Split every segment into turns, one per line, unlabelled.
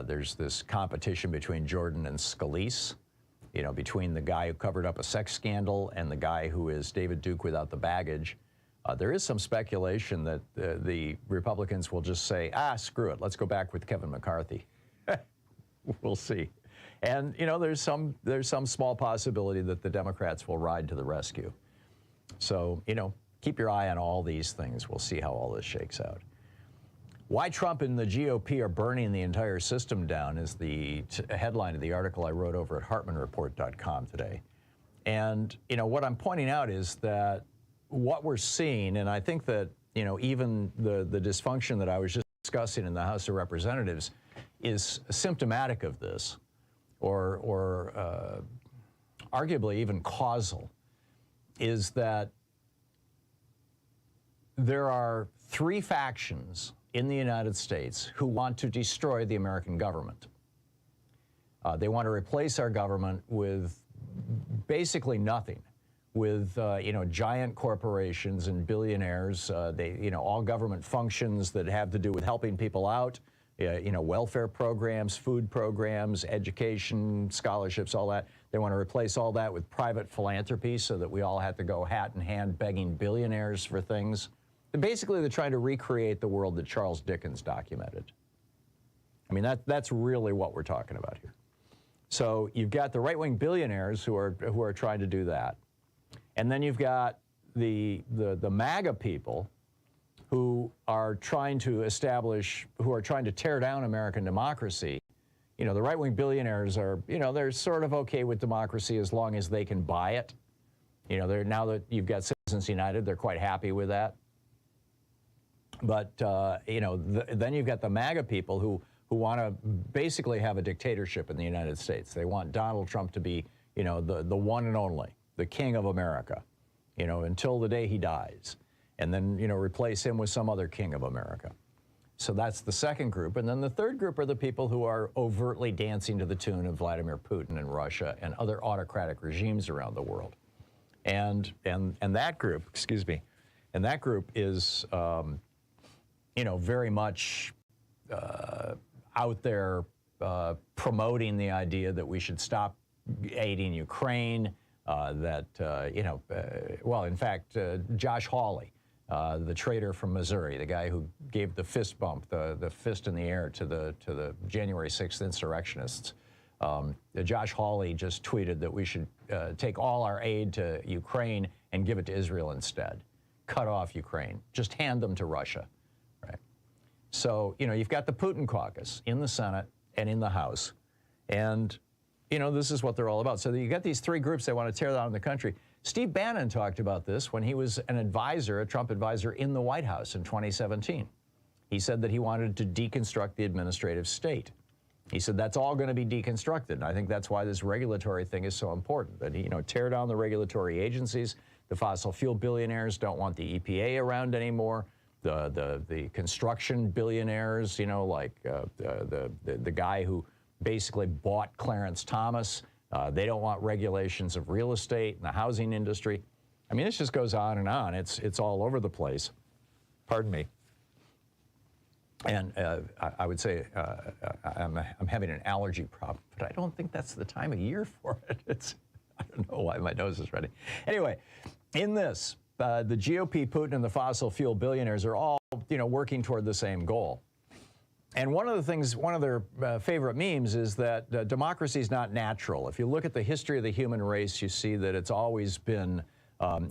There's this competition between Jordan and Scalise, you know, between the guy who covered up a sex scandal and the guy who is David Duke without the baggage. There is some speculation that the Republicans will just say, screw it, let's go back with Kevin McCarthy. We'll see. And, you know, there's some small possibility that the Democrats will ride to the rescue. So, you know, keep your eye on all these things. We'll see how all this shakes out. Why Trump and the GOP are burning the entire system down is the headline of the article I wrote over at HartmannReport.com today. And, you know, what I'm pointing out is that what we're seeing, and I think that, you know, even the dysfunction that I was just discussing in the House of Representatives is symptomatic of this, or arguably even causal, is that there are three factions in the United States who want to destroy the American government. They want to replace our government with basically nothing, with you know, giant corporations and billionaires. You know, all government functions that have to do with helping people out. You know, welfare programs, food programs, education, scholarships, all that. They want to replace all that with private philanthropy so that we all have to go hat in hand begging billionaires for things. And basically, they're trying to recreate the world that Charles Dickens documented. I mean, that's really what we're talking about here. So you've got the right-wing billionaires who are trying to do that. And then you've got the MAGA people who are trying to tear down American democracy. You know, the right-wing billionaires are, you know, they're sort of okay with democracy as long as they can buy it. You know, now that you've got Citizens United, they're quite happy with that. But, you know, then you've got the MAGA people who want to basically have a dictatorship in the United States. They want Donald Trump to be, you know, the one and only, the king of America, you know, until the day he dies. And then, you know, replace him with some other king of America. So that's the second group. And then the third group are the people who are overtly dancing to the tune of Vladimir Putin and Russia and other autocratic regimes around the world. And that group, excuse me, and that group is, you know, very much out there promoting the idea that we should stop aiding Ukraine, you know, well, in fact, Josh Hawley, the traitor from Missouri, the guy who gave the fist bump, the fist in the air to the January 6th insurrectionists. Josh Hawley just tweeted that we should take all our aid to Ukraine and give it to Israel instead. Cut off Ukraine. Just hand them to Russia. Right? So, you know, you've got the Putin caucus in the Senate and in the House. And, you know, this is what they're all about. So you got these three groups that want to tear down the country. Steve Bannon talked about this when he was an advisor, a Trump advisor in the White House in 2017. He said that he wanted to deconstruct the administrative state. He said that's all going to be deconstructed. And I think that's why this regulatory thing is so important, that, you know, tear down the regulatory agencies. The fossil fuel billionaires don't want the EPA around anymore. The construction billionaires, you know, like the guy who basically bought Clarence Thomas. They don't want regulations of real estate and the housing industry. I mean, this just goes on and on. It's all over the place. Pardon me. And I would say I'm having an allergy problem, but I don't think that's the time of year for it. I don't know why my nose is running. Anyway, in this, the GOP, Putin, and the fossil fuel billionaires are all, you know, working toward the same goal. And one of the things, one of their favorite memes is that democracy is not natural. If you look at the history of the human race, you see that it's always been,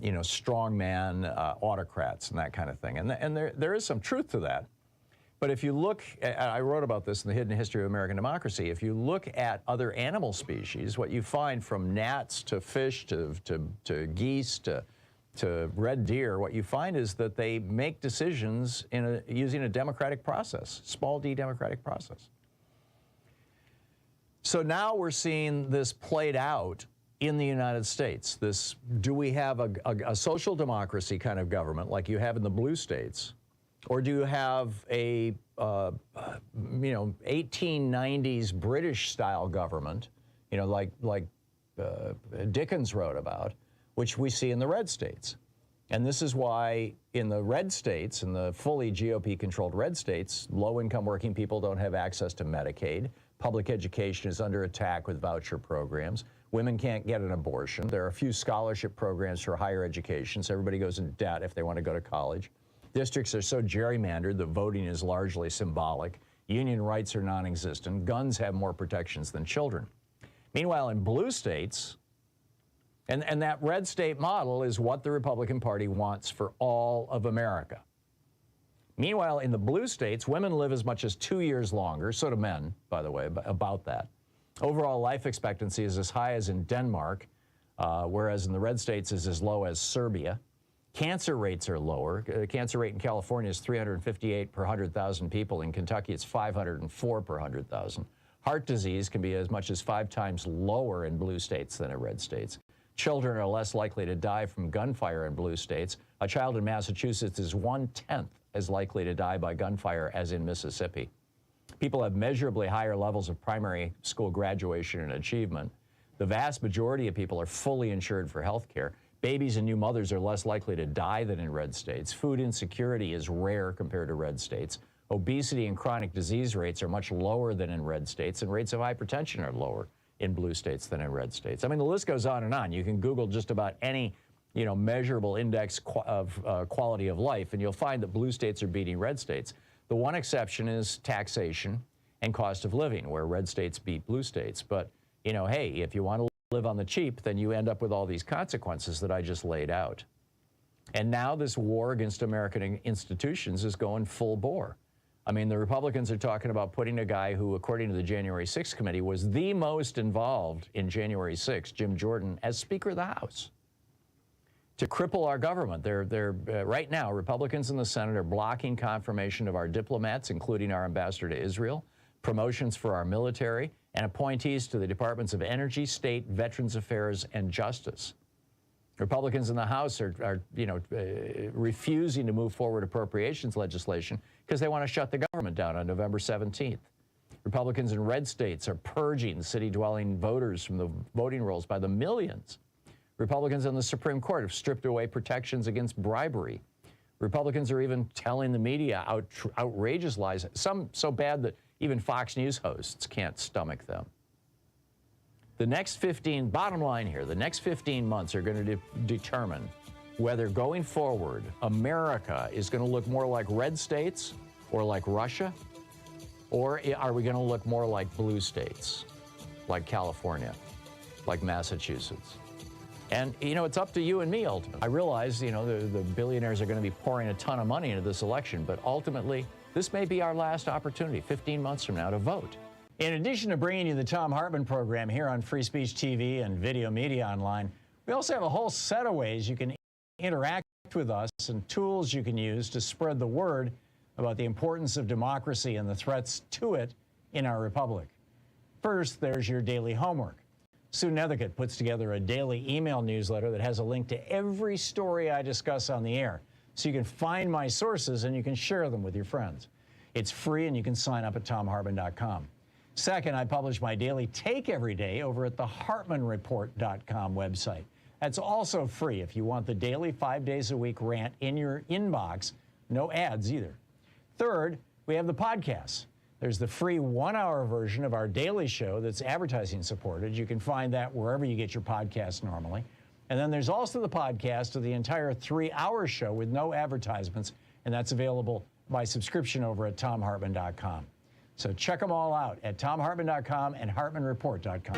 you know, strongman autocrats and that kind of thing. And there is some truth to that. But if you look, I wrote about this in the Hidden History of American Democracy, if you look at other animal species, what you find from gnats to fish to geese to red deer, what you find is that they make decisions using a democratic process, small d democratic process. So now we're seeing this played out in the United States. This, do we have a social democracy kind of government like you have in the blue states? Or do you have a, you know, 1890s British-style government, you know, like Dickens wrote about, which we see in the red states? And this is why in the red states, in the fully GOP-controlled red states, low-income working people don't have access to Medicaid. Public education is under attack with voucher programs. Women can't get an abortion. There are a few scholarship programs for higher education, so everybody goes in debt if they want to go to college. Districts are so gerrymandered that voting is largely symbolic. Union rights are non-existent. Guns have more protections than children. Meanwhile, in blue states, and that red state model is what the Republican Party wants for all of America. Meanwhile, in the blue states, women live as much as 2 years longer, so do men, by the way, about that. Overall life expectancy is as high as in Denmark, whereas in the red states is as low as Serbia. Cancer rates are lower. The cancer rate in California is 358 per 100,000 people. In Kentucky, it's 504 per 100,000. Heart disease can be as much as 5 times lower in blue states than in red states. Children are less likely to die from gunfire in blue states. A child in Massachusetts is 1/10 as likely to die by gunfire as in Mississippi. People have measurably higher levels of primary school graduation and achievement. The vast majority of people are fully insured for health care. Babies and new mothers are less likely to die than in red states. Food insecurity is rare compared to red states. Obesity and chronic disease rates are much lower than in red states, and rates of hypertension are lower in blue states than in red states. I mean, the list goes on and on. You can Google just about any, measurable index of quality of life, and you'll find that blue states are beating red states. The one exception is taxation and cost of living, where red states beat blue states. But, hey, if you want to live on the cheap, then you end up with all these consequences that I just laid out. And now this war against American institutions is going full bore. I mean, the Republicans are talking about putting a guy who, according to the January 6th committee, was the most involved in January 6th, Jim Jordan, as Speaker of the House, to cripple our government. Right now, Republicans in the Senate are blocking confirmation of our diplomats, including our ambassador to Israel, promotions for our military, and appointees to the Departments of Energy, State, Veterans Affairs, and Justice. Republicans in the House are refusing to move forward appropriations legislation because they want to shut the government down on November 17th. Republicans in red states are purging city-dwelling voters from the voting rolls by the millions. Republicans on the Supreme Court have stripped away protections against bribery. Republicans are even telling the media outrageous lies, some so bad that even Fox News hosts can't stomach them. The next bottom line here, the next 15 months are going to determine whether going forward, America is going to look more like red states or like Russia, or are we going to look more like blue states, like California, like Massachusetts? And, it's up to you and me, ultimately. I realize, the billionaires are going to be pouring a ton of money into this election, but ultimately, this may be our last opportunity 15 months from now to vote. In addition to bringing you the Thom Hartmann Program here on Free Speech TV and Video Media Online, we also have a whole set of ways you can interact with us and tools you can use to spread the word about the importance of democracy and the threats to it in our republic. First, there's your daily homework. Sue Nethercutt puts together a daily email newsletter that has a link to every story I discuss on the air, so you can find my sources and you can share them with your friends. It's free and you can sign up at thomhartmann.com. Second, I publish my daily take every day over at the hartmannreport.com website. That's also free if you want the daily 5 days a week rant in your inbox. No ads either. Third, we have the podcasts. There's the free 1-hour version of our daily show that's advertising supported. You can find that wherever you get your podcasts normally. And then there's also the podcast of the entire 3-hour show with no advertisements, and that's available by subscription over at thomhartmann.com. So check them all out at thomhartmann.com and hartmannreport.com.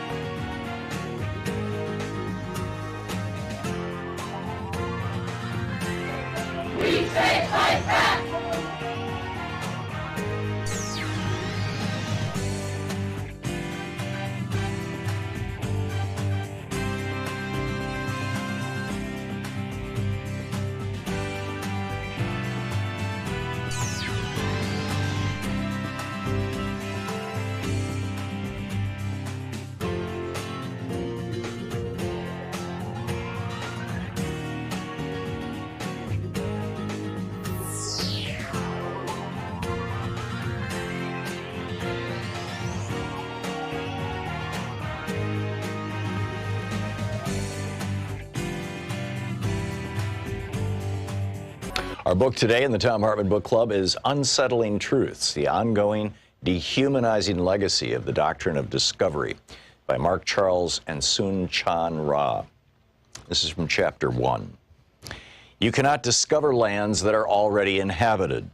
We say fight back!
Our book today in the Thom Hartmann Book Club is Unsettling Truths, the ongoing dehumanizing legacy of the doctrine of discovery by Mark Charles and Soon Chan Ra. This is from chapter 1. You cannot discover lands that are already inhabited.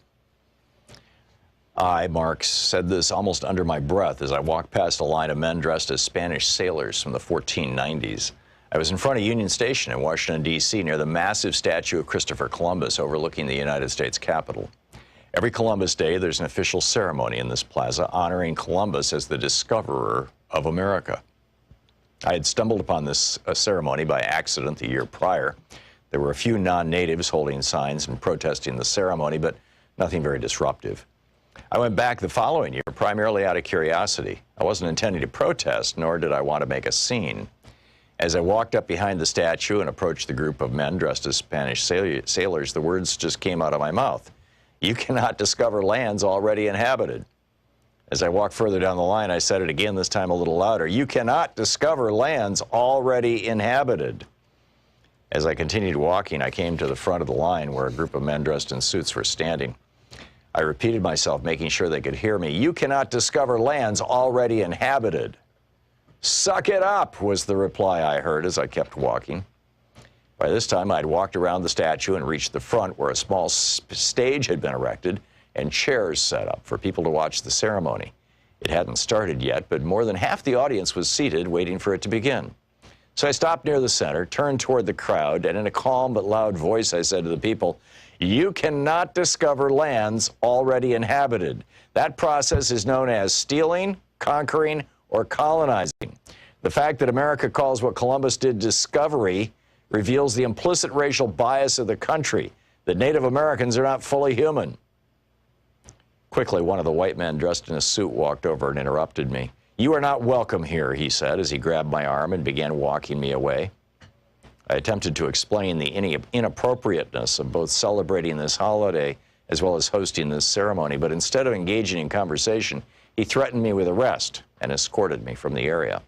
I, Mark, said this almost under my breath as I walked past a line of men dressed as Spanish sailors from the 1490s. I was in front of Union Station in Washington, D.C., near the massive statue of Christopher Columbus overlooking the United States Capitol. Every Columbus Day, there's an official ceremony in this plaza honoring Columbus as the discoverer of America. I had stumbled upon this ceremony by accident the year prior. There were a few non-natives holding signs and protesting the ceremony, but nothing very disruptive. I went back the following year primarily out of curiosity. I wasn't intending to protest, nor did I want to make a scene. As I walked up behind the statue and approached the group of men dressed as Spanish sailors, the words just came out of my mouth. You cannot discover lands already inhabited. As I walked further down the line, I said it again, this time a little louder. You cannot discover lands already inhabited. As I continued walking, I came to the front of the line where a group of men dressed in suits were standing. I repeated myself, making sure they could hear me. You cannot discover lands already inhabited. Suck it up, was the reply I heard as I kept walking. By this time, I'd walked around the statue and reached the front where a small stage had been erected and chairs set up for people to watch the ceremony. It hadn't started yet, but more than half the audience was seated, waiting for it to begin. So I stopped near the center, turned toward the crowd, and in a calm but loud voice, I said to the people, you cannot discover lands already inhabited. That process is known as stealing, conquering, or colonizing. The fact that America calls what Columbus did discovery reveals the implicit racial bias of the country, that Native Americans are not fully human. Quickly, one of the white men dressed in a suit walked over and interrupted me. You are not welcome here, he said as he grabbed my arm and began walking me away. I attempted to explain the inappropriateness of both celebrating this holiday as well as hosting this ceremony, but instead of engaging in conversation, he threatened me with arrest and escorted me from the area.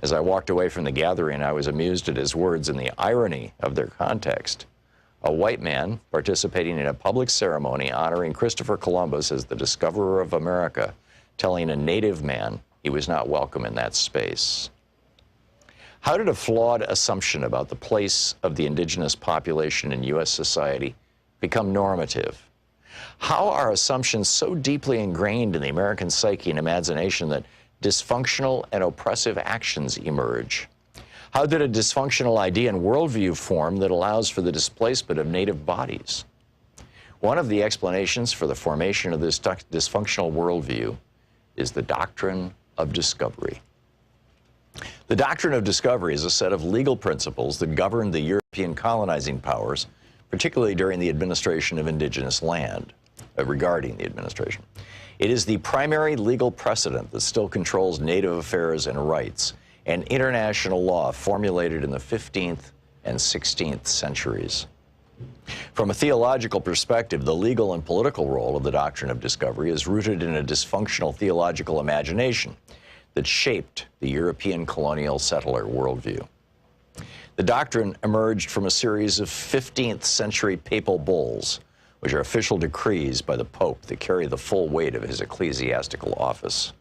As I walked away from the gathering, I was amused at his words and the irony of their context. A white man participating in a public ceremony honoring Christopher Columbus as the discoverer of America, telling a native man he was not welcome in that space. How did a flawed assumption about the place of the indigenous population in U.S. society become normative? How are assumptions so deeply ingrained in the American psyche and imagination that dysfunctional and oppressive actions emerge? How did a dysfunctional idea and worldview form that allows for the displacement of native bodies? One of the explanations for the formation of this dysfunctional worldview is the doctrine of discovery. The doctrine of discovery is a set of legal principles that govern the European colonizing powers, particularly during the administration of indigenous land, regarding the administration. It is the primary legal precedent that still controls native affairs and rights, and international law formulated in the 15th and 16th centuries. From a theological perspective, the legal and political role of the doctrine of discovery is rooted in a dysfunctional theological imagination that shaped the European colonial settler worldview. The doctrine emerged from a series of 15th century papal bulls, which are official decrees by the Pope that carry the full weight of his ecclesiastical office.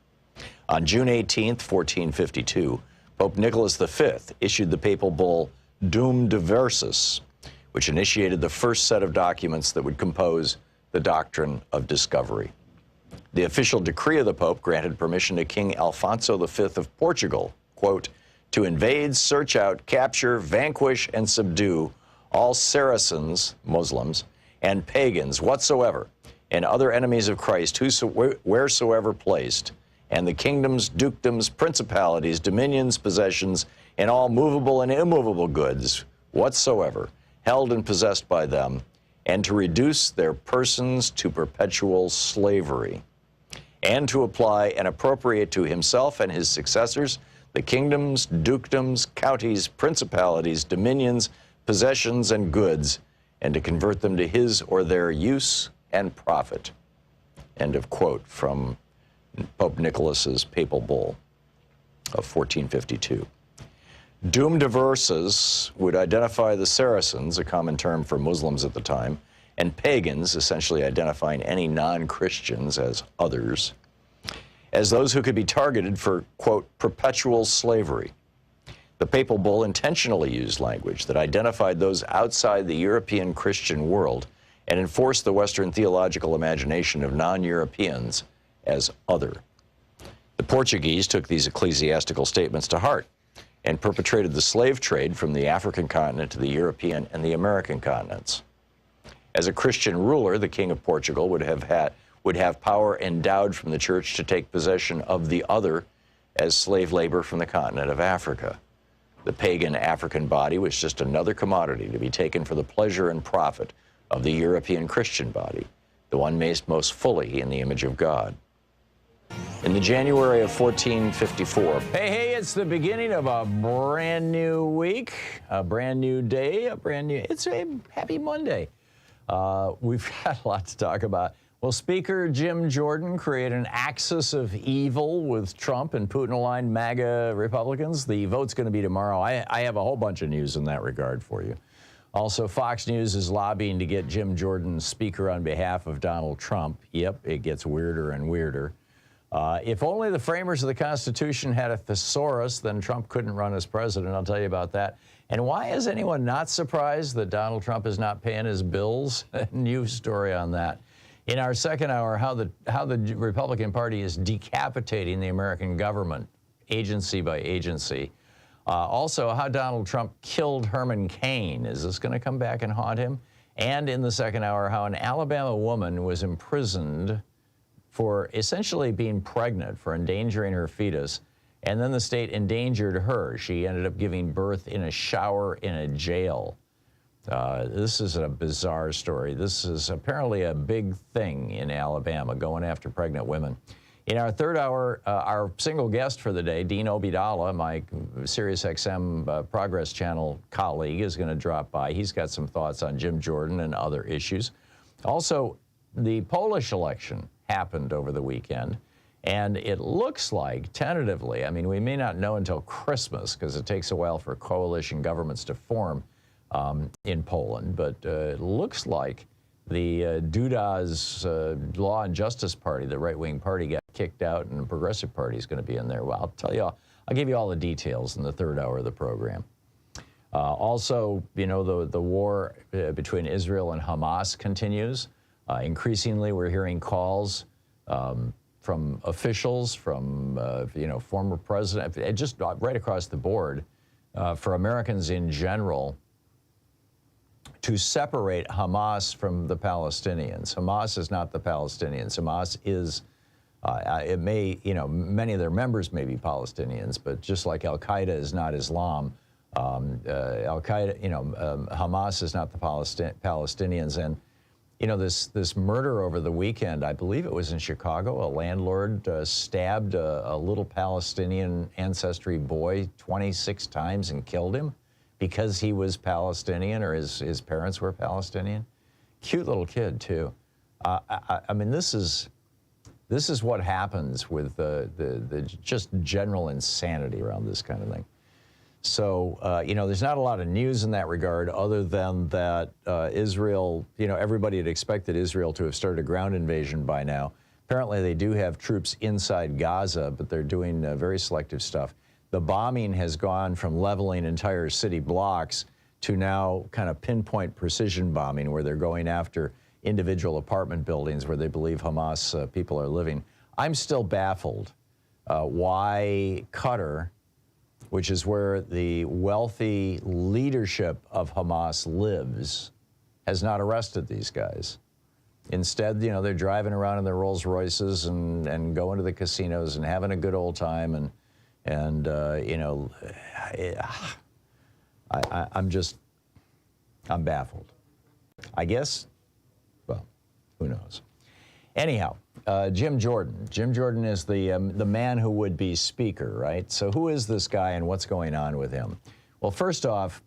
On June 18, 1452, Pope Nicholas V issued the papal bull Dum Diversus, which initiated the first set of documents that would compose the doctrine of discovery. The official decree of the Pope granted permission to King Alfonso V of Portugal, quote, to invade, search out, capture, vanquish, and subdue all Saracens, Muslims, and pagans whatsoever, and other enemies of Christ wheresoever placed, and the kingdoms, dukedoms, principalities, dominions, possessions, and all movable and immovable goods whatsoever, held and possessed by them, and to reduce their persons to perpetual slavery, and to apply and appropriate to himself and his successors the kingdoms, dukedoms, counties, principalities, dominions, possessions, and goods, and to convert them to his or their use and profit. End of quote from Pope Nicholas's papal bull of 1452. Dum Diversus would identify the Saracens, a common term for Muslims at the time, and pagans, essentially identifying any non-Christians as others, as those who could be targeted for, quote, perpetual slavery. The papal bull intentionally used language that identified those outside the European Christian world and enforced the Western theological imagination of non-Europeans as other. The Portuguese took these ecclesiastical statements to heart and perpetrated the slave trade from the African continent to the European and the American continents. As a Christian ruler, the King of Portugal would have power endowed from the church to take possession of the other as slave labor from the continent of Africa. The pagan African body was just another commodity to be taken for the pleasure and profit of the European Christian body, the one made most fully in the image of God. In the January of 1454, hey, it's the beginning of a brand new week, a brand new day, it's a happy Monday. We've got a lot to talk about. Will Speaker Jim Jordan create an axis of evil with Trump and Putin-Aligned MAGA Republicans? The vote's going to be tomorrow. I have a whole bunch of news in that regard for you. Also, Fox News is lobbying to get Jim Jordan speaker on behalf of Donald Trump. Yep, it gets weirder and weirder. If only the framers of the Constitution had a thesaurus, then Trump couldn't run as president. I'll tell you about that. And why is anyone not surprised that Donald Trump is not paying his bills? New story on that. In our second hour, how the Republican Party is decapitating the American government, agency by agency. Also, how Donald Trump killed Herman Cain. Is this going to come back and haunt him? And in the second hour, how an Alabama woman was imprisoned for essentially being pregnant, for endangering her fetus, and then the state endangered her. She ended up giving birth in a shower in a jail. This is a bizarre story. This is apparently a big thing in Alabama, going after pregnant women. In our third hour, our single guest for the day, Dean Obeidallah, my SiriusXM Progress Channel colleague, is going to drop by. He's got some thoughts on Jim Jordan and other issues. Also, the Polish election happened over the weekend, and it looks like, tentatively, I mean, we may not know until Christmas because it takes a while for coalition governments to form in Poland, but it looks like the Duda's Law and Justice Party, the right-wing party, got kicked out, and the Progressive Party is going to be in there. Well, I'll tell you, I'll give you all the details in the third hour of the program. Also, you know, the war between Israel and Hamas continues. Increasingly, we're hearing calls from officials, from you know, former president, just right across the board, for Americans in general, to separate Hamas from the Palestinians. Hamas is not the Palestinians. Hamas is, it may, you know, many of their members may be Palestinians, but just like Al-Qaeda is not Islam, Al-Qaeda, you know, Hamas is not the Palestinians. And, you know, this murder over the weekend, I believe it was in Chicago, a landlord stabbed a little Palestinian ancestry boy 26 times and killed him because he was Palestinian or his parents were Palestinian. Cute little kid, too. I mean, this is what happens with the just general insanity around this kind of thing. So, you know, there's not a lot of news in that regard other than that Israel, you know, everybody had expected Israel to have started a ground invasion by now. Apparently, they do have troops inside Gaza, but they're doing very selective stuff. The bombing has gone from leveling entire city blocks to now kind of pinpoint precision bombing, where they're going after individual apartment buildings where they believe Hamas people are living. I'm still baffled why Qatar, which is where the wealthy leadership of Hamas lives, has not arrested these guys. Instead, you know, they're driving around in their Rolls Royces and going to the casinos and having a good old time. And you know, I'm baffled. I guess, well, who knows? Anyhow, Jim Jordan. Jim Jordan is the man who would be speaker, right? So who is this guy and what's going on with him? Well, first off,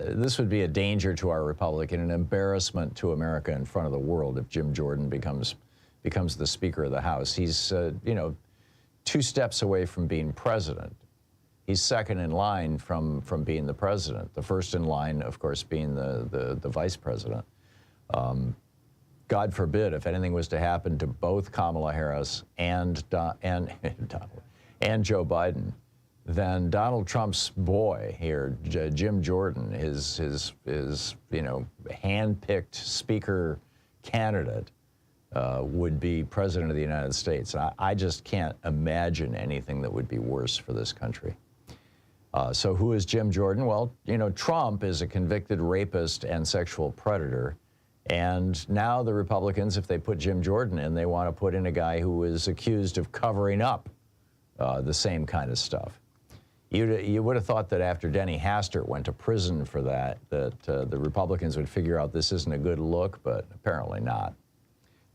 this would be a danger to our republic and an embarrassment to America in front of the world if Jim Jordan becomes the Speaker of the House. He's, you know, 2 steps away from being president. He's second in line from being the president. The first in line, of course, being the vice president. God forbid if anything was to happen to both Kamala Harris and Joe Biden, then Donald Trump's boy here, Jim Jordan, his hand-picked speaker candidate, would be president of the United States. I just can't imagine anything that would be worse for this country. So who is Jim Jordan? Well, Trump is a convicted rapist and sexual predator. And now the Republicans, if they put Jim Jordan in, they want to put in a guy who is accused of covering up the same kind of stuff. You would have thought that after Denny Hastert went to prison for that the Republicans would figure out this isn't a good look, but apparently not.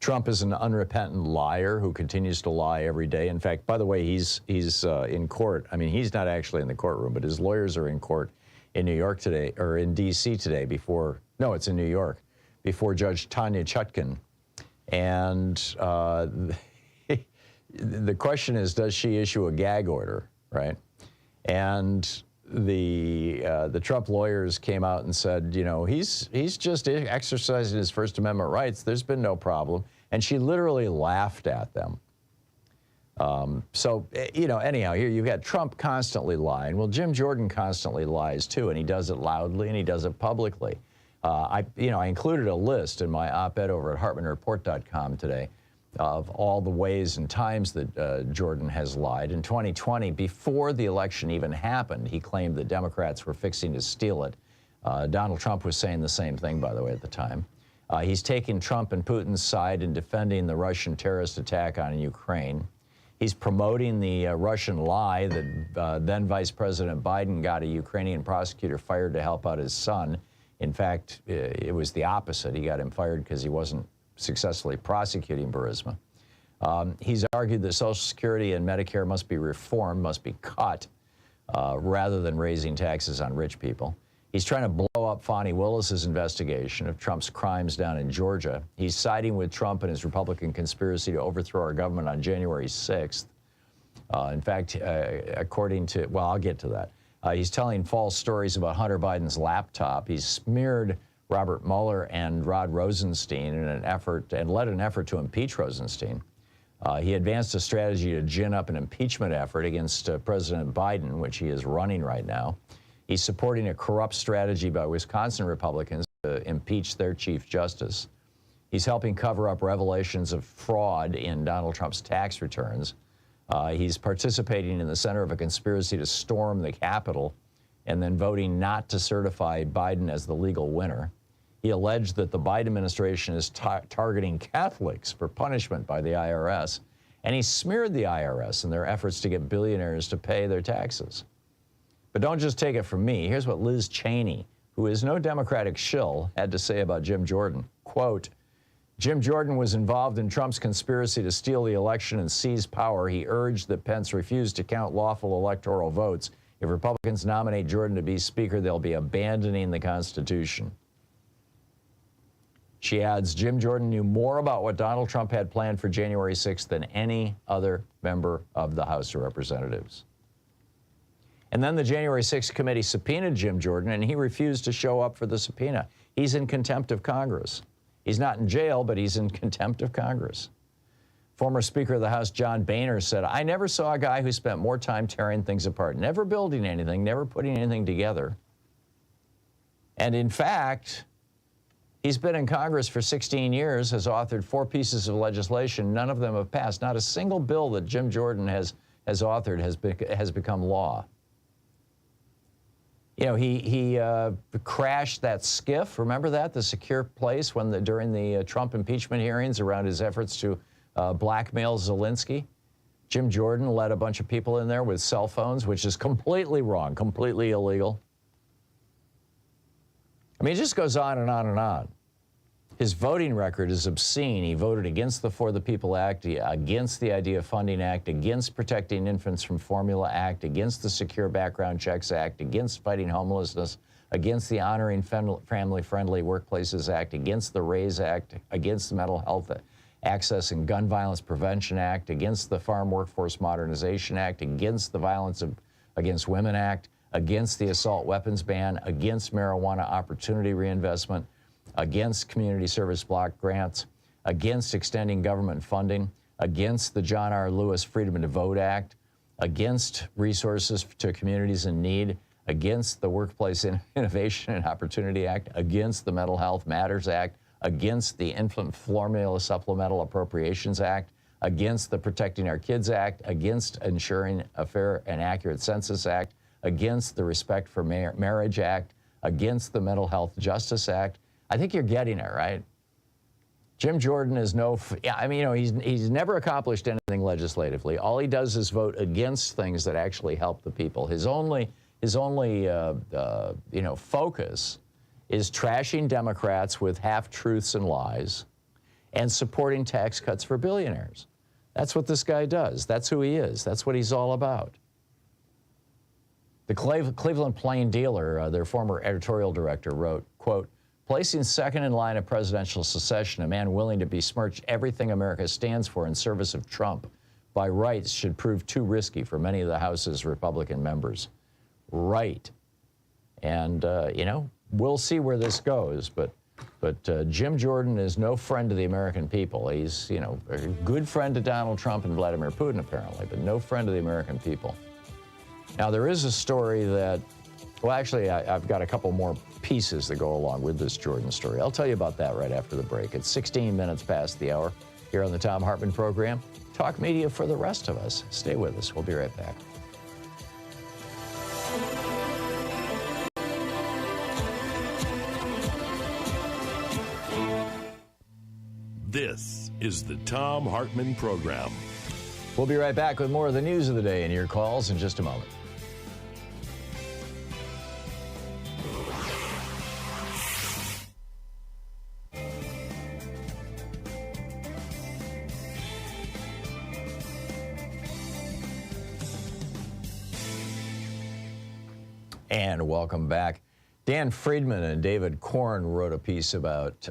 Trump is an unrepentant liar who continues to lie every day. In fact, by the way, he's in court. I mean, he's not actually in the courtroom, but his lawyers are in court in New York today, or in D.C. today it's in New York, before Judge Tanya Chutkan. And the question is, does she issue a gag order, right? And the Trump lawyers came out and said, he's just exercising his First Amendment rights. There's been no problem. And she literally laughed at them. Anyhow, here you've got Trump constantly lying. Well, Jim Jordan constantly lies too, and he does it loudly and he does it publicly. I included a list in my op-ed over at HartmannReport.com today of all the ways and times that Jordan has lied. In 2020, before the election even happened, he claimed that Democrats were fixing to steal it. Donald Trump was saying the same thing, by the way, at the time. He's taking Trump and Putin's side in defending the Russian terrorist attack on Ukraine. He's promoting the Russian lie that then Vice President Biden got a Ukrainian prosecutor fired to help out his son. In fact, it was the opposite. He got him fired because he wasn't successfully prosecuting Burisma. He's argued that Social Security and Medicare must be reformed, must be cut, rather than raising taxes on rich people. He's trying to blow up Fani Willis's investigation of Trump's crimes down in Georgia. He's siding with Trump and his Republican conspiracy to overthrow our government on January 6th. In fact, according to, well, I'll get to that. He's telling false stories about Hunter Biden's laptop. He's smeared Robert Mueller and Rod Rosenstein in an effort, and led an effort to impeach Rosenstein. He advanced a strategy to gin up an impeachment effort against President Biden, which he is running right now. He's supporting a corrupt strategy by Wisconsin Republicans to impeach their Chief Justice. He's helping cover up revelations of fraud in Donald Trump's tax returns. He's participating in the center of a conspiracy to storm the Capitol and then voting not to certify Biden as the legal winner. He alleged that the Biden administration is targeting Catholics for punishment by the IRS, and he smeared the IRS in their efforts to get billionaires to pay their taxes. But don't just take it from me. Here's what Liz Cheney, who is no Democratic shill, had to say about Jim Jordan. Quote, Jim Jordan was involved in Trump's conspiracy to steal the election and seize power. He urged that Pence refuse to count lawful electoral votes. If Republicans nominate Jordan to be Speaker, they'll be abandoning the Constitution. She adds, Jim Jordan knew more about what Donald Trump had planned for January 6th than any other member of the House of Representatives. And then the January 6th committee subpoenaed Jim Jordan, and he refused to show up for the subpoena. He's in contempt of Congress. He's not in jail, but he's in contempt of Congress. Former Speaker of the House John Boehner said, I never saw a guy who spent more time tearing things apart, never building anything, never putting anything together. And in fact, he's been in Congress for 16 years, has authored 4 pieces of legislation. None of them have passed. Not a single bill that Jim Jordan has authored has become law. You know, he crashed that skiff. Remember that, the secure place during the Trump impeachment hearings around his efforts to blackmail Zelensky? Jim Jordan led a bunch of people in there with cell phones, which is completely wrong, completely illegal. I mean, it just goes on and on and on. His voting record is obscene. He voted against the For the People Act, against the Idea Funding Act, against Protecting Infants from Formula Act, against the Secure Background Checks Act, against fighting homelessness, against the Honoring Family-Friendly Workplaces Act, against the RAISE Act, against the Mental Health Access and Gun Violence Prevention Act, against the Farm Workforce Modernization Act, against the Violence Against Women Act, against the Assault Weapons Ban, against Marijuana Opportunity Reinvestment, against community service block grants, against extending government funding, against the John R. Lewis Freedom to Vote Act, against resources to communities in need, against the Workplace Innovation and Opportunity Act, against the Mental Health Matters Act, against the Infant Formula Supplemental Appropriations Act, against the Protecting Our Kids Act, against ensuring a fair and accurate Census Act, against the Respect for Marriage Act, against the Mental Health Justice Act. I think you're getting it, right? Jim Jordan is he's never accomplished anything legislatively. All he does is vote against things that actually help the people. His only focus is trashing Democrats with half-truths and lies and supporting tax cuts for billionaires. That's what this guy does. That's who he is. That's what he's all about. The Cleveland Plain Dealer, their former editorial director, wrote, quote, "Placing second in line of presidential secession, a man willing to besmirch everything America stands for in service of Trump by rights should prove too risky for many of the House's Republican members." Right. And, we'll see where this goes, but Jim Jordan is no friend to the American people. He's, a good friend to Donald Trump and Vladimir Putin, apparently, but no friend to the American people. Now, there is a story that, well, actually, I've got a couple more pieces that go along with this Jordan story. I'll tell you about that right after the break. It's 16 minutes past the hour here on the Thom Hartmann Program. Talk media for the rest of us. Stay with us. We'll be right back.
This is the Thom Hartmann Program.
We'll be right back with more of the news of the day and your calls in just a moment. And welcome back. Dan Friedman and David Korn wrote a piece about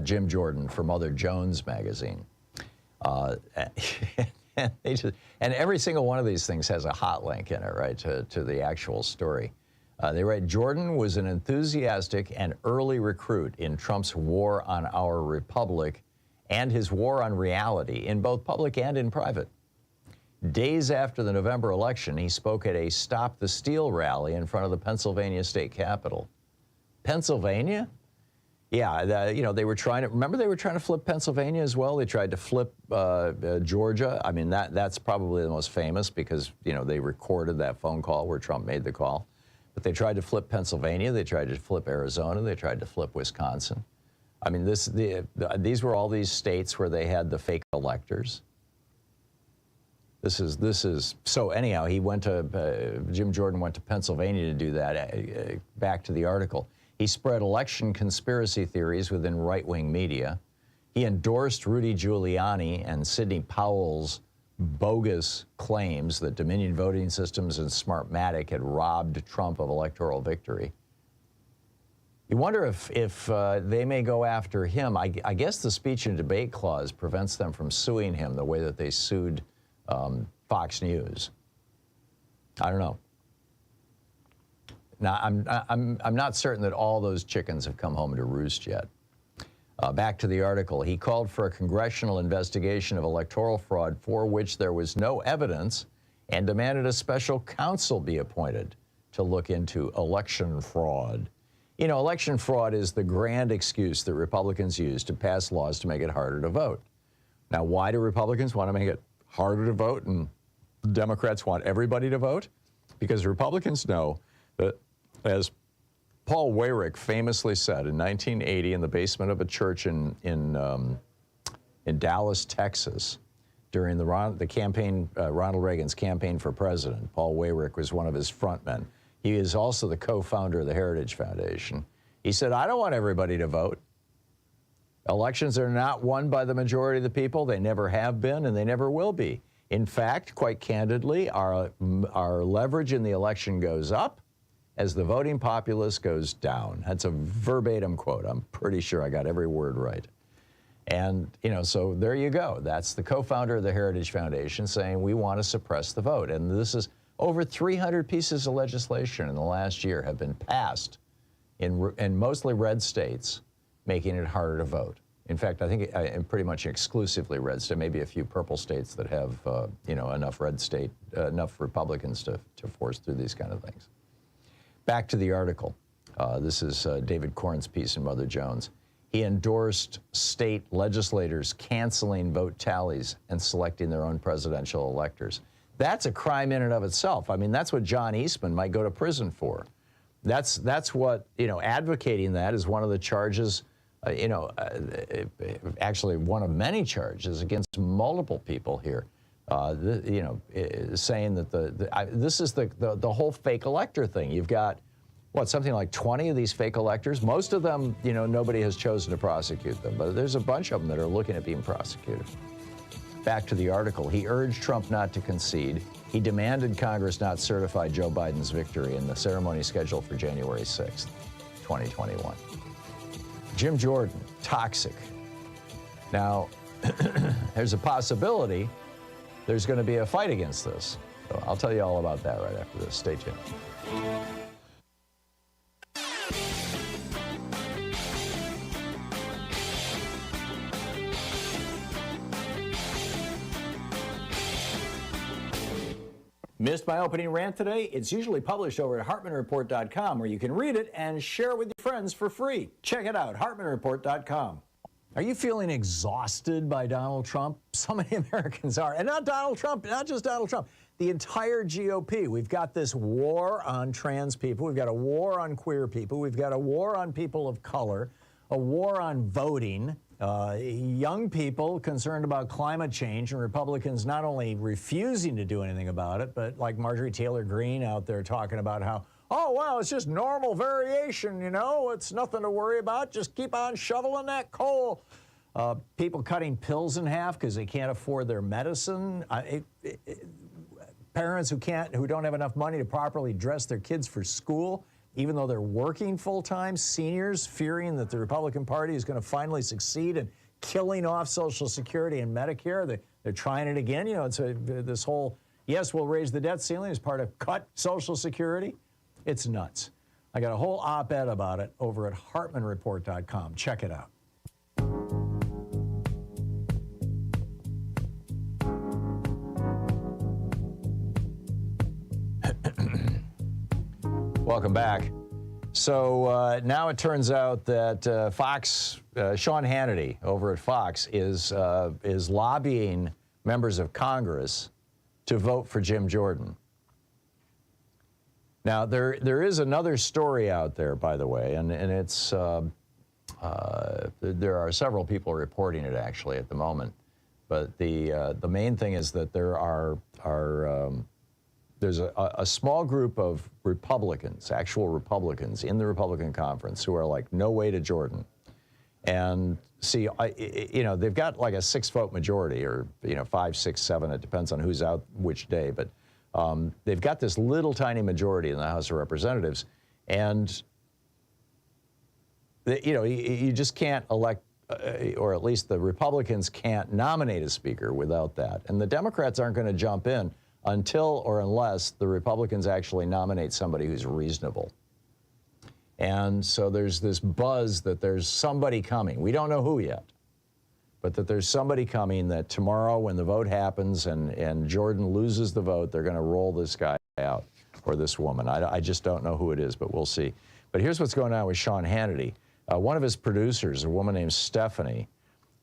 Jim Jordan for Mother Jones magazine. And every single one of these things has a hot link in it, right, to the actual story. They write, Jordan was an enthusiastic and early recruit in Trump's war on our republic and his war on reality in both public and in private. Days after the November election, he spoke at a Stop the Steal rally in front of the Pennsylvania state capitol. Pennsylvania? Yeah, they were trying to flip Pennsylvania as well. They tried to flip Georgia. I mean, that's probably the most famous because, they recorded that phone call where Trump made the call. But they tried to flip Pennsylvania. They tried to flip Arizona. They tried to flip Wisconsin. I mean, these were all these states where they had the fake electors. This is so anyhow, Jim Jordan went to Pennsylvania to do that. Back to the article. He spread election conspiracy theories within right-wing media. He endorsed Rudy Giuliani and Sidney Powell's bogus claims that Dominion Voting Systems and Smartmatic had robbed Trump of electoral victory. You wonder if they may go after him. I guess the speech and debate clause prevents them from suing him the way that they sued Fox News. I don't know. Now, I'm not certain that all those chickens have come home to roost yet. Back to the article. He called for a congressional investigation of electoral fraud for which there was no evidence and demanded a special counsel be appointed to look into election fraud. Election fraud is the grand excuse that Republicans use to pass laws to make it harder to vote. Now, why do Republicans want to make it harder to vote and Democrats want everybody to vote? Because Republicans know that, as Paul Weyrich famously said in 1980 in the basement of a church in Dallas, Texas, during the campaign, Ronald Reagan's campaign for president. Paul Weyrich was one of his frontmen. He is also the co-founder of the Heritage Foundation. He said, I don't want everybody to vote. Elections are not won by the majority of the people. They never have been, and they never will be. In fact, quite candidly, our leverage in the election goes up as the voting populace goes down. That's a verbatim quote. I'm pretty sure I got every word right. And, so there you go. That's the co-founder of the Heritage Foundation saying we want to suppress the vote. And this is over 300 pieces of legislation in the last year have been passed in mostly red states, making it harder to vote. In fact, I think pretty much exclusively red states, maybe a few purple states that have enough enough Republicans to force through these kind of things. Back to the article. This is David Corn's piece in Mother Jones. He endorsed state legislators canceling vote tallies and selecting their own presidential electors. That's a crime in and of itself. I mean, that's what John Eastman might go to prison for. That's what, advocating that is one of the charges, actually one of many charges against multiple people here. Saying that this is the whole fake elector thing. You've got, something like 20 of these fake electors. Most of them, nobody has chosen to prosecute them, but there's a bunch of them that are looking at being prosecuted. Back to the article. He urged Trump not to concede. He demanded Congress not certify Joe Biden's victory in the ceremony scheduled for January 6th, 2021. Jim Jordan, toxic. Now, there's a possibility there's going to be a fight against this. So I'll tell you all about that right after this. Stay tuned. Missed my opening rant today? It's usually published over at HartmannReport.com, where you can read it and share it with your friends for free. Check it out, HartmannReport.com. Are you feeling exhausted by Donald Trump? So many Americans are. And not Donald Trump, not just Donald Trump. The entire GOP. We've got this war on trans people. We've got a war on queer people. We've got a war on people of color, a war on voting. Young people concerned about climate change, and Republicans not only refusing to do anything about it, but like Marjorie Taylor Greene out there talking about how, oh, well, it's just normal variation, it's nothing to worry about. Just keep on shoveling that coal. People cutting pills in half because they can't afford their medicine. Parents who don't have enough money to properly dress their kids for school, even though they're working full-time. Seniors fearing that the Republican Party is going to finally succeed in killing off Social Security and Medicare. They're trying it again. It's this whole, yes, we'll raise the debt ceiling as part of cut Social Security. It's nuts. I got a whole op-ed about it over at HartmannReport.com. Check it out. Welcome back. So now it turns out that Fox, Sean Hannity over at Fox is lobbying members of Congress to vote for Jim Jordan. Now there is another story out there, by the way, and it's there are several people reporting it actually at the moment, but the main thing is that there's a small group of Republicans, actual Republicans in the Republican conference who are like, no way to Jordan. And see, they've got like a 6-vote majority or, 5, 6, 7, it depends on who's out which day. But they've got this little tiny majority in the House of Representatives. And, you just can't elect, or at least the Republicans can't nominate a speaker without that. And the Democrats aren't going to jump in until or unless the Republicans actually nominate somebody who's reasonable. And so there's this buzz that there's somebody coming. We don't know who yet, but that there's somebody coming that tomorrow when the vote happens and Jordan loses the vote, they're going to roll this guy out or this woman. I just don't know who it is, but we'll see. But here's what's going on with Sean Hannity. One of his producers, a woman named Stephanie,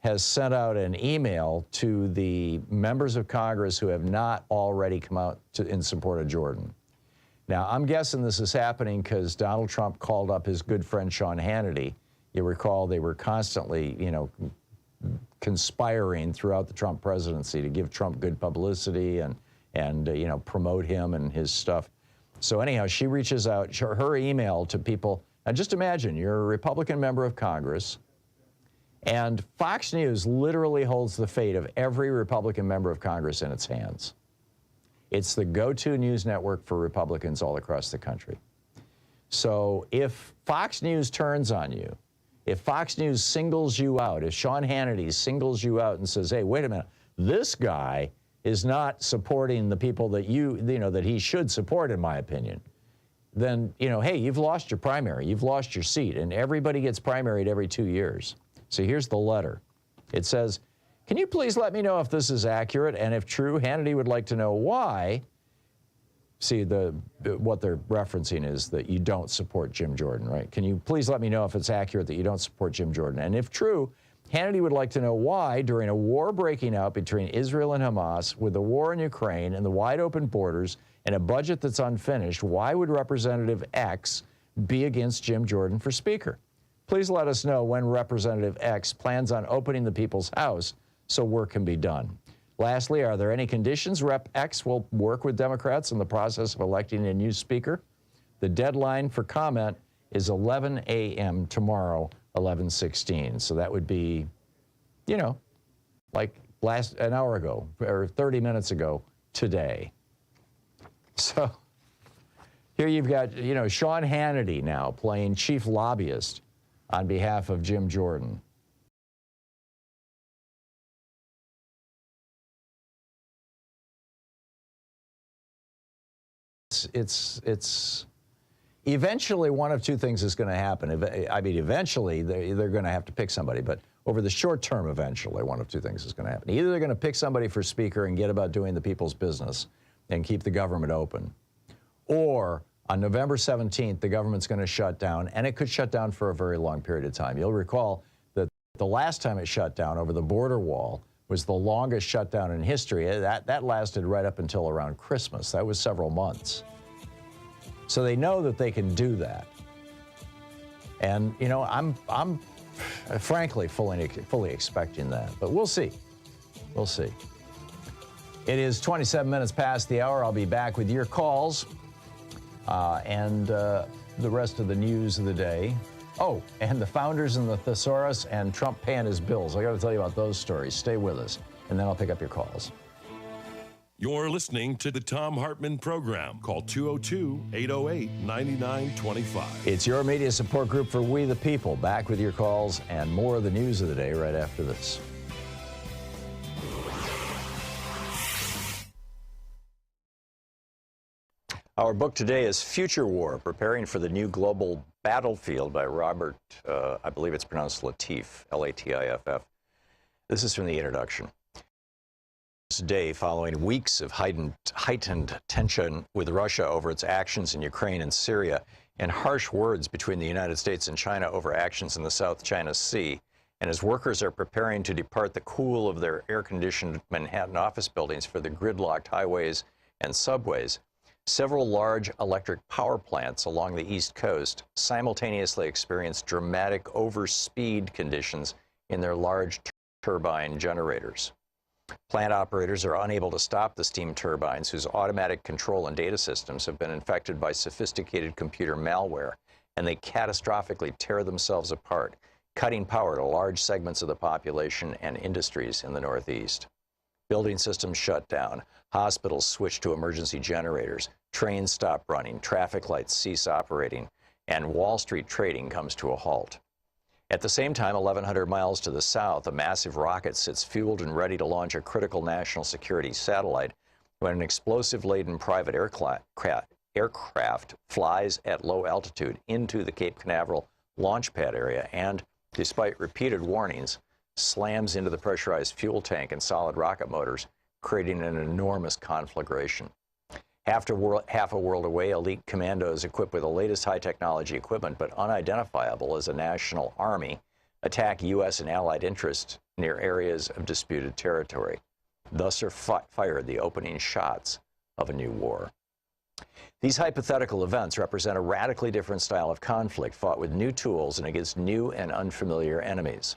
has sent out an email to the members of Congress who have not already come out in support of Jordan. Now, I'm guessing this is happening because Donald Trump called up his good friend Sean Hannity. You recall they were constantly, conspiring throughout the Trump presidency to give Trump good publicity and promote him and his stuff. So anyhow, she reaches out, her email to people. Now, just imagine you're a Republican member of Congress, and Fox News literally holds the fate of every Republican member of Congress in its hands. It's the go-to news network for Republicans all across the country. So if Fox News turns on you, if Fox News singles you out, if Sean Hannity singles you out and says, hey, wait a minute, this guy is not supporting the people that that he should support, in my opinion, then, you know, hey, you've lost your primary, you've lost your seat, and everybody gets primaried every 2 years. So here's the letter. It says, can you please let me know if this is accurate, and if true, Hannity would like to know why. See, what they're referencing is that you don't support Jim Jordan, right? Can you please let me know if it's accurate that you don't support Jim Jordan? And if true, Hannity would like to know why, during a war breaking out between Israel and Hamas, with the war in Ukraine and the wide open borders and a budget that's unfinished, why would Representative X be against Jim Jordan for Speaker? Please let us know when Representative X plans on opening the People's House so work can be done. Lastly, are there any conditions Rep. X will work with Democrats in the process of electing a new Speaker? The deadline for comment is 11 a.m. tomorrow, 11/16. So that would be, you know, like an hour ago or 30 minutes ago today. So here you've got, you know, Sean Hannity now playing chief lobbyist on behalf of Jim Jordan. It's eventually one of two things is going to happen. I mean, eventually they're going to have to pick somebody, but over the short term, eventually one of two things is going to happen. Either they're going to pick somebody for Speaker and get about doing the people's business and keep the government open, or on November 17th, the government's going to shut down, and it could shut down for a very long period of time. You'll recall that the last time it shut down over the border wall was the longest shutdown in history. That lasted right up until around Christmas. That was several months. So they know that they can do that. And, you know, I'm frankly fully expecting that. But we'll see. We'll see. It is 27 minutes past the hour. I'll be back with your calls and the rest of the news of the day. Oh, and the founders and the thesaurus and Trump paying his bills. I got to tell you about those stories. Stay with us, and then I'll pick up your calls.
You're listening to the Thom Hartmann Program. Call 202-808-9925.
It's your media support group for We the People. Back with your calls and more of the news of the day right after this. Our book today is Future War, Preparing for the New Global Battlefield by Robert, I believe it's pronounced Latif, L-A-T-I-F-F. This is from the introduction. This day following weeks of heightened tension with Russia over its actions in Ukraine and Syria, and harsh words between the United States and China over actions in the South China Sea, and as workers are preparing to depart the cool of their air-conditioned Manhattan office buildings for the gridlocked highways and subways, several large electric power plants along the East Coast simultaneously experience dramatic overspeed conditions in their large turbine generators. Plant operators are unable to stop the steam turbines, whose automatic control and data systems have been infected by sophisticated computer malware, and they catastrophically tear themselves apart, cutting power to large segments of the population and industries in the Northeast. Building systems shut down, hospitals switch to emergency generators, trains stop running, traffic lights cease operating, and Wall Street trading comes to a halt. At the same time, 1,100 miles to the south, a massive rocket sits fueled and ready to launch a critical national security satellite when an explosive-laden private aircraft flies at low altitude into the Cape Canaveral launch pad area and, despite repeated warnings, slams into the pressurized fuel tank and solid rocket motors, creating an enormous conflagration. Half a world away, elite commandos equipped with the latest high-technology equipment but unidentifiable as a national army attack U.S. and allied interests near areas of disputed territory. Thus are fired the opening shots of a new war. These hypothetical events represent a radically different style of conflict fought with new tools and against new and unfamiliar enemies.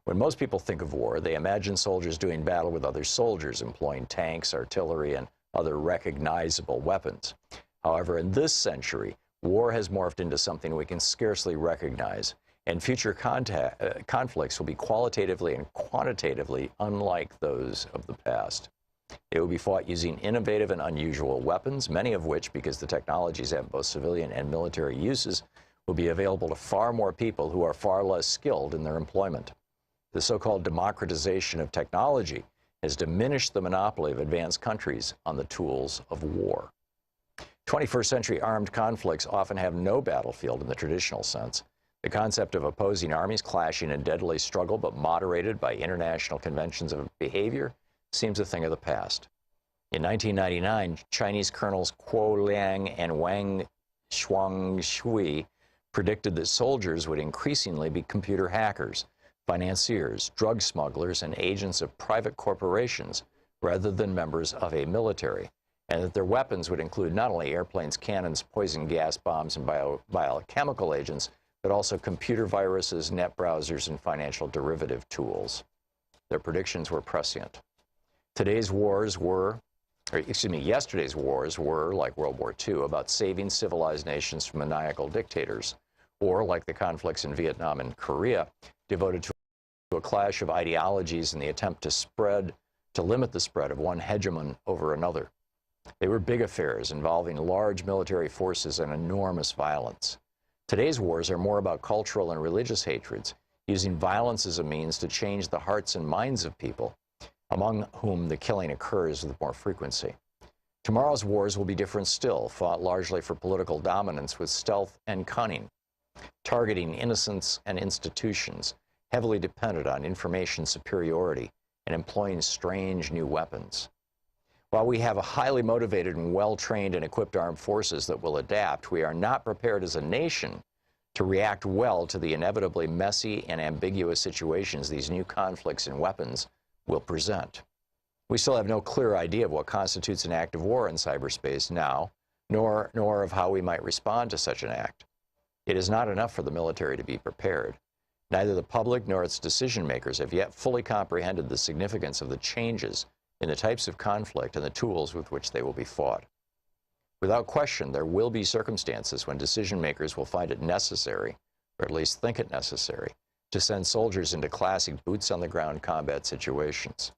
When most people think of war, they imagine soldiers doing battle with other soldiers, employing tanks, artillery, and other recognizable weapons. However, in this century, war has morphed into something we can scarcely recognize, and future conflicts will be qualitatively and quantitatively unlike those of the past. It will be fought using innovative and unusual weapons, many of which, because the technologies have both civilian and military uses, will be available to far more people who are far less skilled in their employment. The so-called democratization of technology has diminished the monopoly of advanced countries on the tools of war. 21st century armed conflicts often have no battlefield in the traditional sense. The concept of opposing armies clashing in deadly struggle but moderated by international conventions of behavior seems a thing of the past. In 1999, Chinese colonels Kuo Liang and Wang Shuangshui predicted that soldiers would increasingly be computer hackers, financiers, drug smugglers, and agents of private corporations rather than members of a military, and that their weapons would include not only airplanes, cannons, poison gas bombs, and biochemical agents, but also computer viruses, net browsers, and financial derivative tools. Their predictions were prescient. Yesterday's wars were, like World War II, about saving civilized nations from maniacal dictators, or like the conflicts in Vietnam and Korea, devoted to a clash of ideologies in the attempt to limit the spread of one hegemon over another. They were big affairs involving large military forces and enormous violence. Today's wars are more about cultural and religious hatreds, using violence as a means to change the hearts and minds of people, among whom the killing occurs with more frequency. Tomorrow's wars will be different still, fought largely for political dominance with stealth and cunning, targeting innocents and institutions, heavily dependent on information superiority, and employing strange new weapons. While we have a highly motivated and well-trained and equipped armed forces that will adapt, we are not prepared as a nation to react well to the inevitably messy and ambiguous situations these new conflicts and weapons will present. We still have no clear idea of what constitutes an act of war in cyberspace now, nor of how we might respond to such an act. It is not enough for the military to be prepared. Neither the public nor its decision makers have yet fully comprehended the significance of the changes in the types of conflict and the tools with which they will be fought. Without question, there will be circumstances when decision makers will find it necessary, or at least think it necessary, to send soldiers into classic boots-on-the-ground combat situations.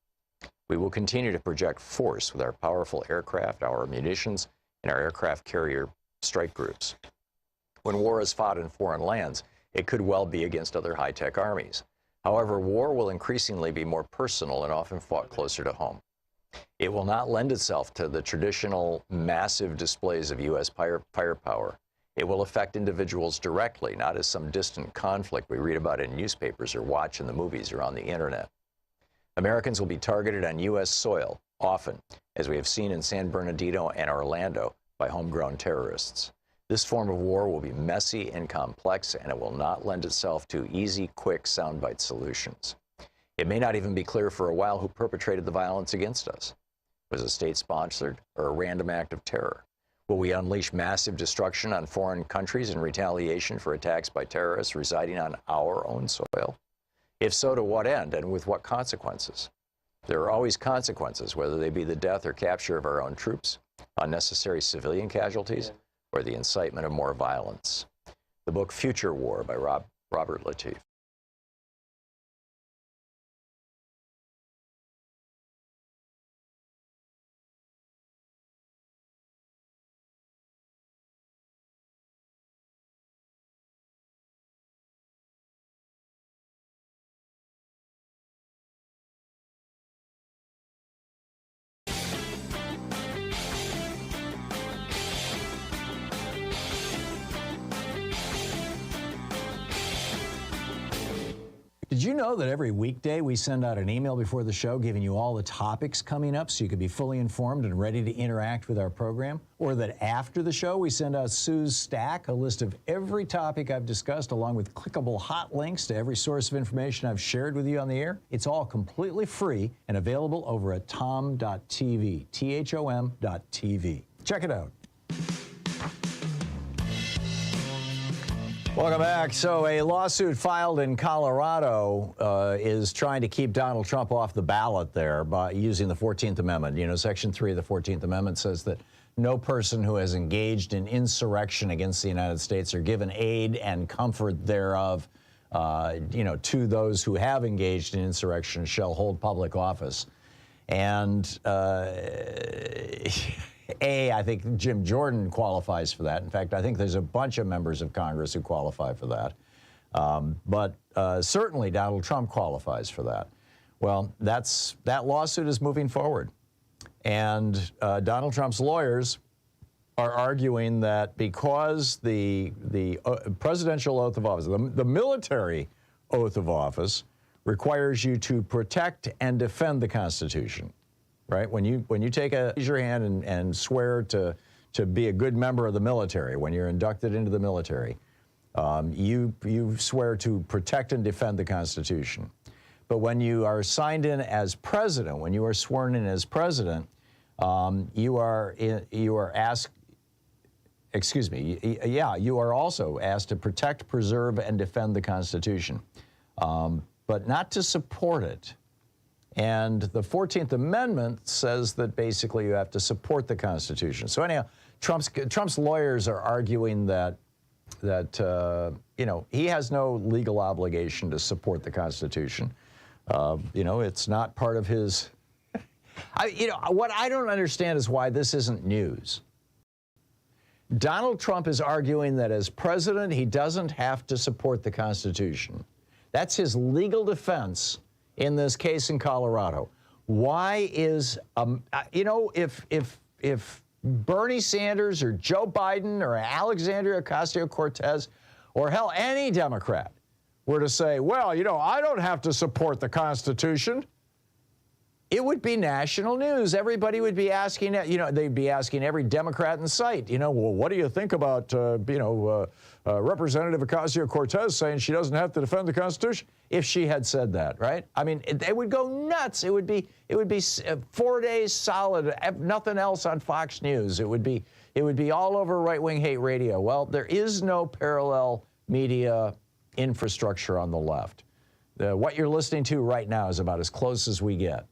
We will continue to project force with our powerful aircraft, our munitions, and our aircraft carrier strike groups. When war is fought in foreign lands, it could well be against other high-tech armies. However, war will increasingly be more personal and often fought closer to home. It will not lend itself to the traditional massive displays of U.S. firepower. It will affect individuals directly, not as some distant conflict we read about in newspapers or watch in the movies or on the internet. Americans will be targeted on U.S. soil, often, as we have seen in San Bernardino and Orlando, by homegrown terrorists. This form of war will be messy and complex, and it will not lend itself to easy, quick, soundbite solutions. It may not even be clear for a while who perpetrated the violence against us. Was it state-sponsored or a random act of terror? Will we unleash massive destruction on foreign countries in retaliation for attacks by terrorists residing on our own soil? If so, to what end and with what consequences? There are always consequences, whether they be the death or capture of our own troops, unnecessary civilian casualties, or the incitement of more violence. The book Future War by Robert Latif.
Did you know that every weekday we send out an email before the show giving you all the topics coming up so you can be fully informed and ready to interact with our program? Or that after the show we send out Sue's Stack, a list of every topic I've discussed along with clickable hot links to every source of information I've shared with you on the air? It's all completely free and available over at thom.tv, THOM.tv. Check it out.
Welcome back. So a lawsuit filed in Colorado is trying to keep Donald Trump off the ballot there by using the 14th Amendment. You know, Section 3 of the 14th Amendment says that no person who has engaged in insurrection against the United States or given aid and comfort thereof, to those who have engaged in insurrection shall hold public office. And I think Jim Jordan qualifies for that. In fact, I think there's a bunch of members of Congress who qualify for that. But certainly Donald Trump qualifies for that. Well, that lawsuit is moving forward. And Donald Trump's lawyers are arguing that because the presidential oath of office, the military oath of office, requires you to protect and defend the Constitution, right? When you raise your hand and swear to be a good member of the military, when you're inducted into the military, you swear to protect and defend the Constitution. But when you are signed in as president, when you are sworn in as president, you are asked. Excuse me. Yeah, you are also asked to protect, preserve, and defend the Constitution, but not to support it. And the 14th Amendment says that basically you have to support the Constitution. So anyhow, Trump's lawyers are arguing that he has no legal obligation to support the Constitution. It's not part of his. What I don't understand is why this isn't news. Donald Trump is arguing that as president, he doesn't have to support the Constitution. That's his legal defense in this case in Colorado. Why is, if Bernie Sanders or Joe Biden or Alexandria Ocasio-Cortez or hell, any Democrat were to say, well, I don't have to support the Constitution, it would be national news. Everybody would be asking, they'd be asking every Democrat in sight, well, what do you think about, Representative Ocasio-Cortez saying she doesn't have to defend the Constitution? If she had said that, right? I mean, they would go nuts. It would be 4 days solid, nothing else on Fox News. It would be all over right-wing hate radio. Well, there is no parallel media infrastructure on the left. What you're listening to right now is about as close as we get.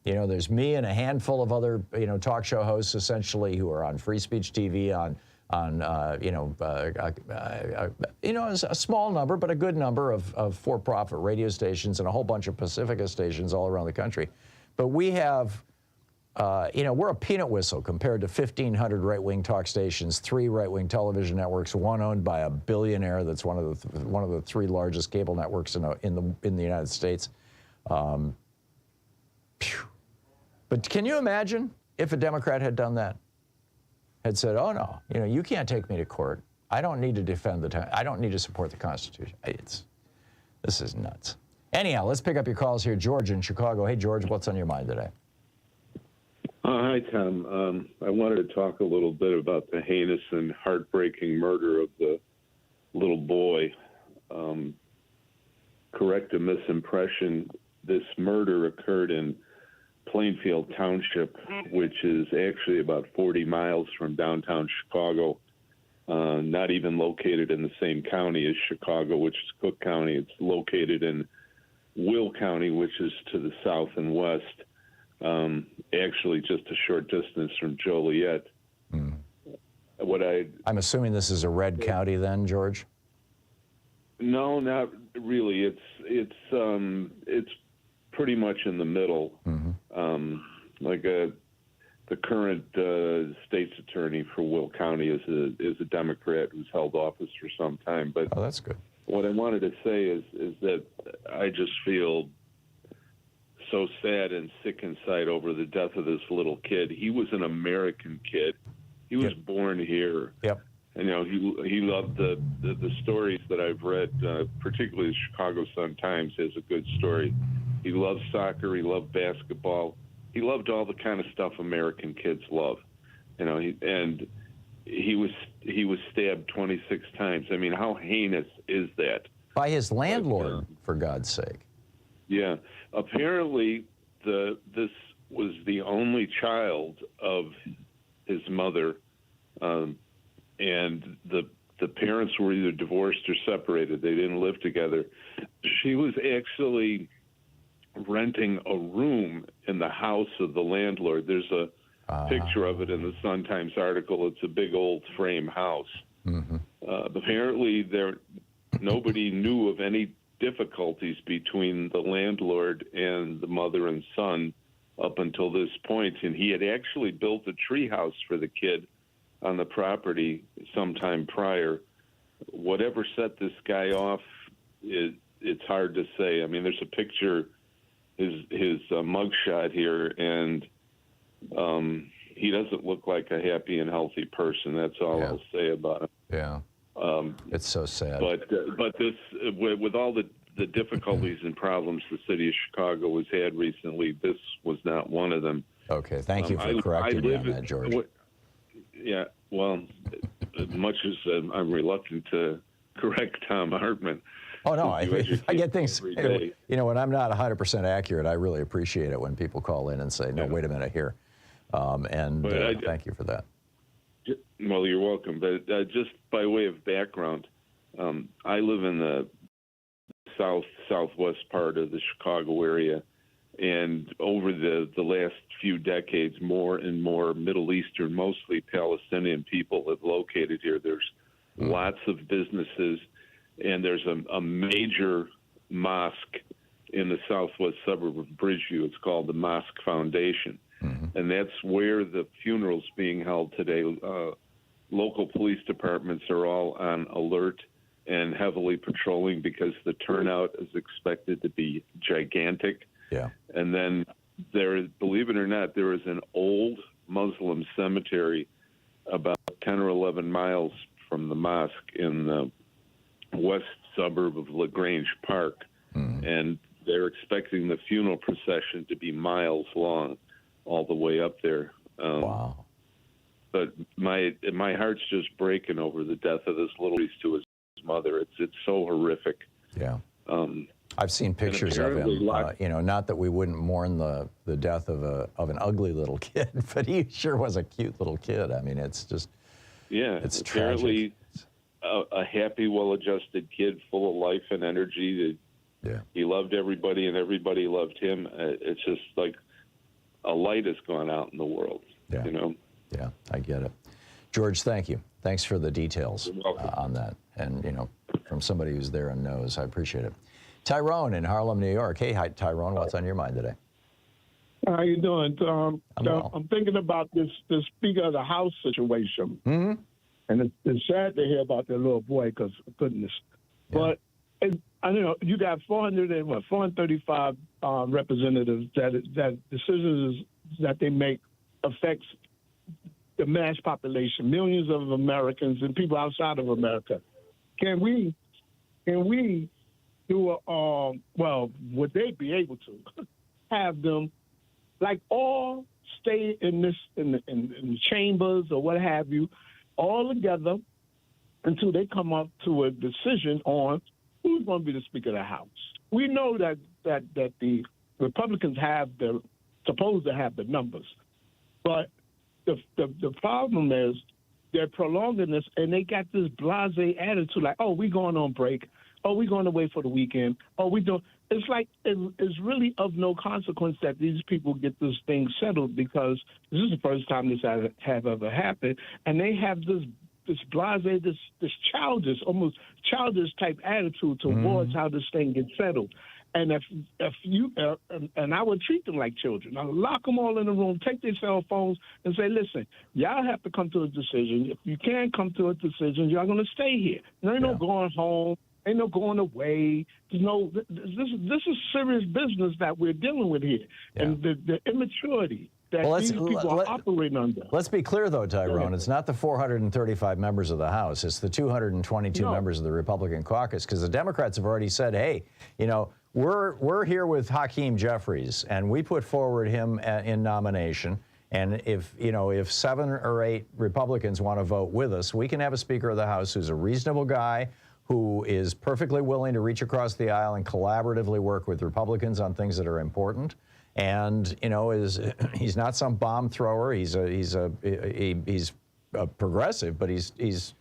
There's me and a handful of other, talk show hosts essentially who are on Free Speech TV, a small number, but a good number of for-profit radio stations and a whole bunch of Pacifica stations all around the country. But we have, we're a peanut whistle compared to 1,500 right-wing talk stations, 3 right-wing television networks, one owned by a billionaire that's one of the 3 largest cable networks in the United States. But can you imagine if a Democrat had done that? Had said, oh no, you can't take me to court. I don't need to I don't need to support the Constitution. This is nuts. Anyhow, let's pick up your calls here. George in Chicago. Hey, George, what's on your mind today?
Hi, Tom. I wanted to talk a little bit about the heinous and heartbreaking murder of the little boy. Correct a misimpression. This murder occurred in Plainfield Township, which is actually about 40 miles from downtown Chicago, not even located in the same county as Chicago, which is Cook County. It's located in Will County, which is to the south and west, actually just a short distance from Joliet.
Mm. I'm assuming this is a red county then, George?
No, not really. It's pretty much in the middle. Mm-hmm. The current state's attorney for Will County is a Democrat who's held office for some time. But
oh, that's good.
What I wanted to say is that I just feel so sad and sick inside over the death of this little kid. He was an American kid. He was born here.
Yep.
And, he loved the stories that I've read, particularly the Chicago Sun-Times has a good story. He loved soccer. He loved basketball. He loved all the kind of stuff American kids love, and he was stabbed 26 times. I mean, how heinous is that?
By his landlord, for God's sake.
Yeah. Apparently, this was the only child of his mother, and the parents were either divorced or separated. They didn't live together. She was actually renting a room in the house of the landlord. There's a picture of it in the Sun-Times article. It's a big old frame house. Mm-hmm. Apparently, nobody knew of any difficulties between the landlord and the mother and son up until this point. And he had actually built a tree house for the kid on the property sometime prior. Whatever set this guy off, it's hard to say. I mean, there's a picture, his mugshot here, and he doesn't look like a happy and healthy person. That's all
Yeah.
I'll say about him.
Yeah. It's so sad.
But this, with all the difficulties and problems the city of Chicago has had recently, this was not one of them.
Okay, thank you for correcting me on that, George.
Yeah, well, as much as I'm reluctant to correct Thom Hartmann.
Oh, no, I get things,
every day.
you know, when I'm not 100% accurate, I really appreciate it when people call in and say, no, wait a minute here. Thank you for that.
Well, you're welcome. But just by way of background, I live in the southwest part of the Chicago area, and over the last few decades, more and more Middle Eastern, mostly Palestinian people have located here. There's lots of businesses, and there's a major mosque in the southwest suburb of Bridgeview. It's called the Mosque Foundation, and that's where the funeral's being held today. Local police departments are all on alert and heavily patrolling because the turnout is expected to be gigantic.
Yeah.
And then there, believe it or not, there is an old Muslim cemetery about 10 or 11 miles from the mosque in the west suburb of LaGrange Park. And they're expecting the funeral procession to be miles long all the way up there.
Wow.
But my heart's just breaking over the death of this little piece to his mother. It's so horrific.
Yeah. I've seen pictures of him. You know, not that we wouldn't mourn the death of an ugly little kid, but he sure was a cute little kid. I mean, it's just it's
apparently
tragic.
A happy, well-adjusted kid, full of life and energy.
Yeah.
He loved everybody, and everybody loved him. It's just like a light has gone out in the world.
Yeah.
You know.
Yeah, I get it. George, thank you. Thanks for the details on that. And, you know, from somebody who's there and knows, I appreciate it. Tyrone in Harlem, New York. Hey, hi, Tyrone. What's on your mind today?
How you doing, Tom?
Well.
I'm thinking about this Speaker of the House situation.
Mm-hmm.
And it's sad to hear about that little boy, because goodness.
Yeah.
But I know you got 435 representatives that decisions that they make affects the mass population, millions of Americans and people outside of America. Can we do would they be able to have them like all stay in the chambers or what have you, all together until they come up to a decision on who's going to be the Speaker of the House? We know that the Republicans supposed to have the numbers, but the problem is they're prolonging this, and they got this blasé attitude like, oh, we're going on break. Oh, we're going away for the weekend. Oh, we don't. It's like it's really of no consequence that these people get this thing settled, because this is the first time this have ever happened, and they have this blasé, this childish, almost childish type attitude towards how this thing gets settled. And if you and I would treat them like children. I would lock them all in the room, take their cell phones, and say, "Listen, y'all have to come to a decision. If you can't come to a decision, y'all going to stay here. There ain't no going home. Ain't no going away. There's no. This is serious business that we're dealing with here, and the immaturity that these people are operating under.
Let's be clear, though, Tyrone. It's not the 435 members of the House. It's the 222 members of the Republican caucus, because the Democrats have already said, hey, you know, we're here with Hakeem Jeffries, and we put forward him in nomination. And if 7 or 8 Republicans want to vote with us, we can have a Speaker of the House who's a reasonable guy, who is perfectly willing to reach across the aisle and collaboratively work with Republicans on things that are important. And, you know, he's not some bomb thrower. He's a progressive, but he's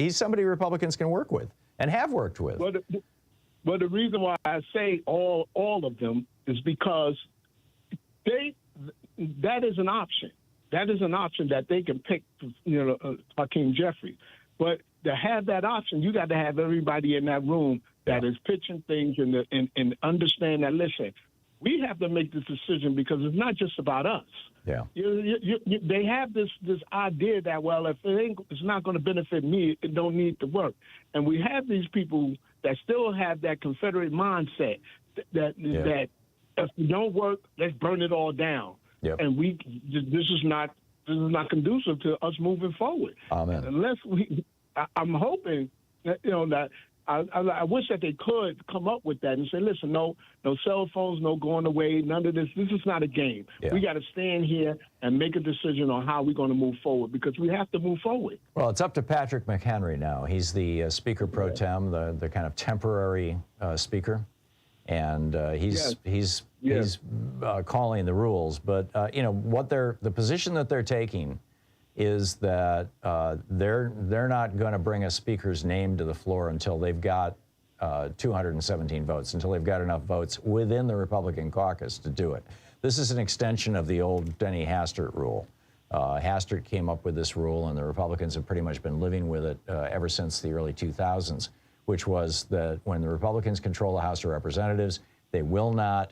somebody Republicans can work with and have worked with.
Well, the reason why I say all of them is because that is an option. That is an option that they can pick, Hakeem Jeffries. But to have that option, you got to have everybody in that room that is pitching things and understand that, listen, we have to make this decision because it's not just about us.
Yeah.
They have this idea that, well, if it's not going to benefit me, it don't need to work. And we have these people that still have that Confederate mindset that if you don't work, let's burn it all down.
Yep.
And this is not conducive to us moving forward.
Amen.
Unless I'm hoping that, that I wish that they could come up with that and say, listen, no cell phones, no going away, none of this. This is not a game.
Yeah.
We got to stand here and make a decision on how we're going to move forward, because we have to move forward.
Well, it's up to Patrick McHenry now. He's the Speaker pro tem, the kind of temporary Speaker, and he's calling the rules. But the position that they're taking is that they're not going to bring a speaker's name to the floor until they've got 217 votes, until they've got enough votes within the Republican caucus to do it. This is an extension of the old Denny Hastert rule. Hastert came up with this rule, and the Republicans have pretty much been living with it ever since the early 2000s, which was that when the Republicans control the House of Representatives, they will not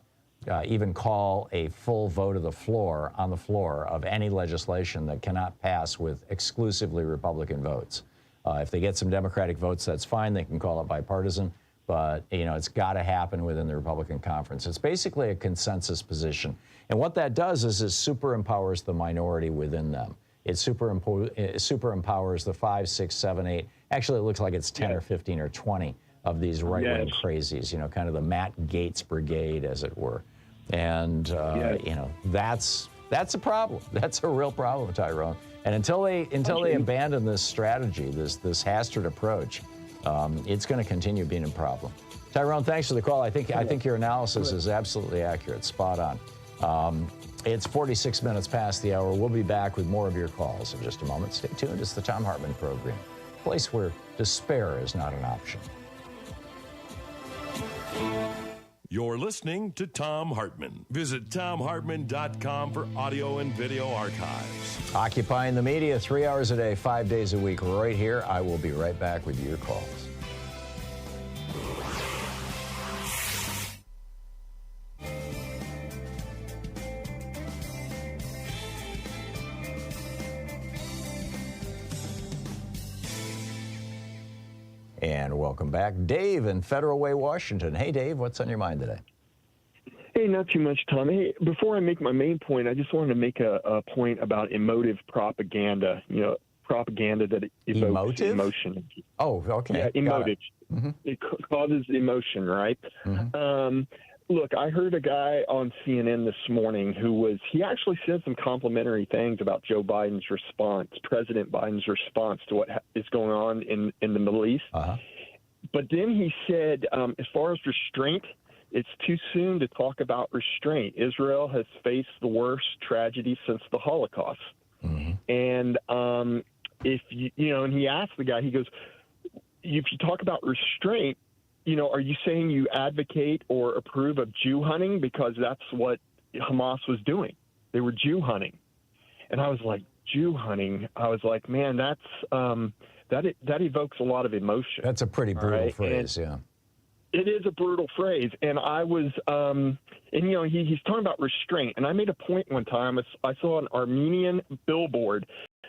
even call a full vote of the floor on the floor of any legislation that cannot pass with exclusively Republican votes. If they get some Democratic votes, that's fine. They can call it bipartisan, but it's got to happen within the Republican conference. It's basically a consensus position, and what that does is it superempowers the minority within them. It superempowers the 5, 6, 7, 8. Actually, it looks like it's 10 or 15 or 20 of these right-wing crazies. Kind of the Matt Gaetz brigade, as it were. And that's a problem. That's a real problem, Tyrone. And until they abandon this strategy, this Hastert approach, it's going to continue being a problem. Tyrone, thanks for the call. I think your analysis is absolutely accurate, spot on. It's 46 minutes past the hour. We'll be back with more of your calls in just a moment. Stay tuned. It's the Thom Hartmann Program, a place where despair is not an option.
You're listening to Thom Hartmann. Visit thomhartmann.com for audio and video archives.
Occupying the media 3 hours a day, 5 days a week, right here. I will be right back with your calls. And welcome back. Dave in Federal Way, Washington. Hey, Dave, what's on your mind today?
Hey, not too much, Tom. Hey, before I make my main point, I just wanted to make a point about emotive propaganda, propaganda that evokes emotion.
Oh, okay.
Yeah, emotive. It causes emotion, right? Look, I heard a guy on CNN this morning he actually said some complimentary things about Joe Biden's response, President Biden's response to what is going on in the Middle East. But then he said, as far as restraint, it's too soon to talk about restraint. Israel has faced the worst tragedy since the Holocaust. And if and he asked the guy, he goes, if you talk about restraint, are you saying you advocate or approve of Jew hunting? Because that's what Hamas was doing. They were Jew hunting. And I was like, Jew hunting? I was like, man, that evokes a lot of emotion.
That's a pretty brutal phrase, yeah.
It is a brutal phrase. And I was, he's talking about restraint. And I made a point one time. I saw an Armenian billboard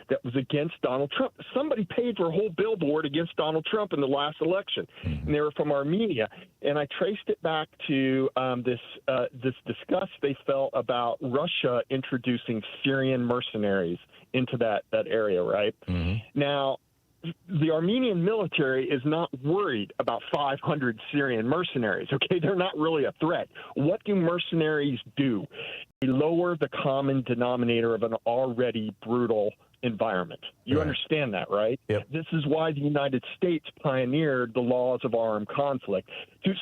that was against Donald Trump. Somebody paid for a whole billboard against Donald Trump in the last election, and they were from Armenia. And I traced it back to this disgust they felt about Russia introducing Syrian mercenaries into that area, right? Now, the Armenian military is not worried about 500 Syrian mercenaries, okay? They're not really a threat. What do mercenaries do? They lower the common denominator of an already brutal environment. You understand that, right?
Yep.
This is why the United States pioneered the laws of armed conflict.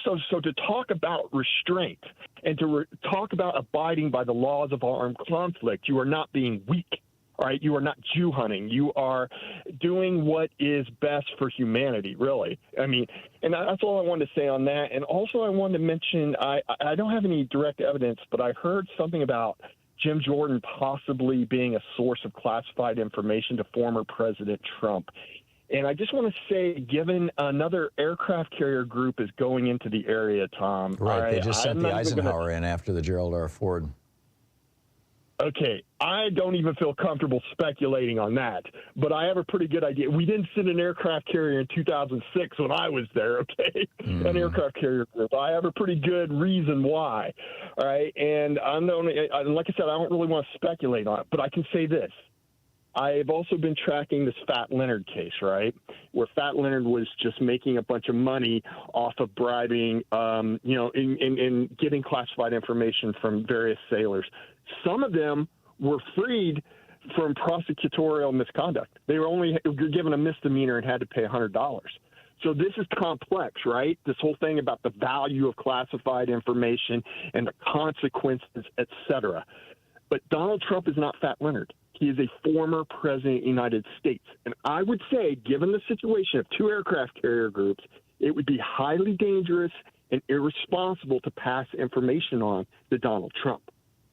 So to talk about restraint and to talk about abiding by the laws of armed conflict, you are not being weak. All right, you are not Jew hunting. You are doing what is best for humanity, really. I mean, and that's all I wanted to say on that. And also I wanted to mention, I don't have any direct evidence, but I heard something about Jim Jordan possibly being a source of classified information to former President Trump. And I just want to say, given another aircraft carrier group is going into the area, Tom.
Right, they just sent the Eisenhower in after the Gerald R. Ford.
Okay, I don't even feel comfortable speculating on that, but I have a pretty good idea. We didn't send an aircraft carrier in 2006 when I was there, okay? An aircraft carrier group. I have a pretty good reason why, all right? And like I said, I don't really want to speculate on it, but I can say this. I've also been tracking this Fat Leonard case, right, where Fat Leonard was just making a bunch of money off of bribing, in getting classified information from various sailors. Some of them were freed from prosecutorial misconduct. They were given a misdemeanor and had to pay $100. So this is complex, right? This whole thing about the value of classified information and the consequences, et cetera. But Donald Trump is not Fat Leonard. He is a former president of the United States. And I would say, given the situation of two aircraft carrier groups, it would be highly dangerous and irresponsible to pass information on to Donald Trump.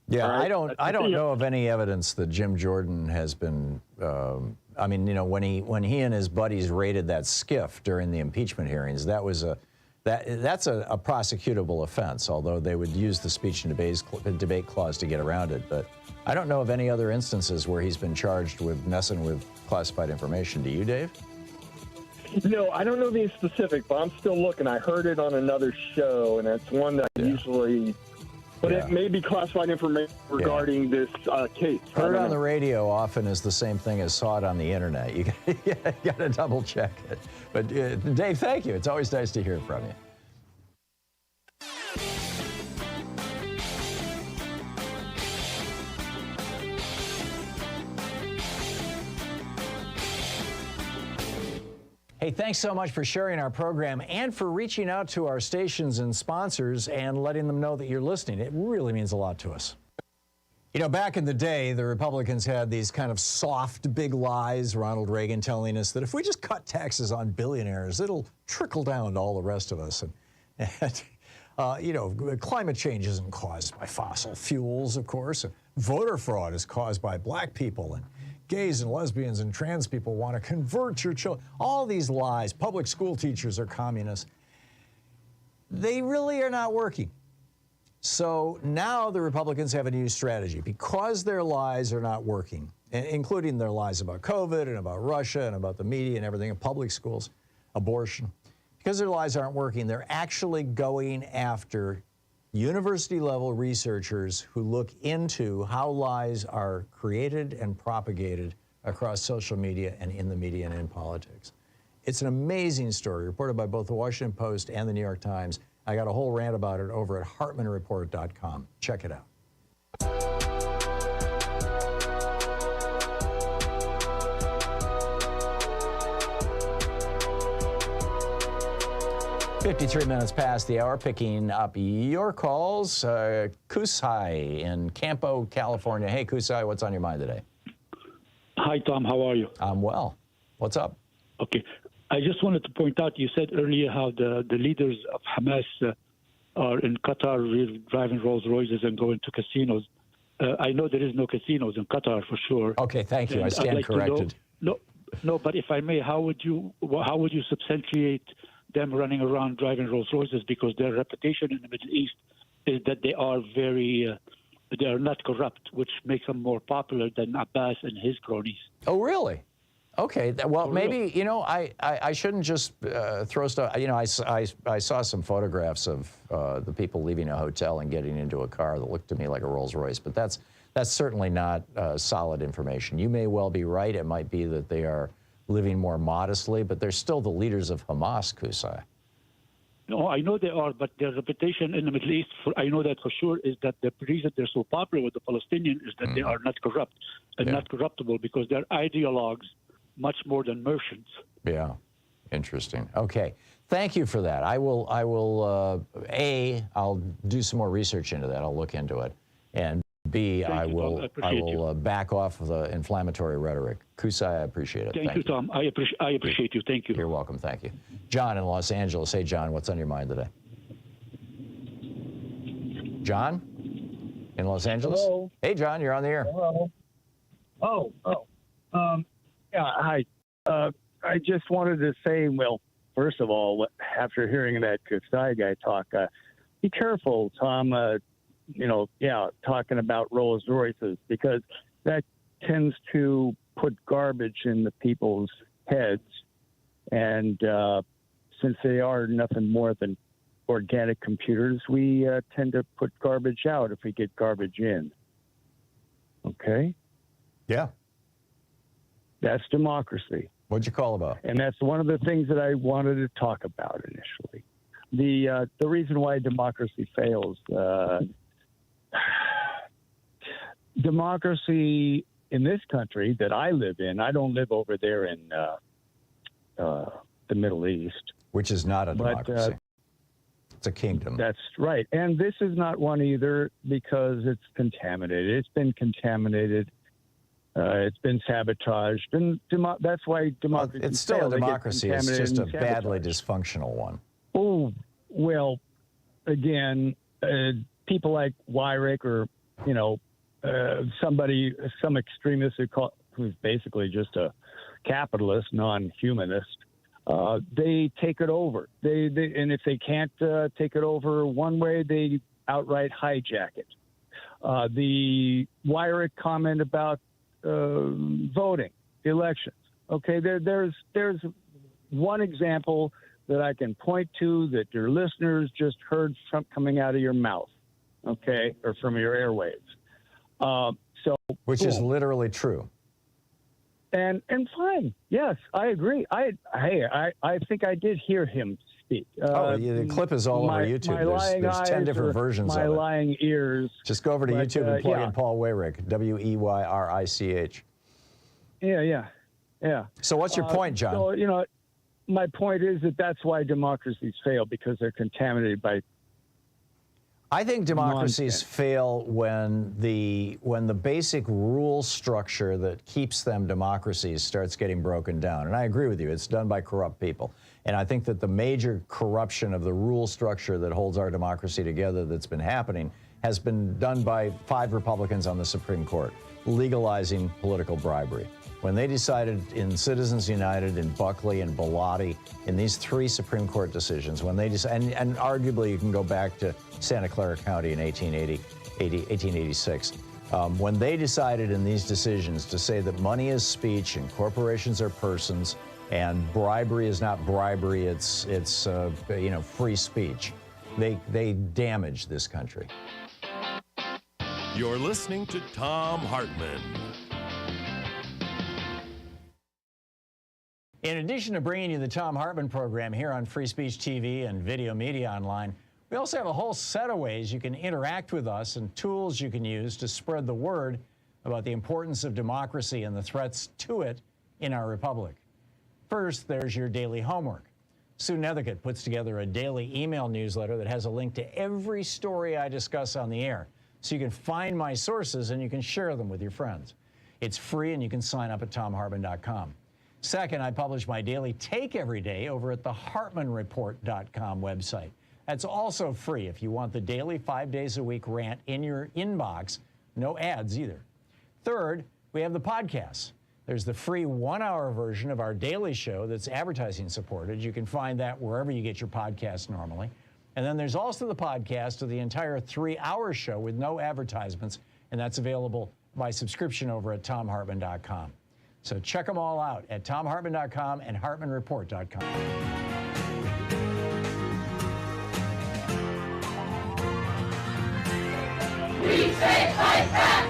Yeah,
right?
I don't know of any evidence that Jim Jordan has been. When he and his buddies raided that skiff during the impeachment hearings, that's a prosecutable offense. Although they would use the speech and debate clause to get around it, but I don't know of any other instances where he's been charged with messing with classified information. Do you, Dave?
No, I don't know the specific, but I'm still looking. I heard it on another show, and it's one that I usually. But it may be classified information regarding this case.
Heard on the radio often is the same thing as saw it on the internet. You got to double check it. But Dave, thank you. It's always nice to hear from you. Hey, thanks so much for sharing our program and for reaching out to our stations and sponsors and letting them know that you're listening. It really means a lot to us. You know, back in the day, the Republicans had these kind of soft, big lies. Ronald Reagan telling us that if we just cut taxes on billionaires, it'll trickle down to all the rest of us. And climate change isn't caused by fossil fuels, of course. Voter fraud is caused by black people, and gays and lesbians and trans people want to convert your children. All these lies. Public school teachers are communists. They really are not working. So now the Republicans have a new strategy. Because their lies are not working, including their lies about COVID and about Russia and about the media and everything, in public schools, abortion. Because their lies aren't working, they're actually going after university-level researchers who look into how lies are created and propagated across social media and in the media and in politics. It's an amazing story, reported by both the Washington Post and the New York Times. I got a whole rant about it over at hartmanreport.com. Check it out. 53 minutes past the hour, picking up your calls. Kusai in Campo, California. Hey, Kusai, what's on your mind today?
Hi, Tom. How are you?
I'm well. What's up?
Okay. I just wanted to point out, you said earlier how the leaders of Hamas are in Qatar driving Rolls Royces and going to casinos. I know there is no casinos in Qatar for sure.
Okay, thank you. I stand corrected.
No, but if I may, how would you substantiate them running around driving Rolls Royces, because their reputation in the Middle East is that they are they are not corrupt, which makes them more popular than Abbas and his cronies.
Oh, really? Okay. Well, maybe, I shouldn't just throw stuff. I saw some photographs of the people leaving a hotel and getting into a car that looked to me like a Rolls Royce, but that's certainly not solid information. You may well be right. It might be that they are living more modestly, but they're still the leaders of Hamas, Kusai.
No, I know they are, but their reputation in the Middle East, I know that for sure, is that the reason they're so popular with the Palestinians is that they are not corrupt and not corruptible, because they're ideologues much more than merchants.
Yeah, interesting. Okay, thank you for that. I'll do some more research into that. I'll look into it, and B, I will back off the inflammatory rhetoric. Kusai, I appreciate it.
Thank you, Tom. I appreciate you. Thank you.
You're welcome. Thank you. John in Los Angeles. Hey, John, what's on your mind today? John in Los Angeles?
Hello.
Hey, John, you're on the air.
Hello. Yeah, hi. I just wanted to say, well, first of all, after hearing that Kusai guy talk, be careful, Tom. talking about Rolls Royces, because that tends to put garbage in the people's heads. And since they are nothing more than organic computers, we tend to put garbage out if we get garbage in. Okay?
Yeah.
That's democracy.
What'd you call about?
And that's one of the things that I wanted to talk about initially. The reason why democracy fails. Democracy in this country that I live in, I don't live over there in the Middle East.
Which is not a democracy. It's a kingdom.
That's right. And this is not one either, because it's contaminated. It's been contaminated. It's been sabotaged. And that's why democracy
it's still
fails.
a democracy. It's just a badly dysfunctional one.
Oh, well, again, people like Weyrich or, some extremist who's basically just a capitalist, non-humanist, they take it over. And if they can't take it over one way, they outright hijack it. The Weyrich comment about voting, elections. Okay, there's one example that I can point to that your listeners just heard coming out of your mouth, okay, or from your airwaves.
Which is literally true.
And fine, yes, I agree. I think I did hear him speak.
The clip is all over YouTube. There's 10 different versions of it.
My lying ears.
Just go over to YouTube and plug in Paul Weyrich, Weyrich.
Yeah.
So what's your point, John?
So, my point is that's why democracies fail, because they're contaminated by.
I think democracies fail when the basic rule structure that keeps them democracies starts getting broken down. And I agree with you, it's done by corrupt people. And I think that the major corruption of the rule structure that holds our democracy together that's been happening has been done by 5 Republicans on the Supreme Court, legalizing political bribery. When they decided in Citizens United, in Buckley, and Bellotti, in these 3 Supreme Court decisions, when they decided, and arguably you can go back to Santa Clara County in 1886, when they decided in these decisions to say that money is speech and corporations are persons and bribery is not bribery, it's free speech, they damaged this country.
You're listening to Thom Hartmann.
In addition to bringing you the Thom Hartmann Program here on Free Speech TV and Video Media Online, we also have a whole set of ways you can interact with us and tools you can use to spread the word about the importance of democracy and the threats to it in our republic. First, there's your daily homework. Sue Nethercutt puts together a daily email newsletter that has a link to every story I discuss on the air, so you can find my sources and you can share them with your friends. It's free and you can sign up at thomhartmann.com. Second, I publish my daily take every day over at the hartmannreport.com website. That's also free if you want the daily 5 days a week rant in your inbox. No ads either. Third, we have the podcasts. There's the free 1-hour version of our daily show that's advertising supported. You can find that wherever you get your podcasts normally. And then there's also the podcast of the entire 3-hour show with no advertisements, and that's available by subscription over at thomhartmann.com. So check them all out at thomhartmann.com and hartmannreport.com.
We say fight back!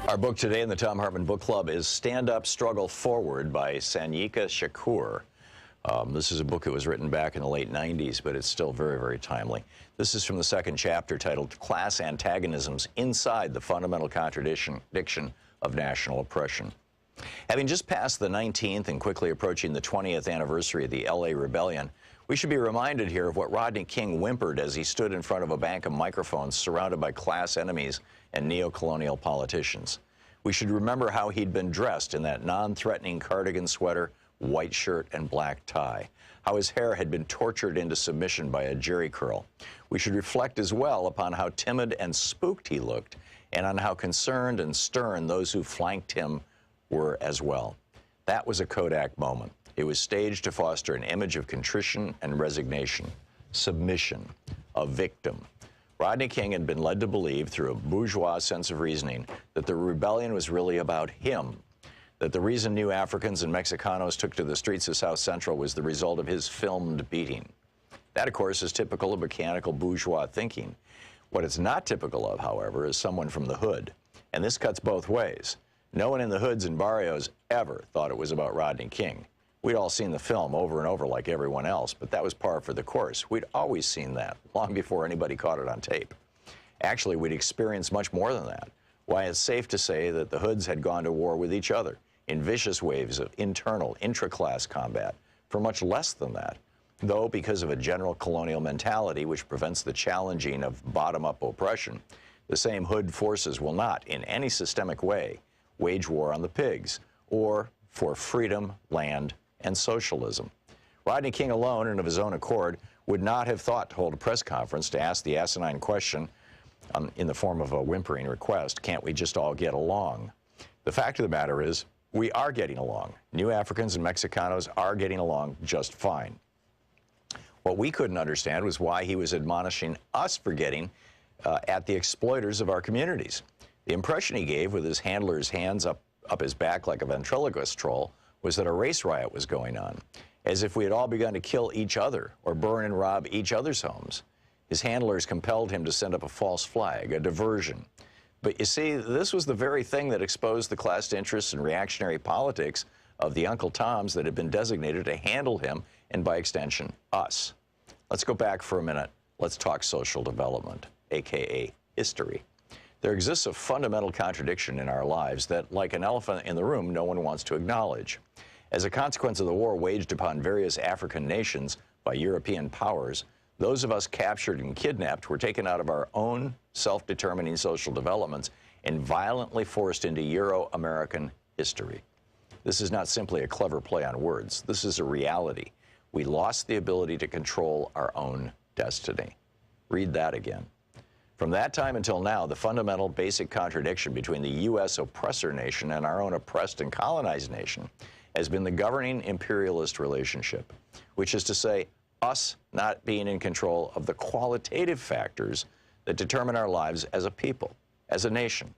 Our book today in the Thom Hartmann Book Club is Stand Up, Struggle Forward by Sanyika Shakur, This is a book that was written back in the late 90s, but it's still very, very timely. This is from the second chapter titled Class Antagonisms Inside the Fundamental Contradiction of National Oppression. Having just passed the 19th and quickly approaching the 20th anniversary of the LA Rebellion, we should be reminded here of what Rodney King whimpered as he stood in front of a bank of microphones surrounded by class enemies and neo-colonial politicians. We should remember how he'd been dressed in that non-threatening cardigan sweater, white shirt, and black tie, how his hair had been tortured into submission by a jerry curl. We should reflect as well upon how timid and spooked he looked, and on how concerned and stern those who flanked him were as well. That was a Kodak moment. It was staged to foster an image of contrition and resignation, submission, a victim. Rodney King had been led to believe, through a bourgeois sense of reasoning, that the rebellion was really about him, that the reason new Africans and Mexicanos took to the streets of South Central was the result of his filmed beating. That, of course, is typical of mechanical bourgeois thinking. What it's not typical of, however, is someone from the hood. And this cuts both ways. No one in the hoods and barrios ever thought it was about Rodney King. We'd all seen the film over and over like everyone else, but that was par for the course. We'd always seen that, long before anybody caught it on tape. Actually, we'd experienced much more than that. Why, it's safe to say that the hoods had gone to war with each other in vicious waves of internal, intra-class combat for much less than that, though because of a general colonial mentality which prevents the challenging of bottom-up oppression, the same hood forces will not, in any systemic way, wage war on the pigs, or for freedom, land, and socialism. Rodney King alone, and of his own accord, would not have thought to hold a press conference to ask the asinine question in the form of a whimpering request, can't we just all get along? The fact of the matter is, we are getting along. New Africans and Mexicanos are getting along just fine. What we couldn't understand was why he was admonishing us for getting at the exploiters of our communities. The impression he gave, with his handler's hands up his back like a ventriloquist troll, was that a race riot was going on, as if we had all begun to kill each other or burn and rob each other's homes. His handlers compelled him to send up a false flag, a diversion. But you see, this was the very thing that exposed the class interests and reactionary politics of the Uncle Toms that had been designated to handle him, and by extension, us. Let's go back for a minute. Let's talk social development, aka history. There exists a fundamental contradiction in our lives that, like an elephant in the room, no one wants to acknowledge. As a consequence of the war waged upon various African nations by European powers, those of us captured and kidnapped were taken out of our own self-determining social developments and violently forced into Euro-American history. This is not simply a clever play on words. This is a reality. We lost the ability to control our own destiny. Read that again. From that time until now, the fundamental basic contradiction between the U.S. oppressor nation and our own oppressed and colonized nation has been the governing imperialist relationship, which is to say, us not being in control of the qualitative factors that determine our lives as a people, as a nation.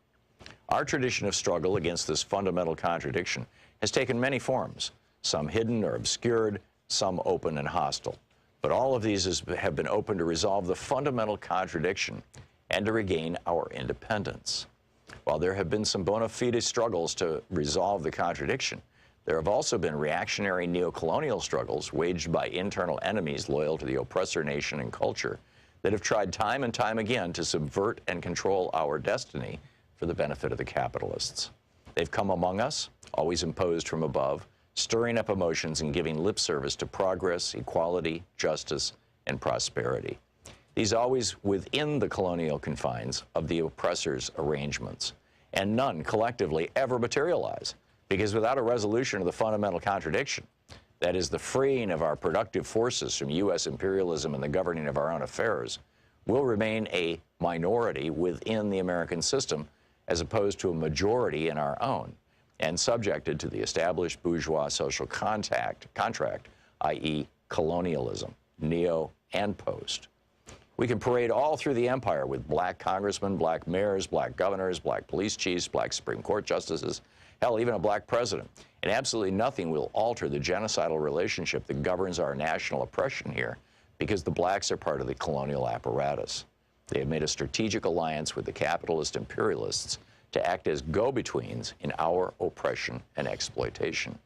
Our tradition of struggle against this fundamental contradiction has taken many forms, some hidden or obscured, some open and hostile. But all of these have been open to resolve the fundamental contradiction and to regain our independence. While there have been some bona fide struggles to resolve the contradiction, there have also been reactionary neocolonial struggles waged by internal enemies loyal to the oppressor nation and culture that have tried time and time again to subvert and control our destiny for the benefit of the capitalists. They've come among us, always imposed from above, stirring up emotions and giving lip service to progress, equality, justice, and prosperity. These always within the colonial confines of the oppressor's arrangements, and none collectively ever materialize. Because without a resolution of the fundamental contradiction, that is the freeing of our productive forces from U.S. imperialism and the governing of our own affairs, we'll remain a minority within the American system as opposed to a majority in our own, and subjected to the established bourgeois social contract, i.e. colonialism, neo and post. We can parade all through the empire with black congressmen, black mayors, black governors, black police chiefs, black Supreme Court justices, hell, even a black president. And absolutely nothing will alter the genocidal relationship that governs our national oppression here, because the blacks are part of the colonial apparatus. They have made a strategic alliance with the capitalist imperialists to act as go-betweens in our oppression and exploitation.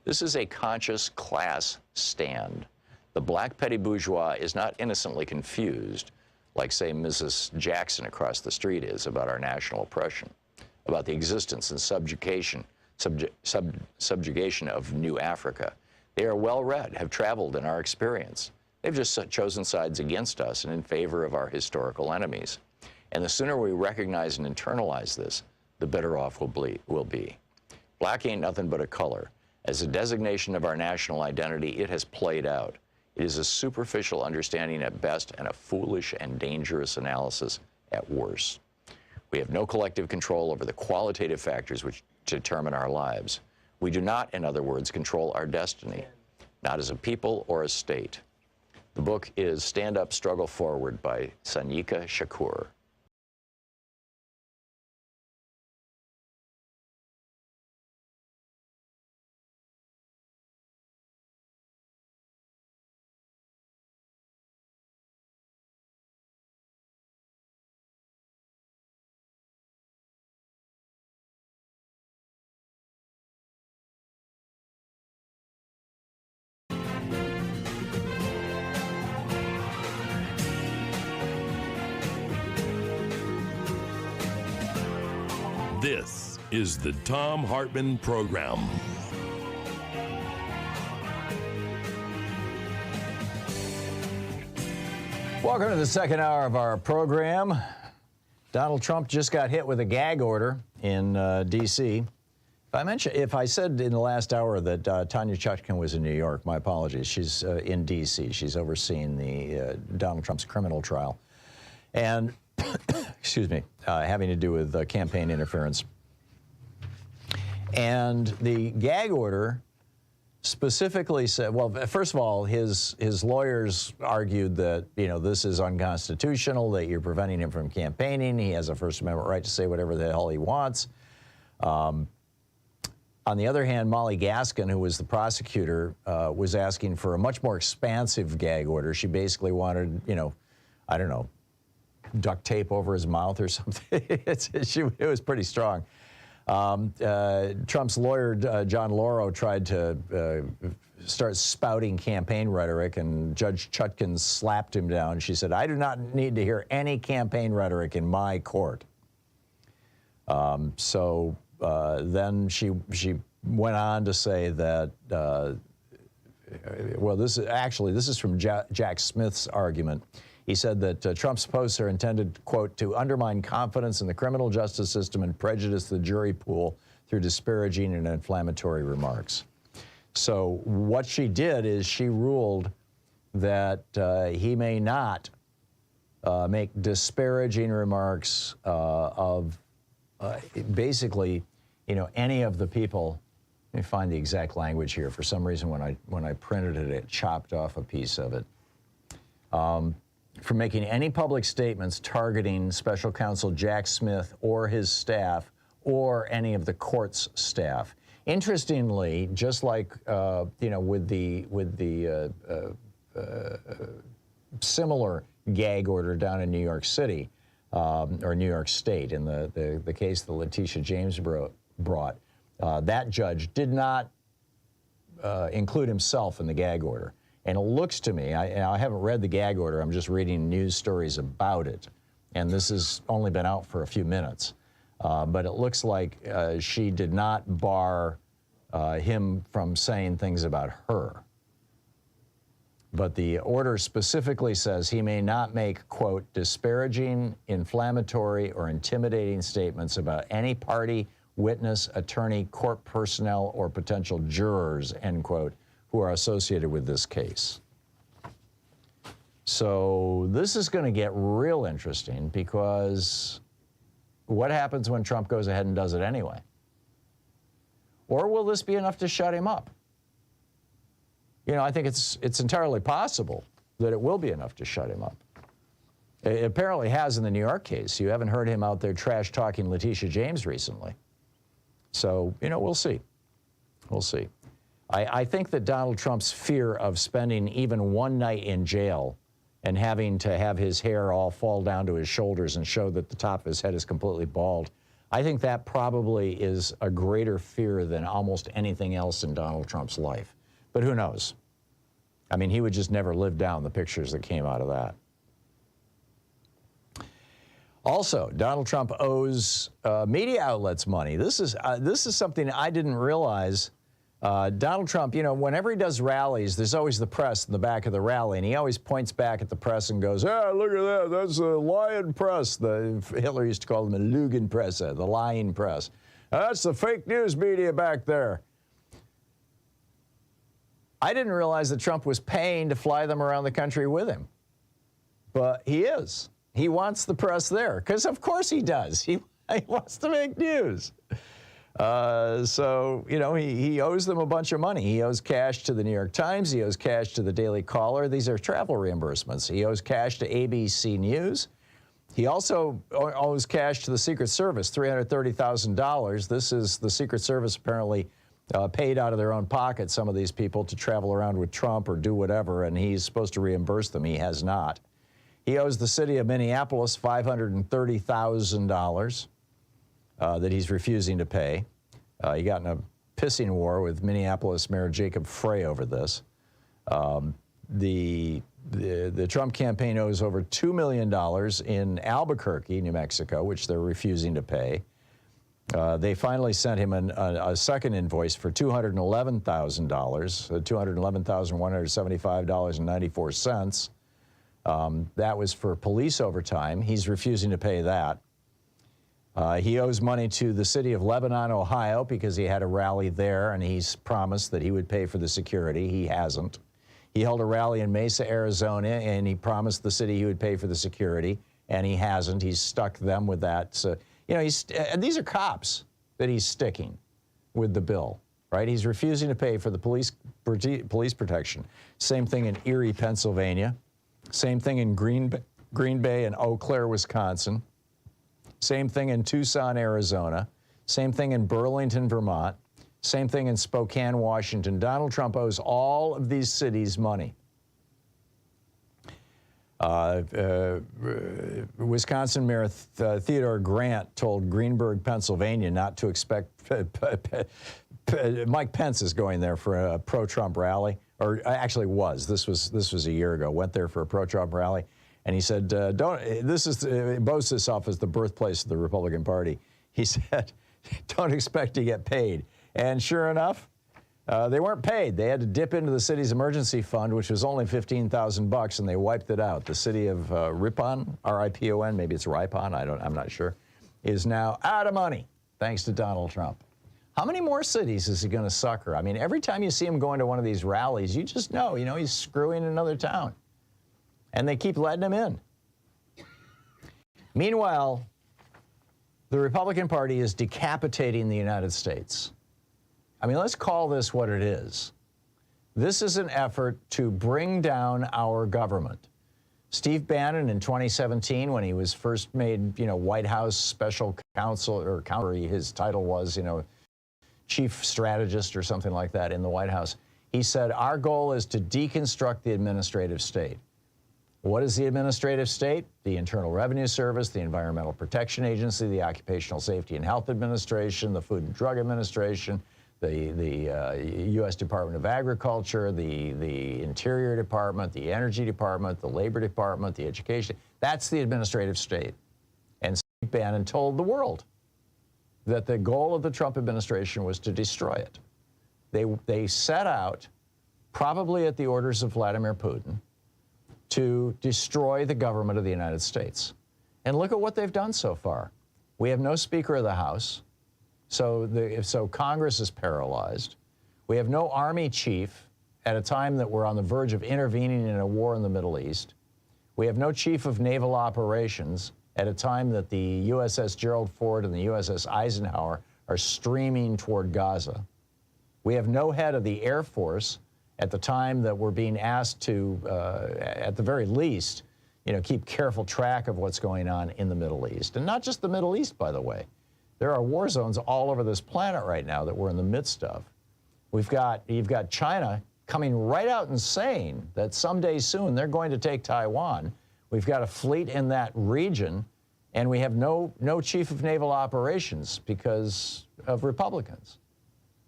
This is a conscious class stand. The black petty bourgeois is not innocently confused, like, say, Mrs. Jackson across the street is, about our national oppression, about the existence and subjugation of New Africa. They are well-read, have traveled in our experience. They've just chosen sides against us and in favor of our historical enemies. And the sooner we recognize and internalize this, the better off we'll be. Black ain't nothing but a color. As a designation of our national identity, it has played out. It is a superficial understanding at best and a foolish and dangerous analysis at worst. We have no collective control over the qualitative factors which determine our lives. We do not, in other words, control our destiny, not as a people or a state. The book is Stand Up, Struggle Forward by Sanyika Shakur.
This is the Thom Hartmann Program.
Welcome to the second hour of our program. Donald Trump just got hit with a gag order in D.C. If I said in the last hour that Tanya Chutkan was in New York, my apologies. She's in D.C. She's overseeing the Donald Trump's criminal trial. And excuse me, having to do with campaign interference. And the gag order specifically said, well, first of all, his lawyers argued that, you know, this is unconstitutional, that you're preventing him from campaigning. He has a First Amendment right to say whatever the hell he wants. On the other hand, Molly Gaskin, who was the prosecutor, was asking for a much more expansive gag order. She basically wanted, you know, I don't know, duct tape over his mouth or something. It was pretty strong. Trump's lawyer, John Lauro, tried to start spouting campaign rhetoric, and Judge Chutkan slapped him down. She said, I do not need to hear any campaign rhetoric in my court. Then she went on to say that, well, this is from Jack Smith's argument. He said that Trump's posts are intended, quote, to undermine confidence in the criminal justice system and prejudice the jury pool through disparaging and inflammatory remarks. So what she did is she ruled that he may not make disparaging remarks of basically, you know, any of the people. Let me find the exact language here. For some reason, when I printed it, it chopped off a piece of it. For making any public statements targeting Special Counsel Jack Smith or his staff or any of the court's staff. Interestingly, just like you know, with the similar gag order down in New York City or New York State in the case that Letitia James brought, that judge did not include himself in the gag order. And it looks to me, I haven't read the gag order, I'm just reading news stories about it. And this has only been out for a few minutes. But it looks like she did not bar him from saying things about her. But the order specifically says he may not make, quote, disparaging, inflammatory, or intimidating statements about any party, witness, attorney, court personnel, or potential jurors, end quote, who are associated with this case. So this is going to get real interesting, because what happens when Trump goes ahead and does it anyway? Or will this be enough to shut him up? You know, I think it's entirely possible that it will be enough to shut him up. It apparently has in the New York case. You haven't heard him out there trash-talking Letitia James recently. So, you know, we'll see. We'll see. I think that Donald Trump's fear of spending even one night in jail and having to have his hair all fall down to his shoulders and show that the top of his head is completely bald,
I think that probably is a greater fear than almost anything else in Donald Trump's life. But who knows? I mean, he would just never live down the pictures that came out of that. Also, Donald Trump owes media outlets money. This is something I didn't realize. Donald Trump, you know, whenever he does rallies, there's always the press in the back of the rally, and he always points back at the press and goes, "Ah, look at that, that's the lying press." Hitler used to call them the Lügenpresse, the lying press. That's the fake news media back there. I didn't realize that Trump was paying to fly them around the country with him, but he is. He wants the press there, because of course he does. He wants to make news. So, you know, he owes them a bunch of money. He owes cash to the New York Times. He owes cash to the Daily Caller. These are travel reimbursements. He owes cash to ABC News. He also owes cash to the Secret Service, $330,000. This is the Secret Service apparently paid out of their own pocket, some of these people, to travel around with Trump or do whatever, and he's supposed to reimburse them. He has not. He owes the city of Minneapolis $530,000 that he's refusing to pay. He got in a pissing war with Minneapolis Mayor Jacob Frey over this. The Trump campaign owes over $2 million in Albuquerque, New Mexico, which they're refusing to pay. They finally sent him a second invoice for $211,000, $211,175.94. That was for police overtime. He's refusing to pay that. He owes money to the city of Lebanon, Ohio, because he had a rally there, and he's promised that he would pay for the security. He hasn't. He held a rally in Mesa, Arizona, and he promised the city he would pay for the security, and he hasn't. He's stuck them with that. So, you know, and these are cops that he's sticking with the bill, right? He's refusing to pay for the police protection. Same thing in Erie, Pennsylvania. Same thing in Green Bay and Eau Claire, Wisconsin. Same thing in Tucson, Arizona. Same thing in Burlington, Vermont. Same thing in Spokane, Washington. Donald Trump owes all of these cities money. Wisconsin Mayor Theodore Grant told Greenburgh, Pennsylvania, not to expect Mike Pence is going there for a pro-Trump rally, or actually was. This was a year ago. Went there for a pro-Trump rally, and he said, boasts himself as the birthplace of the Republican Party. He said, "Don't expect to get paid." And sure enough, they weren't paid. They had to dip into the city's emergency fund, which was only $15,000, and they wiped it out. The city of Ripon, R-I-P-O-N, maybe it's Ripon, I'm not sure, is now out of money, thanks to Donald Trump. How many more cities is he going to sucker? I mean, every time you see him going to one of these rallies, you just know, he's screwing another town. And they keep letting him in. Meanwhile, the Republican Party is decapitating the United States. I mean, let's call this what it is. This is an effort to bring down our government. Steve Bannon in 2017, when he was first made, White House special counsel, or his title was, chief strategist or something like that in the White House, he said, our goal is to deconstruct the administrative state. What is the administrative state? The Internal Revenue Service, the Environmental Protection Agency, the Occupational Safety and Health Administration, the Food and Drug Administration, the U.S. Department of Agriculture, the Interior Department, the Energy Department, the Labor Department, the Education. That's the administrative state. And Steve Bannon told the world that the goal of the Trump administration was to destroy it. They set out, probably at the orders of Vladimir Putin, to destroy the government of the United States. And look at what they've done so far. We have no Speaker of the House, so Congress is paralyzed. We have no Army chief at a time that we're on the verge of intervening in a war in the Middle East. We have no chief of naval operations at a time that the USS Gerald Ford and the USS Eisenhower are streaming toward Gaza. We have no head of the Air Force at the time that we're being asked to, at the very least, keep careful track of what's going on in the Middle East. And not just the Middle East, by the way. There are war zones all over this planet right now that we're in the midst of. You've got China coming right out and saying that someday soon they're going to take Taiwan. We've got a fleet in that region, And we have no chief of naval operations because of Republicans.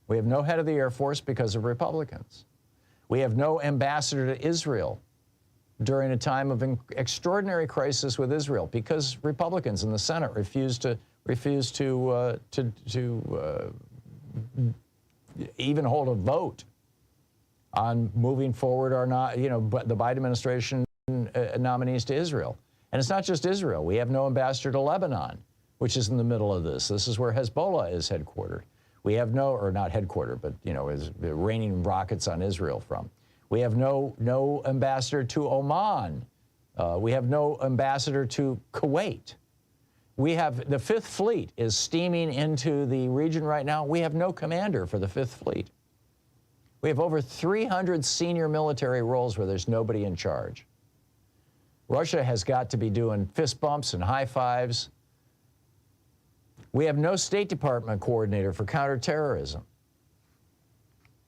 We have no head of the Air Force because of Republicans. We have no ambassador to Israel during a time of extraordinary crisis with Israel because Republicans in the Senate refused to even hold a vote on moving forward or not, the Biden administration nominees to Israel. And it's not just Israel. We have no ambassador to Lebanon, which is in the middle of this. This is where Hezbollah is headquartered. We have no, or not headquartered, but, is raining rockets on Israel from. We have no ambassador to Oman. We have no ambassador to Kuwait. We have, the Fifth Fleet is steaming into the region right now. We have no commander for the Fifth Fleet. We have over 300 senior military roles where there's nobody in charge. Russia has got to be doing fist bumps and high fives. We have no State Department coordinator for counterterrorism.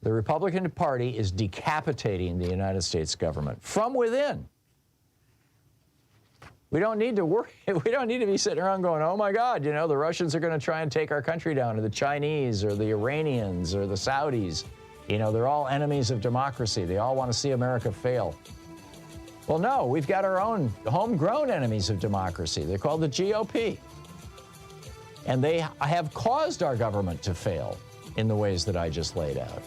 The Republican Party is decapitating the United States government from within. We don't need to worry. We don't need to be sitting around going, oh my God, the Russians are going to try and take our country down, or the Chinese, or the Iranians, or the Saudis. They're all enemies of democracy. They all want to see America fail. Well, no, we've got our own homegrown enemies of democracy. They're called the GOP. And they have caused our government to fail in the ways that I just laid out.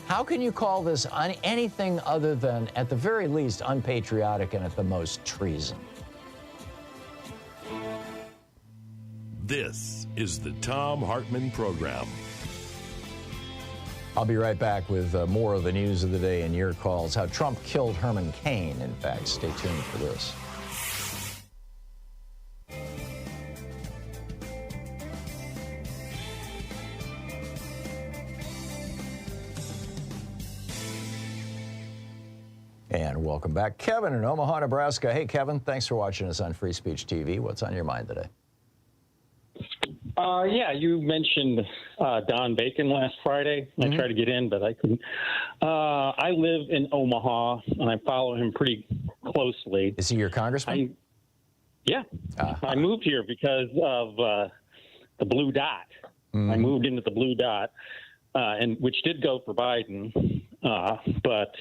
How can you call this anything other than, at the very least, unpatriotic and at the most treason?
This is the Thom Hartmann Program.
I'll be right back with more of the news of the day and your calls. How Trump killed Herman Cain, in fact. Stay tuned for this. And welcome back. Kevin in Omaha, Nebraska. Hey, Kevin, thanks for watching us on Free Speech TV. What's on your mind today?
Yeah, you mentioned Don Bacon last Friday. I tried to get in, but I couldn't. I live in Omaha, and I follow him pretty closely.
Is he your congressman?
Yeah. I moved here because of the Blue Dot. I moved into the Blue Dot, and which did go for Biden, but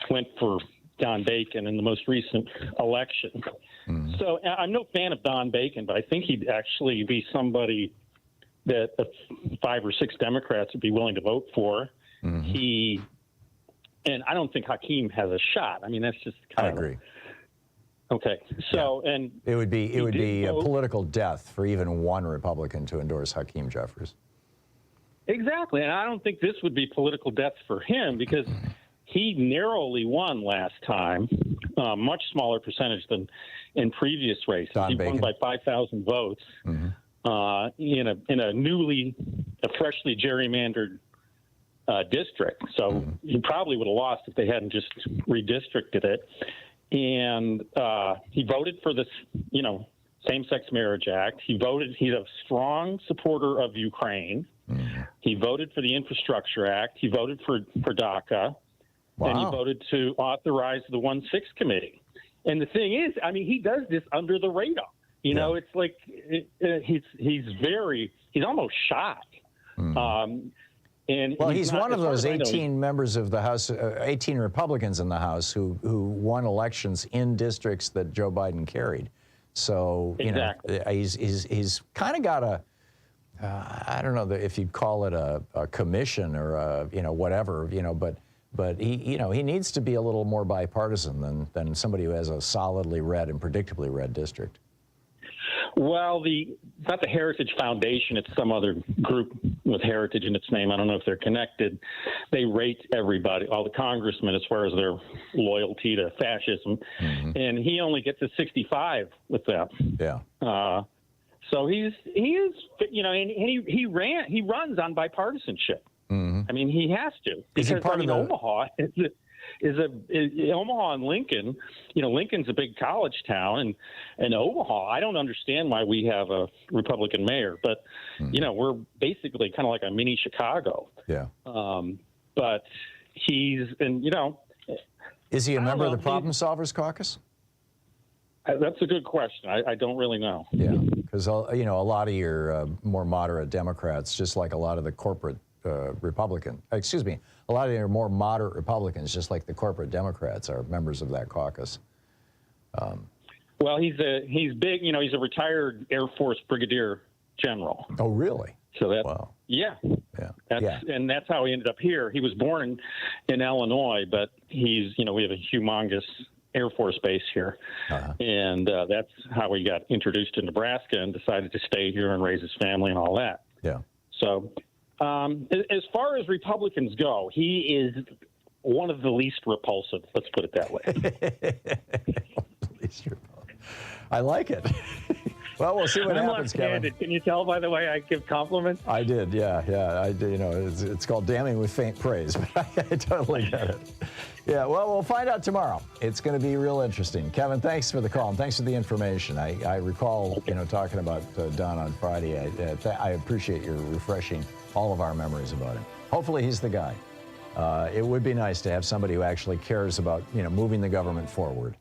went for Don Bacon in the most recent election. So I'm no fan of Don Bacon, but I think he'd actually be somebody that 5 or 6 Democrats would be willing to vote for. And I don't think Hakeem has a shot. I mean, that's just kind of.
I agree.
Okay. So, and
it would be a political death for even one Republican to endorse Hakeem Jeffries.
Exactly. And I don't think this would be political death for him because he narrowly won last time, much smaller percentage than in previous races. He won by 5,000 votes in a freshly gerrymandered district. So he probably would have lost if they hadn't just redistricted it. And he voted for this, Same-Sex Marriage Act. He's a strong supporter of Ukraine. He voted for the Infrastructure Act. He voted for DACA. Wow. And he voted to authorize the 1-6 committee. And the thing is, I mean, he does this under the radar. It's like he's almost shy. And
he's one of those 18 members of the House, 18 Republicans in the House who won elections in districts that Joe Biden carried. So, he's kind of got a, I don't know if you'd call it a commission or whatever, but he needs to be a little more bipartisan than somebody who has a solidly red and predictably red district.
Well, it's not the Heritage Foundation. It's some other group with heritage in its name. I don't know if they're connected. They rate everybody, all the congressmen, as far as their loyalty to fascism. And he only gets a 65 with them. Yeah. So he runs on bipartisanship. I mean, he has to because Omaha is Omaha and Lincoln. Lincoln's a big college town, and Omaha. I don't understand why we have a Republican mayor, but we're basically kind of like a mini Chicago. Yeah. But
is he a member of the Problem Solvers Caucus?
That's a good question. I don't really know.
Yeah, because you know, a lot of your more moderate Democrats, just like a lot of the corporate a lot of your more moderate Republicans, just like the corporate Democrats, are members of that caucus.
Well, he's big. You know, he's a retired Air Force brigadier general.
Oh, really?
So that's
wow.
Yeah.
Yeah.
And that's how he ended up here. He was born in Illinois, but we have a humongous Air Force base here. And that's how he got introduced to Nebraska and decided to stay here and raise his family and all that.
Yeah.
So as far as Republicans go, he is one of the least repulsive. Let's put it that way.
Least repulsive. I like it. Well, we'll see what happens, Kevin.
Can you tell by the way I give compliments?
I did, yeah. I did, you know, it's called damning with faint praise, but I totally get it. Yeah, well, we'll find out tomorrow. It's going to be real interesting. Kevin, thanks for the call and thanks for the information. I recall, you know, talking about Don on Friday. I appreciate your refreshing all of our memories about him. Hopefully he's the guy. It would be nice to have somebody who actually cares about, you know, moving the government forward.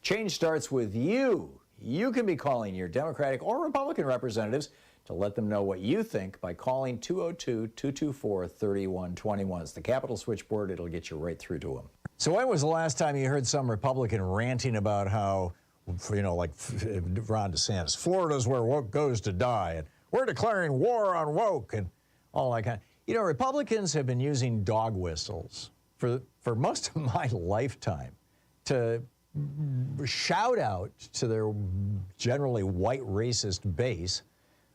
Change starts with you. You can be calling your Democratic or Republican representatives to let them know what you think by calling 202-224-3121. It's the Capitol switchboard. It'll get you right through to them. So when was the last time you heard some Republican ranting about how, you know, like Ron DeSantis, Florida's where woke goes to die, and we're declaring war on woke, and all that kind of. You know, Republicans have been using dog whistles for most of my lifetime to shout out to their generally white racist base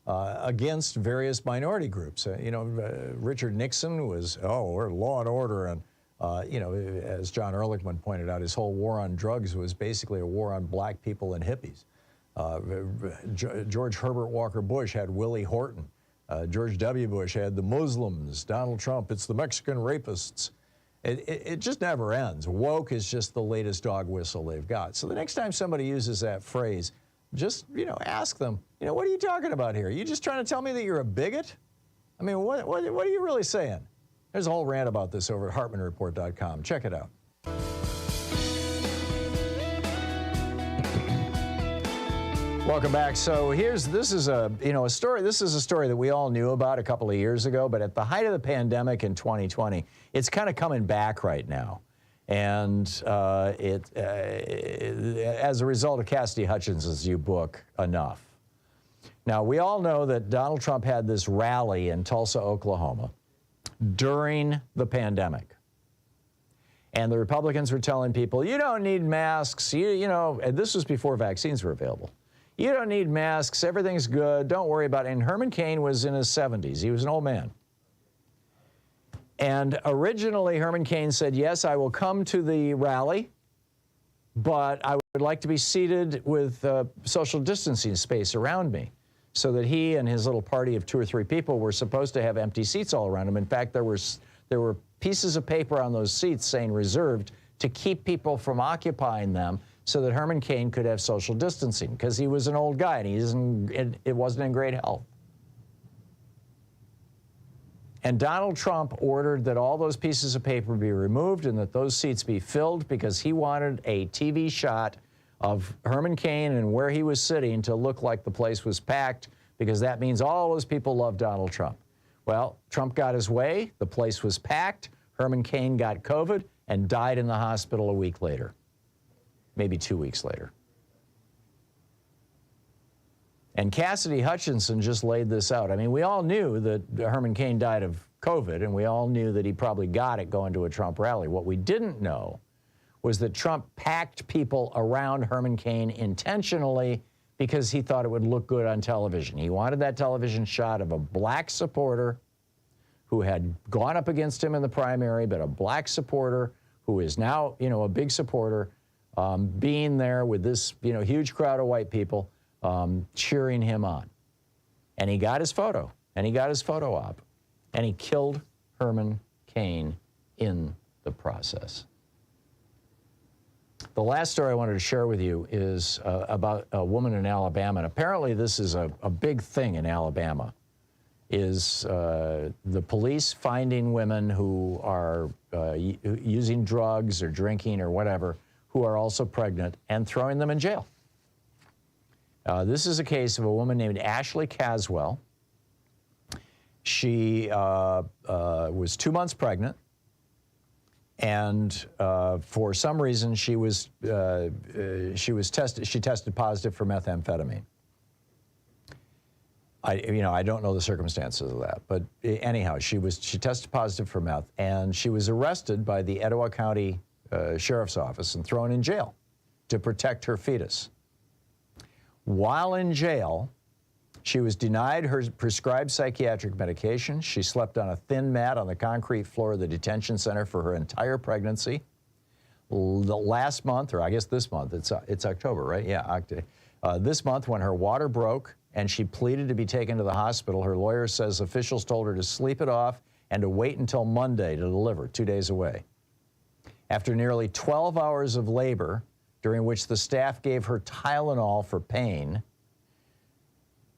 against various minority groups. Richard Nixon was, we're law and order, and as John Ehrlichman pointed out, his whole war on drugs was basically a war on black people and hippies. George Herbert Walker Bush had Willie Horton. George W. Bush had the Muslims. Donald Trump, it's the Mexican rapists. It just never ends. Woke is just the latest dog whistle they've got. So the next time somebody uses that phrase, just, ask them, what are you talking about here? Are you just trying to tell me that you're a bigot? I mean, what are you really saying? There's a whole rant about this over at HartmannReport.com. Check it out. Welcome back. So this is a story. This is a story that we all knew about a couple of years ago, but at the height of the pandemic in 2020, it's kind of coming back right now, and as a result of Cassidy Hutchinson's new book, Enough. Now we all know that Donald Trump had this rally in Tulsa, Oklahoma, during the pandemic, and the Republicans were telling people, you don't need masks. And this was before vaccines were available. You don't need masks. Everything's good. Don't worry about it. And Herman Cain was in his 70s. He was an old man. And originally, Herman Cain said, yes, I will come to the rally, but I would like to be seated with social distancing space around me, so that he and his little party of 2 or 3 people were supposed to have empty seats all around him. In fact, there were pieces of paper on those seats saying reserved to keep people from occupying them, so that Herman Cain could have social distancing, because he was an old guy and it wasn't in great health. And Donald Trump ordered that all those pieces of paper be removed and that those seats be filled, because he wanted a TV shot of Herman Cain and where he was sitting to look like the place was packed, because that means all those people love Donald Trump. Well, Trump got his way. The place was packed. Herman Cain got COVID and died in the hospital a week later. Maybe 2 weeks later. And Cassidy Hutchinson just laid this out. I mean, we all knew that Herman Cain died of COVID, and we all knew that he probably got it going to a Trump rally. What we didn't know was that Trump packed people around Herman Cain intentionally because he thought it would look good on television. He wanted that television shot of a black supporter who had gone up against him in the primary, but a black supporter who is now, a big supporter, being there with this, huge crowd of white people cheering him on. And he got his photo, and he got his photo op, and he killed Herman Cain in the process. The last story I wanted to share with you is about a woman in Alabama, and apparently this is a big thing in Alabama, is the police finding women who are using drugs or drinking or whatever, who are also pregnant, and throwing them in jail. This is a case of a woman named Ashley Caswell. She was 2 months pregnant. And for some reason, she tested positive for methamphetamine. I don't know the circumstances of that, but anyhow, she tested positive for meth, and she was arrested by the Etowah County Sheriff's Office and thrown in jail to protect her fetus. While in jail, she was denied her prescribed psychiatric medication. She slept on a thin mat on the concrete floor of the detention center for her entire pregnancy. Last month, or I guess this month, it's October, right? Yeah, this month when her water broke and she pleaded to be taken to the hospital, her lawyer says officials told her to sleep it off and to wait until Monday to deliver, 2 days away. After nearly 12 hours of labor, during which the staff gave her Tylenol for pain,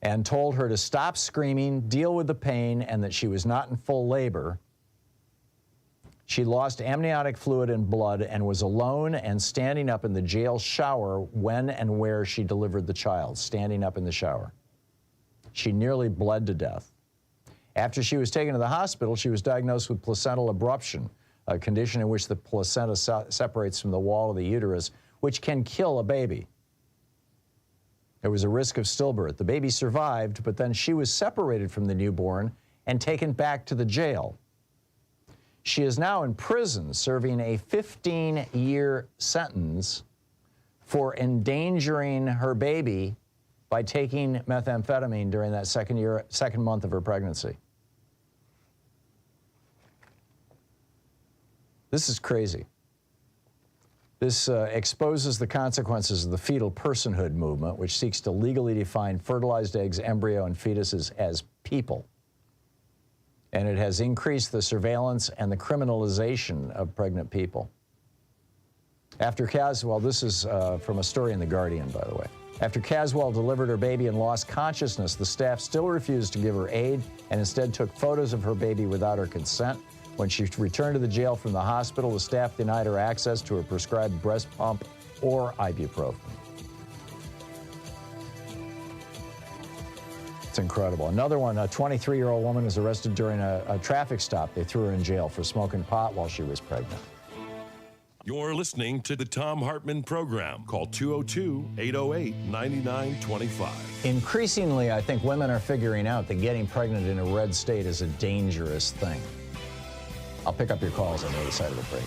and told her to stop screaming, deal with the pain, and that she was not in full labor, she lost amniotic fluid and blood and was alone and standing up in the jail shower when and where she delivered the child, standing up in the shower. She nearly bled to death. After she was taken to the hospital, she was diagnosed with placental abruption, a condition in which the placenta separates from the wall of the uterus, which can kill a baby. There was a risk of stillbirth. The baby survived, but then she was separated from the newborn and taken back to the jail. She is now in prison serving a 15-year sentence for endangering her baby by taking methamphetamine during that second month of her pregnancy. This is crazy. This exposes the consequences of the fetal personhood movement, which seeks to legally define fertilized eggs, embryo, and fetuses as people. And it has increased the surveillance and the criminalization of pregnant people. After Caswell, this is from a story in The Guardian, by the way. After Caswell delivered her baby and lost consciousness, the staff still refused to give her aid and instead took photos of her baby without her consent. When she returned to the jail from the hospital, the staff denied her access to a prescribed breast pump or ibuprofen. It's incredible. Another one, a 23-year-old woman was arrested during a traffic stop. They threw her in jail for smoking pot while she was pregnant.
You're listening to the Thom Hartmann Program. Call 202-808-9925.
Increasingly, I think women are figuring out that getting pregnant in a red state is a dangerous thing. I'll pick up your calls on the other side of the break.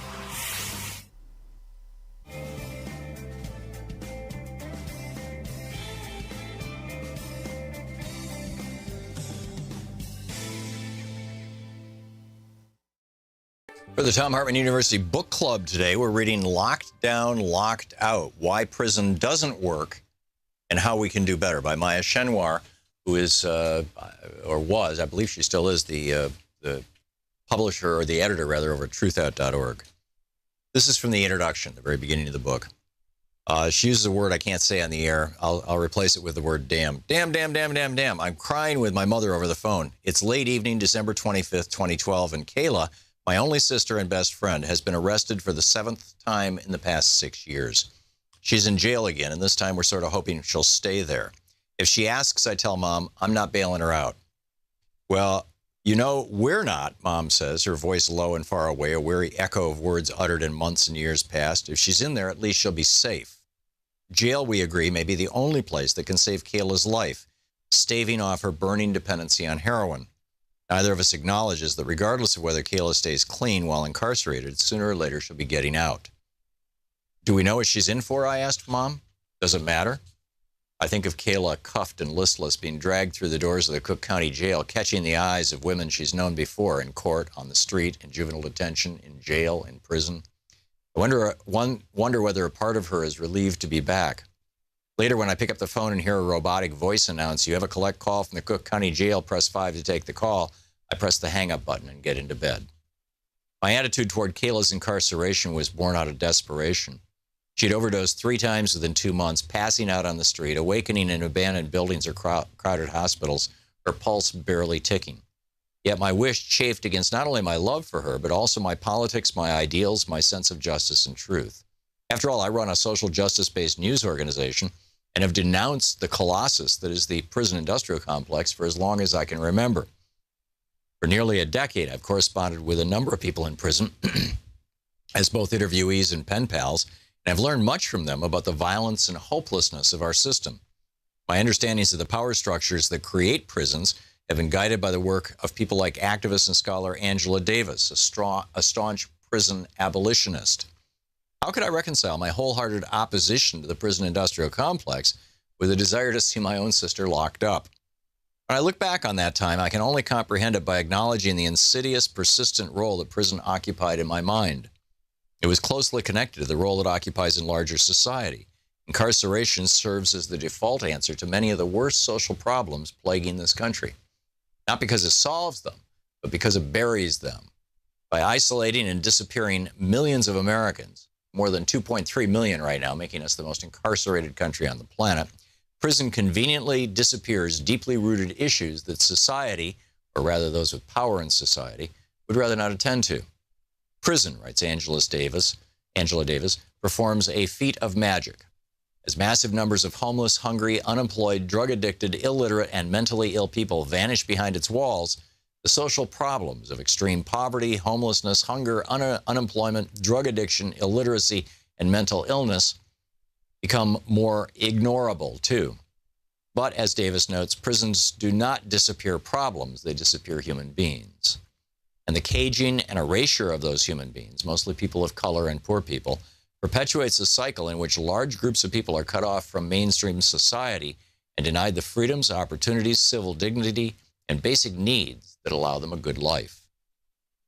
For the Thom Hartmann University Book Club today, we're reading Locked Down, Locked Out, Why Prison Doesn't Work and How We Can Do Better by Maya Chenwar, who is, or was, I believe she still is, the publisher, or the editor, rather, over at truthout.org. This is from the introduction, the very beginning of the book. She uses a word I can't say on the air. I'll replace it with the word damn. Damn, damn, damn, damn, damn. I'm crying with my mother over the phone. It's late evening, December 25th, 2012, and Kayla, my only sister and best friend, has been arrested for the 7th time in the past 6 years. She's in jail again, and this time we're sort of hoping she'll stay there. If she asks, I tell Mom, I'm not bailing her out. Well, you know, we're not, Mom says, her voice low and far away, a weary echo of words uttered in months and years past. If she's in there, at least she'll be safe. Jail, we agree, may be the only place that can save Kayla's life, staving off her burning dependency on heroin. Neither of us acknowledges that regardless of whether Kayla stays clean while incarcerated, sooner or later she'll be getting out. Do we know what she's in for, I asked Mom. Does it matter? I think of Kayla cuffed and listless, being dragged through the doors of the Cook County Jail, catching the eyes of women she's known before in court, on the street, in juvenile detention, in jail, in prison. I wonder whether a part of her is relieved to be back. Later, when I pick up the phone and hear a robotic voice announce, you have a collect call from the Cook County Jail, press 5 to take the call, I press the hang-up button and get into bed. My attitude toward Kayla's incarceration was born out of desperation. She'd overdosed 3 times within 2 months, passing out on the street, awakening in abandoned buildings or crowded hospitals, her pulse barely ticking. Yet my wish chafed against not only my love for her, but also my politics, my ideals, my sense of justice and truth. After all, I run a social justice-based news organization and have denounced the colossus that is the prison industrial complex for as long as I can remember. For nearly a decade, I've corresponded with a number of people in prison as both interviewees and pen pals, and I've learned much from them about the violence and hopelessness of our system. My understandings of the power structures that create prisons have been guided by the work of people like activist and scholar Angela Davis, a staunch prison abolitionist. How could I reconcile my wholehearted opposition to the prison industrial complex with a desire to see my own sister locked up? When I look back on that time, I can only comprehend it by acknowledging the insidious, persistent role that prison occupied in my mind. It was closely connected to the role it occupies in larger society. Incarceration serves as the default answer to many of the worst social problems plaguing this country. Not because it solves them, but because it buries them. By isolating and disappearing millions of Americans, more than 2.3 million right now, making us the most incarcerated country on the planet, prison conveniently disappears deeply rooted issues that society, or rather those with power in society, would rather not attend to. Prison, writes Angela Davis, performs a feat of magic. As massive numbers of homeless, hungry, unemployed, drug-addicted, illiterate, and mentally ill people vanish behind its walls, the social problems of extreme poverty, homelessness, hunger, unemployment, drug addiction, illiteracy, and mental illness become more ignorable, too. But, as Davis notes, prisons do not disappear problems, they disappear human beings. And the caging and erasure of those human beings, mostly people of color and poor people, perpetuates a cycle in which large groups of people are cut off from mainstream society and denied the freedoms, opportunities, civil dignity, and basic needs that allow them a good life.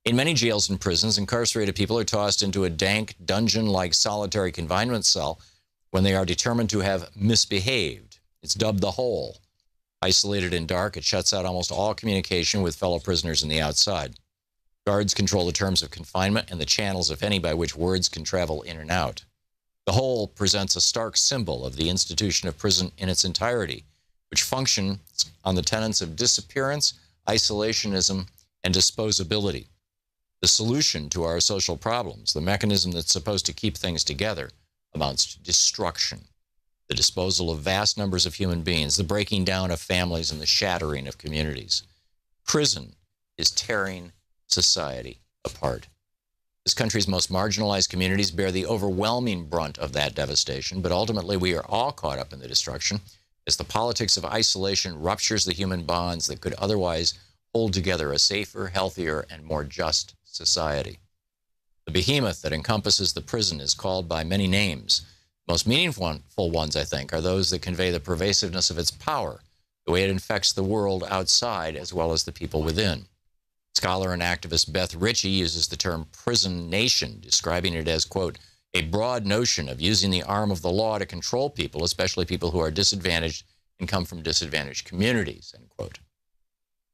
In many jails and prisons, incarcerated people are tossed into a dank, dungeon-like solitary confinement cell when they are determined to have misbehaved. It's dubbed the hole. Isolated and dark, it shuts out almost all communication with fellow prisoners in the outside. Guards control the terms of confinement and the channels, if any, by which words can travel in and out. The hole presents a stark symbol of the institution of prison in its entirety, which functions on the tenets of disappearance, isolationism, and disposability. The solution to our social problems, the mechanism that's supposed to keep things together, amounts to destruction, the disposal of vast numbers of human beings, the breaking down of families, and the shattering of communities. Prison is tearing society apart. This country's most marginalized communities bear the overwhelming brunt of that devastation, but ultimately we are all caught up in the destruction as the politics of isolation ruptures the human bonds that could otherwise hold together a safer, healthier, and more just society. The behemoth that encompasses the prison is called by many names. The most meaningful ones, I think, are those that convey the pervasiveness of its power, the way it infects the world outside as well as the people within. Scholar and activist Beth Ritchie uses the term prison nation, describing it as, quote, a broad notion of using the arm of the law to control people, especially people who are disadvantaged and come from disadvantaged communities, end quote.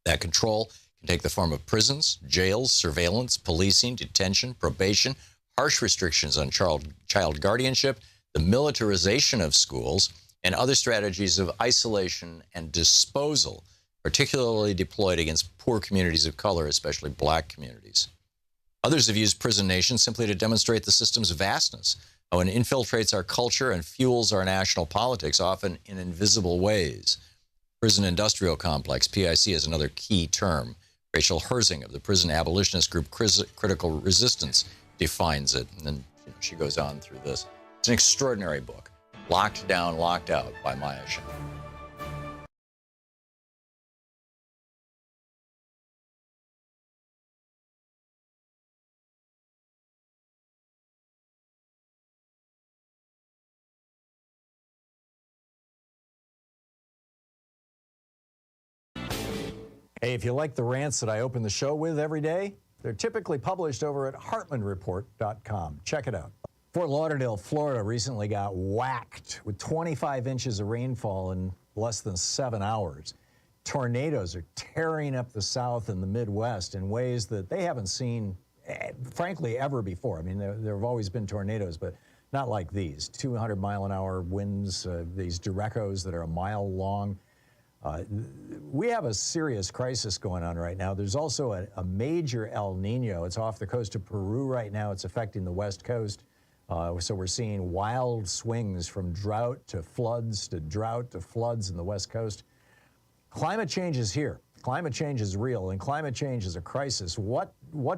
That control can take the form of prisons, jails, surveillance, policing, detention, probation, harsh restrictions on child guardianship, the militarization of schools, and other strategies of isolation and disposal, particularly deployed against poor communities of color, especially black communities. Others have used prison nation simply to demonstrate the system's vastness, how it infiltrates our culture and fuels our national politics, often in invisible ways. Prison industrial complex, PIC, is another key term. Rachel Herzing of the prison abolitionist group Critical Resistance defines it, and then she goes on through this. It's an extraordinary book, Locked Down, Locked Out by Maya Shen.
Hey, if you like the rants that I open the show with every day, they're typically published over at hartmanreport.com. Check it out. Fort Lauderdale, Florida recently got whacked with 25 inches of rainfall in less than 7 hours. Tornadoes are tearing up the South and the Midwest in ways that they haven't seen, frankly, ever before. I mean, there have always been tornadoes, but
not like these 200-mile-an-hour winds, these derecos that are a mile long. We have a serious crisis going on right now. There's also a major El Nino. It's off the coast of Peru right now. It's affecting the West Coast. So we're seeing wild swings from drought to floods to drought to floods in the West Coast. Climate change is here. Climate change is real, and climate change is a crisis. What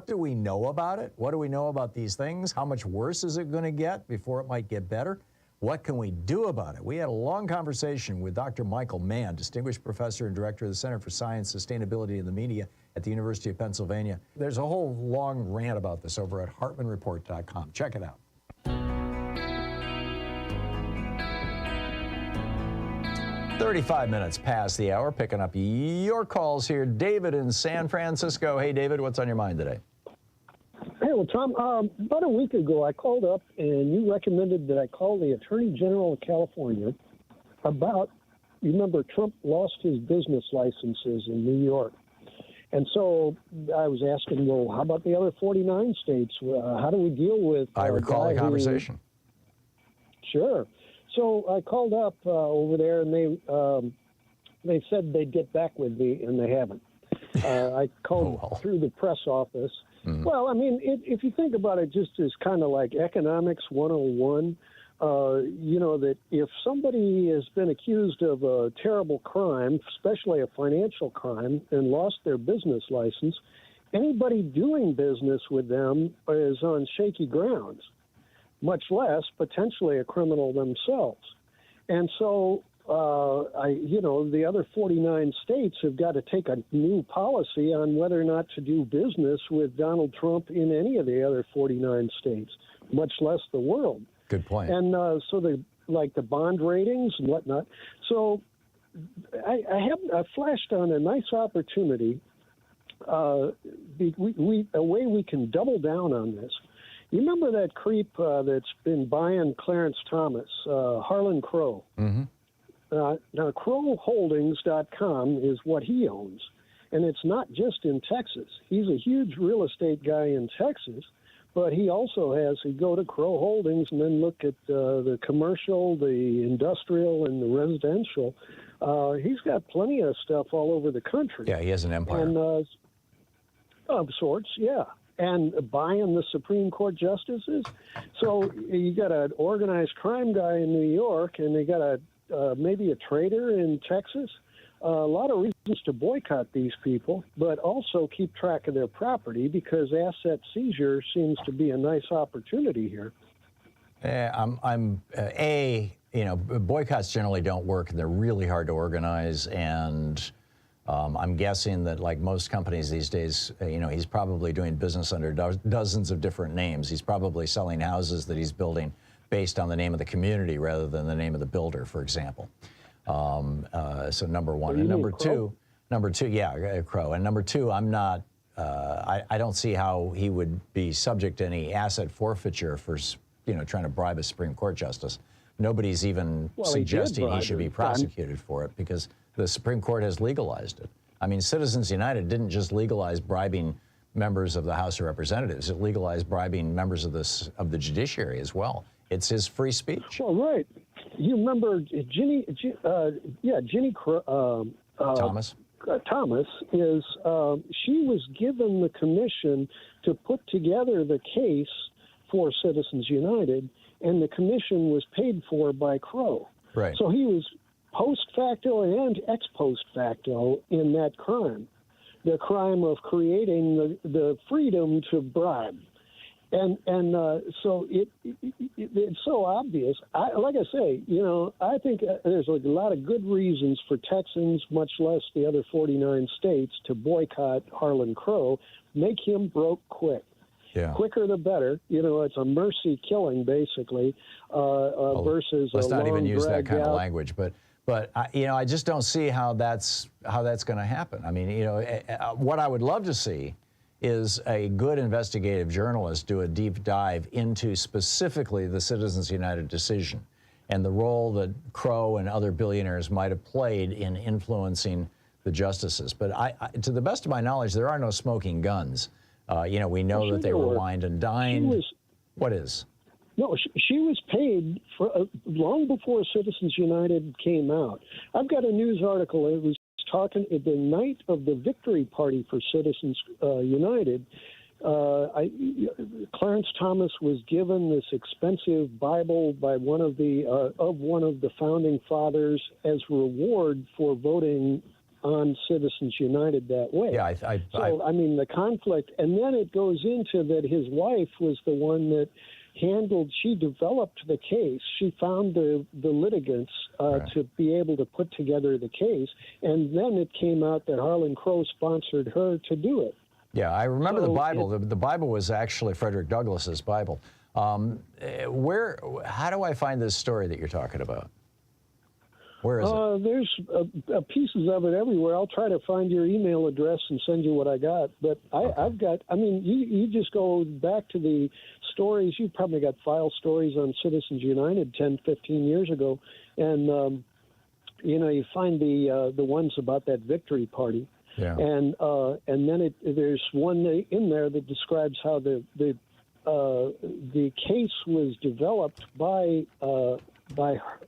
do we know about it? What do we know about these things? How much worse is it going to get before it might get better? What can we do about it? We had a long conversation with Dr. Michael Mann, Distinguished Professor and Director of the Center for Science, Sustainability, and the Media at the University of Pennsylvania. There's a whole long rant about this over at hartmannreport.com. Check it out. "35 minutes past the hour, picking up your calls here. David in San Francisco. Hey, David, what's on your mind today?
Hey, well, Tom, about a week ago, I called up and you recommended that I call the Attorney General of California about, you remember, Trump lost his business licenses in New York. And so I was asking, well, how about the other 49 states? How do we deal with...
I recall the conversation.
Sure. So I called up over there, and they said they'd get back with me, and they haven't. I called through the press office. Mm-hmm. Well, I mean, if you think about it just as kind of like economics 101, you know, that if somebody has been accused of a terrible crime, especially a financial crime, and lost their business license, anybody doing business with them is on shaky grounds, much less potentially a criminal themselves. And so, you know, the other 49 states have got to take a new policy on whether or not to do business with Donald Trump in any of the other 49 states, much less the world.
Good point.
And so the bond ratings and whatnot. So I flashed on a nice opportunity, a way we can double down on this. You remember that creep that's been buying Clarence Thomas, Harlan Crow? Mm-hmm. Now, crowholdings.com is what he owns, and it's not just in Texas. He's a huge real estate guy in Texas, but he also has, you go to Crow Holdings and then look at the commercial, the industrial, and the residential. He's got plenty of stuff all over the country.
Yeah, he has an empire.
And, of sorts, yeah. And buying the Supreme Court justices. So you got an organized crime guy in New York, and they got maybe a trader in Texas. A lot of reasons to boycott these people, but also keep track of their property, because asset seizure seems to be a nice opportunity here.
You know, boycotts generally don't work, and they're really hard to organize. And I'm guessing that, like most companies these days, you know, he's probably doing business under dozens of different names. He's probably selling houses that he's building based on the name of the community rather than the name of the builder, for example. So number one. And number two, yeah, Crow. And number two, I'm not, I don't see how he would be subject to any asset forfeiture for, you know, trying to bribe a Supreme Court justice. Nobody's even suggesting he should be prosecuted for it, because the Supreme Court has legalized it. I mean, Citizens United didn't just legalize bribing members of the House of Representatives. It legalized bribing members of the judiciary as well. It's his free speech.
Well, right. You remember Ginny
Thomas?
Thomas is, she was given the commission to put together the case for Citizens United, and the commission was paid for by Crow.
Right.
So he was post facto and ex post facto in that crime, the crime of creating the freedom to bribe. And so it's so obvious. Like I say, you know, I think there's a lot of good reasons for Texans, much less the other 49 states, to boycott Harlan Crow. Make him broke quick.
Yeah.
Quicker the better. You know, it's a mercy killing, basically, versus
let's
a
not even use that kind
out.
of language. But you know, I just don't see how that's going to happen. I mean, you know, what I would love to see is a good investigative journalist do a deep dive into specifically the Citizens United decision and the role that Crow and other billionaires might have played in influencing the justices. But to the best of my knowledge, there are no smoking guns. You know, we know that they were wined and dined. What is?
No, she was paid for long before Citizens United came out. I've got a news article. It was talking the night of the victory party for Citizens United. Clarence Thomas was given this expensive Bible by one of the founding fathers as reward for voting on Citizens United that way.
Yeah,
I mean, the conflict, and then it goes into that his wife was the one that she developed the case. She found the litigants to be able to put together the case, and then it came out that Harlan Crow sponsored her to do it.
Yeah, I remember the Bible. The Bible was actually Frederick Douglass's Bible. How do I find this story that you're talking about? Where is it?
There's pieces of it everywhere. I'll try to find your email address and send you what I got. But I've got, I mean, you just go back to the stories. You've probably got file stories on Citizens United 10, 15 years ago. And, you find the ones about that victory party.
Yeah.
And then there's one in there that describes how the case was developed by her.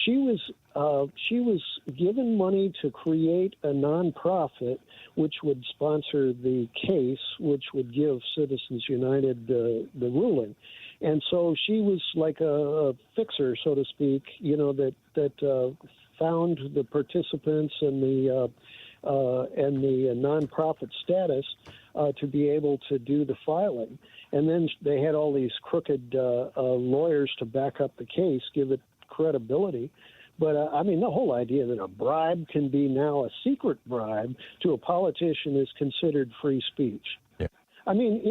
She was given money to create a nonprofit which would sponsor the case, which would give Citizens United the ruling. And so she was like a fixer, so to speak, that found the participants and the nonprofit status to be able to do the filing. And then they had all these crooked lawyers to back up the case, give it credibility. But, I mean, the whole idea that a bribe can be now a secret bribe to a politician is considered free speech.
Yeah.
I mean,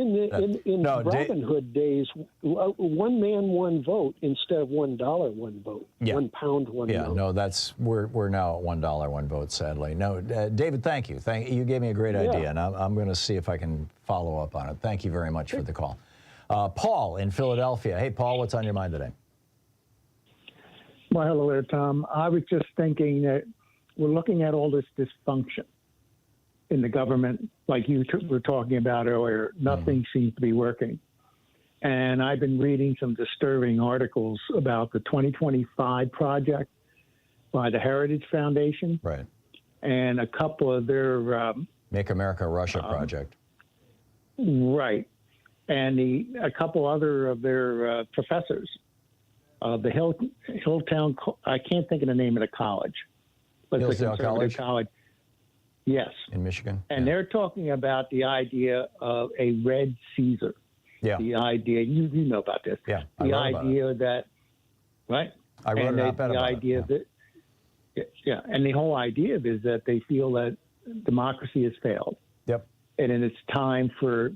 in Robin Hood days, one man, one vote instead of $1, one vote.
Yeah.
£1, one vote.
Yeah, no, we're now at $1, one vote, sadly. No, David, thank you. You gave me a great idea, and I'm going to see if I can follow up on it. Thank you very much for the call. Paul in Philadelphia. Hey, Paul, what's on your mind today?
Well, hello there, Tom. I was just thinking that we're looking at all this dysfunction in the government, like you were talking about earlier. Nothing seems to be working. And I've been reading some disturbing articles about the 2025 project by the Heritage Foundation.
Right.
And a couple of their...
Make America Russia project.
Right. And a couple other of their professors. The Hilltown, I can't think of the name of the college. But
Hillsdale College?
Yes.
In Michigan?
And they're talking about the idea of a red Caesar.
Yeah.
The idea, you know about this.
Yeah.
The idea that, right?
I wrote an op-ed about
it. Yeah. And the whole idea is that they feel that democracy has failed.
Yep.
And then it's time for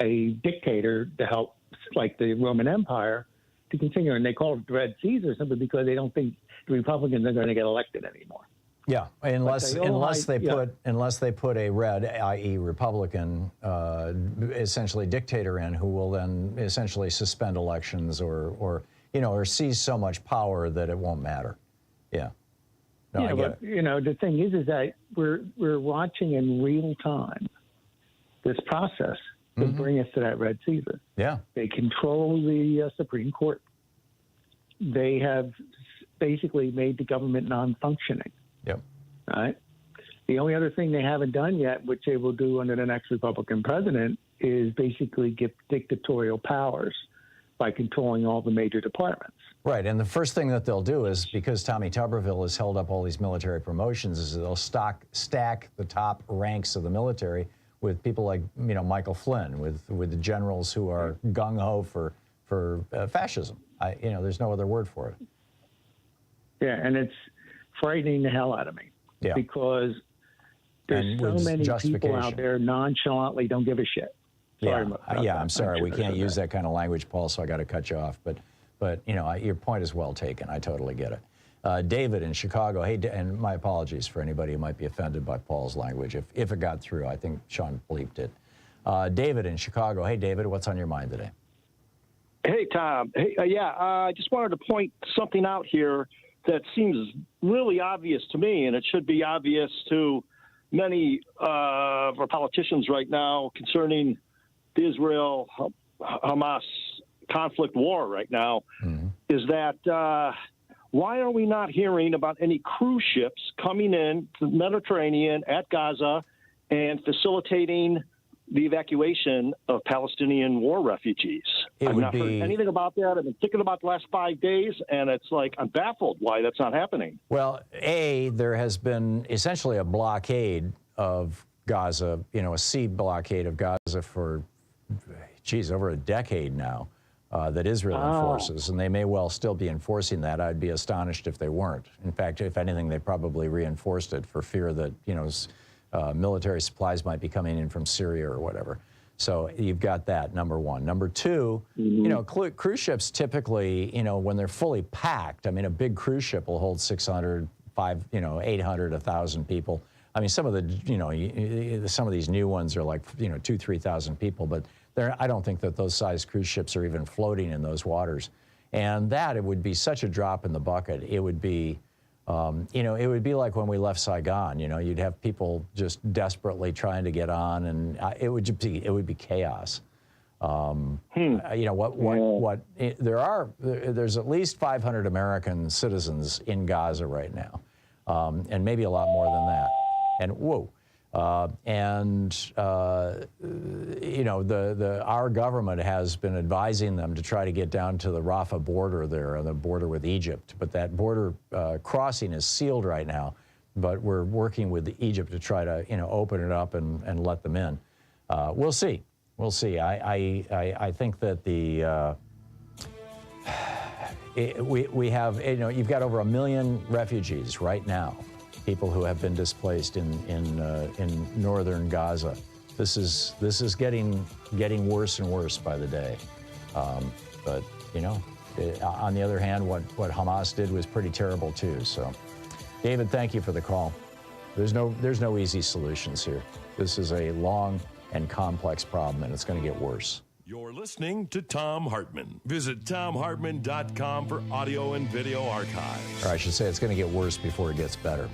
a dictator to help, like the Roman Empire, to continue. And they call it Red Caesar simply because they don't think the Republicans are going to get elected anymore.
Yeah, unless they put a red, i.e. Republican, essentially dictator in, who will then essentially suspend elections or seize so much power that it won't matter. Yeah. No, I get it.
The thing is that we're watching in real time this process to bring us to that Red Caesar.
Yeah.
They control the Supreme Court. They have basically made the government non-functioning.
Yep.
Right. The only other thing they haven't done yet, which they will do under the next Republican president, is basically give dictatorial powers by controlling all the major departments.
Right, and the first thing that they'll do is, because Tommy Tuberville has held up all these military promotions, is they'll stack the top ranks of the military with people like Michael Flynn, with the generals who are gung-ho for fascism. There's no other word for it.
Yeah, and it's frightening the hell out of me.
Yeah.
Because there's so many people out there nonchalantly don't give a shit. Sorry
I'm sorry. We can't use that kind of language, Paul, so I got to cut you off. But your point is well taken. I totally get it. David in Chicago. Hey, and my apologies for anybody who might be offended by Paul's language. If it got through, I think Sean bleeped it. David in Chicago. Hey, David, what's on your mind today?
Hey, Tom. Hey, I just wanted to point something out here that seems really obvious to me, and it should be obvious to many of our politicians right now concerning the Israel-Hamas conflict war right now, is that why are we not hearing about any cruise ships coming in to the Mediterranean at Gaza and facilitating the evacuation of Palestinian war refugees? I've not heard anything about that. I've been thinking about the last 5 days, and it's like I'm baffled why that's not happening.
Well, there has been essentially a blockade of Gaza, a sea blockade of Gaza for, over a decade now. That Israel enforces, and they may well still be enforcing that. I'd be astonished if they weren't. In fact, if anything, they probably reinforced it for fear that, military supplies might be coming in from Syria or whatever. So you've got that, number one. Number two, cruise ships typically, when they're fully packed, I mean, a big cruise ship will hold 600, 800, 1,000 people. I mean, some of the, some of these new ones are like, 2,000, 3,000 people, but I don't think that those size cruise ships are even floating in those waters. And it would be such a drop in the bucket. It would be, it would be like when we left Saigon. You'd have people just desperately trying to get on, and it would be chaos. There's at least 500 American citizens in Gaza right now, and maybe a lot more than that. And our government has been advising them to try to get down to the Rafah border there, the border with Egypt. But that border crossing is sealed right now. But we're working with Egypt to try to, open it up and let them in. We'll see. We'll see. I think that we have, you've got over 1 million refugees right now. People who have been displaced in northern Gaza. This is getting worse and worse by the day. But on the other hand, what Hamas did was pretty terrible too. So, David, thank you for the call. There's no easy solutions here. This is a long and complex problem, and it's going to get worse.
You're listening to Thom Hartmann. Visit thomhartmann.com for audio and video archives.
Or I should say it's going to get worse before it gets better.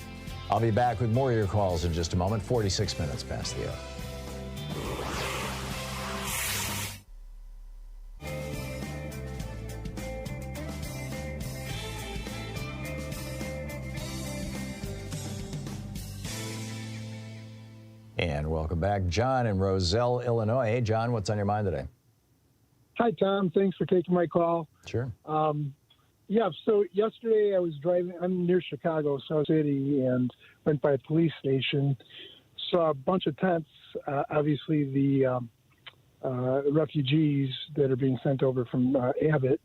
I'll be back with more of your calls in just a moment, 46 minutes past the hour. And welcome back. John in Roselle, Illinois. Hey, John, what's on your mind today?
Hi, Tom. Thanks for taking my call.
Sure.
Yeah, so yesterday I was driving, I'm near Chicago, South City, and went by a police station, saw a bunch of tents, obviously the refugees that are being sent over from Abbott,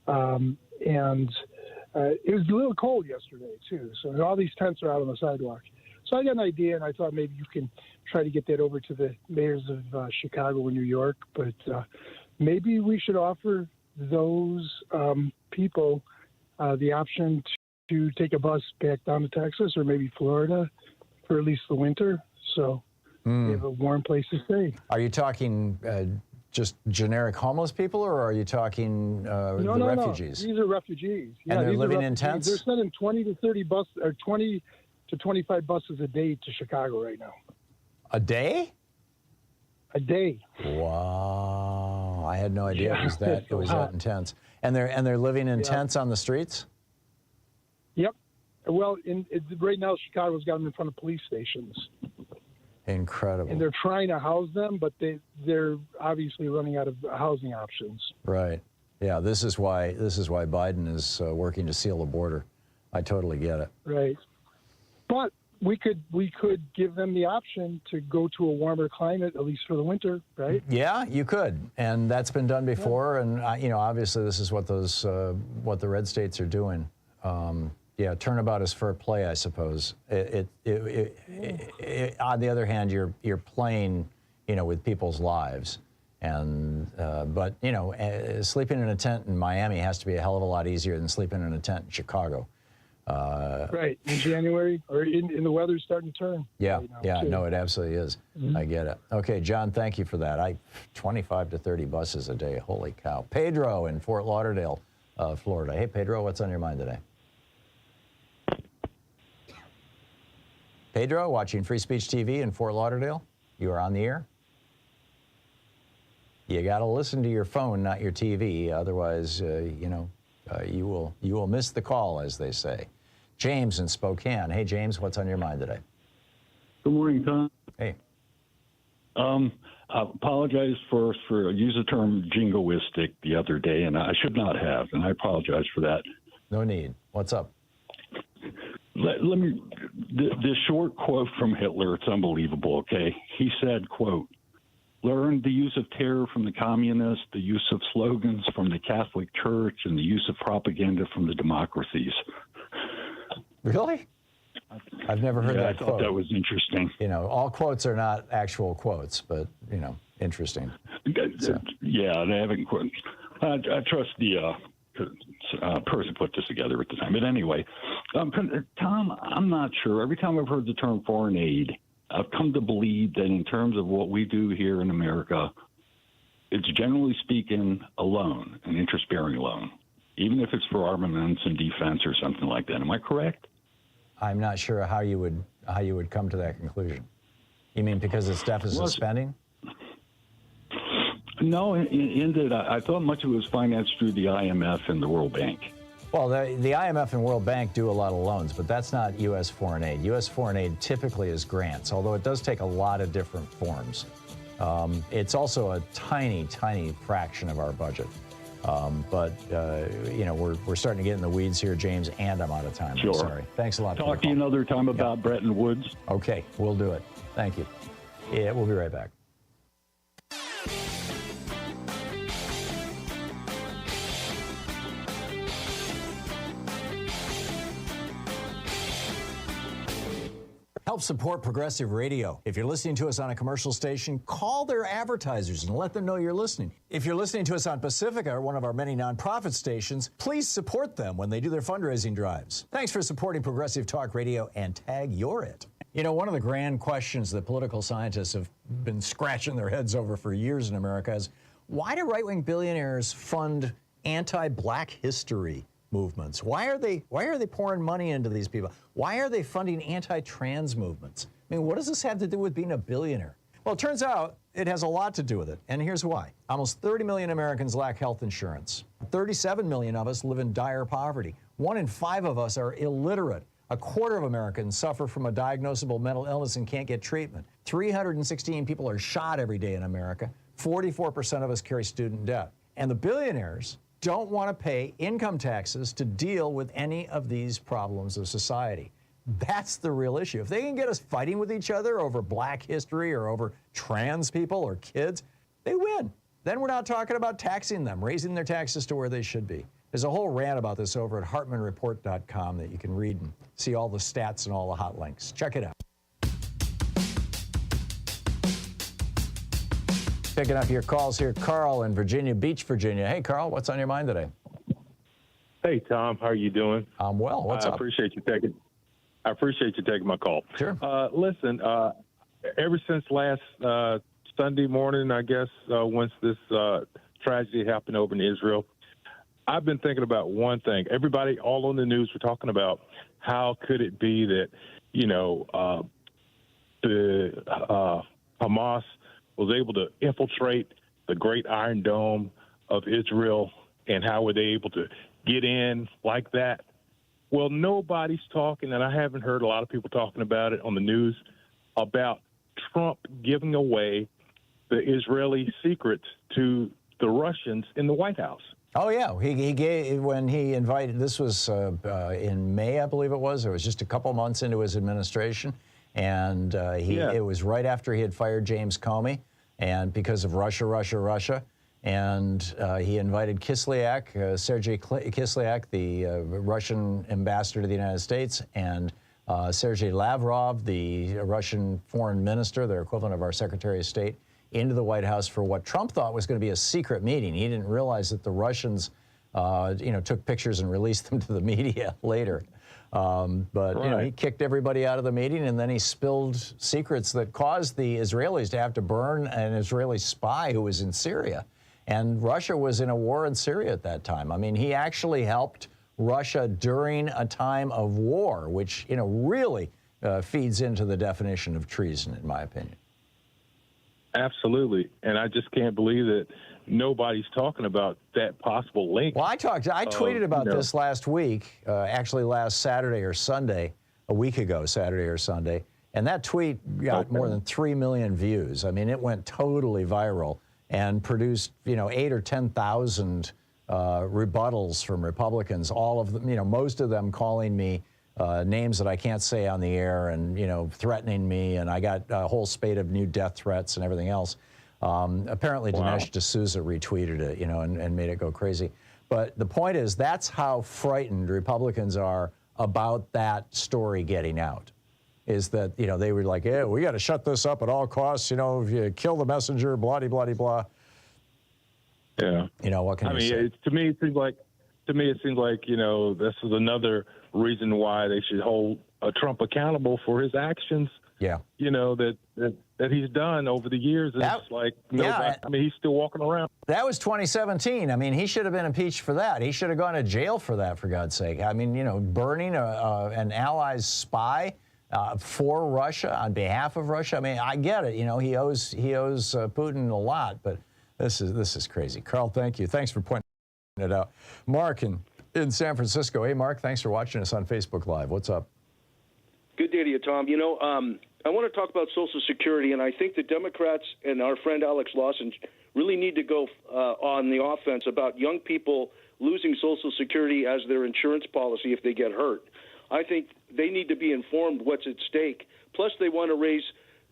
and it was a little cold yesterday, too, so all these tents are out on the sidewalk. So I got an idea, and I thought maybe you can try to get that over to the mayors of Chicago and New York, but maybe we should offer those people the option to take a bus back down to Texas or maybe Florida for at least the winter, so they have a warm place to stay.
Are you talking just generic homeless people, or are you talking refugees?
No, these are refugees.
And they're living in tents?
They're sending 20 to 30 buses, or 20 to 25 buses a day to Chicago right now.
A day?
A day.
Wow, I had no idea it was that intense. And they're living in tents on the streets?
Yep. Well, right now Chicago's got them in front of police stations.
Incredible.
And they're trying to house them, but they're obviously running out of housing options.
Right. Yeah. This is why Biden is working to seal the border. I totally get it.
Right. But we could give them the option to go to a warmer climate, at least for the winter, right?
Yeah, you could, and that's been done before. Yeah. And obviously, this is what what the red states are doing. Yeah, turnabout is fair play, I suppose. On the other hand, you're playing, with people's lives, and but sleeping in a tent in Miami has to be a hell of a lot easier than sleeping in a tent in Chicago.
Right, in January, or in the weather's starting to turn.
Yeah,
right now,
yeah,
too.
no, it absolutely is. Mm-hmm. I get it. Okay, John, thank you for that. 25 to 30 buses a day, holy cow. Pedro in Fort Lauderdale, Florida. Hey, Pedro, what's on your mind today? Pedro, watching Free Speech TV in Fort Lauderdale. You are on the air. You got to listen to your phone, not your TV. Otherwise, you will miss the call, as they say. James in Spokane. Hey, James, what's on your mind today?
Good morning, Tom.
Hey.
I apologize for use the term jingoistic the other day, and I should not have, and I apologize for that.
No need. What's up?
Let me, this short quote from Hitler, it's unbelievable, okay? He said, quote, learn the use of terror from the communists, the use of slogans from the Catholic Church, and the use of propaganda from the democracies.
Really? I've never heard that quote.
I thought that was interesting.
All quotes are not actual quotes, but, interesting. So.
Yeah, they haven't quoted. I trust the person put this together at the time. But anyway, Tom, I'm not sure. Every time I've heard the term foreign aid, I've come to believe that in terms of what we do here in America, it's generally speaking a loan, an interest-bearing loan, even if it's for armaments and defense or something like that. Am I correct?
I'm not sure how you would come to that conclusion. You mean because it's deficit spending?
No, in that I thought much of it was financed through the IMF and the World Bank.
Well, the IMF and World Bank do a lot of loans, but that's not U.S. foreign aid. U.S. foreign aid typically is grants, although it does take a lot of different forms. It's also a tiny, tiny fraction of our budget. But we're starting to get in the weeds here, James, and I'm out of time.
Sure.
I'm sorry. Thanks a lot.
Talk to you another time about Bretton Woods.
Okay, we'll do it. Thank you. Yeah, we'll be right back. Help support progressive radio. If you're listening to us on a commercial station, call their advertisers and let them know you're listening. If you're listening to us on Pacifica, one of our many nonprofit stations, please support them when they do their fundraising drives. Thanks for supporting Progressive Talk Radio and tag you're it. One of the grand questions that political scientists have been scratching their heads over for years in America is, why do right-wing billionaires fund anti-black history movements? Why are they pouring money into these people? Why are they funding anti-trans movements? I mean, what does this have to do with being a billionaire? Well, it turns out it has a lot to do with it, and here's why. Almost 30 million Americans lack health insurance. 37 million of us live in dire poverty. 1 in 5 of us are illiterate. A quarter of Americans suffer from a diagnosable mental illness and can't get treatment. 316 people are shot every day in America. 44% of us carry student debt. And the billionaires don't want to pay income taxes to deal with any of these problems of society. That's the real issue. If they can get us fighting with each other over black history or over trans people or kids, they win. Then we're not talking about taxing them, raising their taxes to where they should be. There's a whole rant about this over at hartmanreport.com that you can read and see all the stats and all the hot links. Check it out. Picking up your calls here, Carl in Virginia Beach, Virginia. Hey, Carl, what's on your mind today?
Hey, Tom, how are you doing?
I'm well. What's up?
I appreciate you taking my call.
Sure.
Listen, ever since last Sunday morning, I guess, once this tragedy happened over in Israel, I've been thinking about one thing. Everybody all on the news were talking about how could it be that, the Hamas was able to infiltrate the Great Iron Dome of Israel, and how were they able to get in like that? Well, nobody's talking, and I haven't heard a lot of people talking about it on the news, about Trump giving away the Israeli secrets to the Russians in the White House.
Oh, yeah. He gave, when he invited, this was in May, I believe it was just a couple months into his administration. And it was right after he had fired James Comey, and because of Russia. And he invited Kislyak, Sergei Kislyak, the Russian ambassador to the United States, and Sergei Lavrov, the Russian foreign minister, their equivalent of our Secretary of State, into the White House for what Trump thought was going to be a secret meeting. He didn't realize that the Russians, took pictures and released them to the media later. But he kicked everybody out of the meeting, and then he spilled secrets that caused the Israelis to have to burn an Israeli spy who was in Syria. And Russia was in a war in Syria at that time. I mean, he actually helped Russia during a time of war, which, really feeds into the definition of treason, in my opinion.
Absolutely. And I just can't believe that nobody's talking about that possible link.
Well, I tweeted about this last week, actually last Saturday or Sunday, a week ago, Saturday or Sunday, and that tweet got more than 3 million views. I mean, it went totally viral and produced, 8,000 or 10,000 rebuttals from Republicans, all of them, most of them calling me names that I can't say on the air and, threatening me, and I got a whole spate of new death threats and everything else. Apparently Dinesh D'Souza retweeted it, and made it go crazy. But the point is, that's how frightened Republicans are about that story getting out, is that, they were like, yeah, we got to shut this up at all costs, if you kill the messenger, blah, blah, blah, blah.
Yeah.
What can you say?
To me, it seems like, this is another reason why they should hold Trump accountable for his actions.
Yeah.
That he's done over the years. It's like, he's still walking around.
That was 2017. I mean, he should have been impeached for that. He should have gone to jail for that, for God's sake. I mean, burning an ally's spy for Russia, on behalf of Russia. I mean, I get it. He owes Putin a lot, but this is crazy. Carl, thank you. Thanks for pointing it out. Mark in San Francisco. Hey, Mark, thanks for watching us on Facebook Live. What's up?
Good day to you, Tom. I want to talk about Social Security, and I think the Democrats and our friend Alex Lawson really need to go on the offense about young people losing Social Security as their insurance policy if they get hurt. I think they need to be informed what's at stake. Plus, they want to raise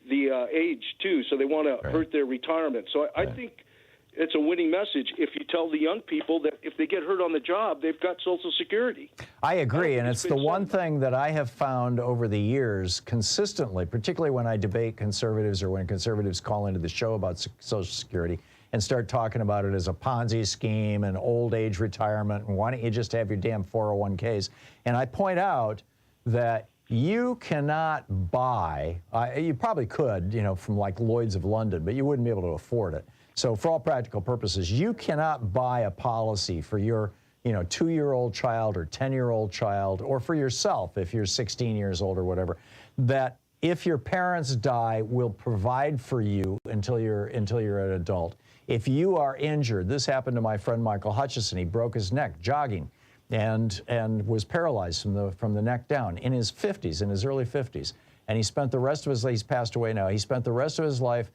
the age, too, so they want to hurt their retirement. So I think it's a winning message if you tell the young people that if they get hurt on the job, they've got Social Security.
I agree, and it's the one thing that I have found over the years consistently, particularly when I debate conservatives or when conservatives call into the show about Social Security and start talking about it as a Ponzi scheme and old age retirement, and why don't you just have your damn 401ks? And I point out that you cannot buy, you probably could, from like Lloyd's of London, but you wouldn't be able to afford it. So for all practical purposes, you cannot buy a policy for your 2-year-old child or 10-year-old child, or for yourself if you're 16 years old or whatever, that if your parents die will provide for you until you're an adult. If you are injured, this happened to my friend Michael Hutchison. He broke his neck jogging and was paralyzed from the neck down in his 50s, in his early 50s. And he spent the rest of his life, he's passed away now, he spent the rest of his life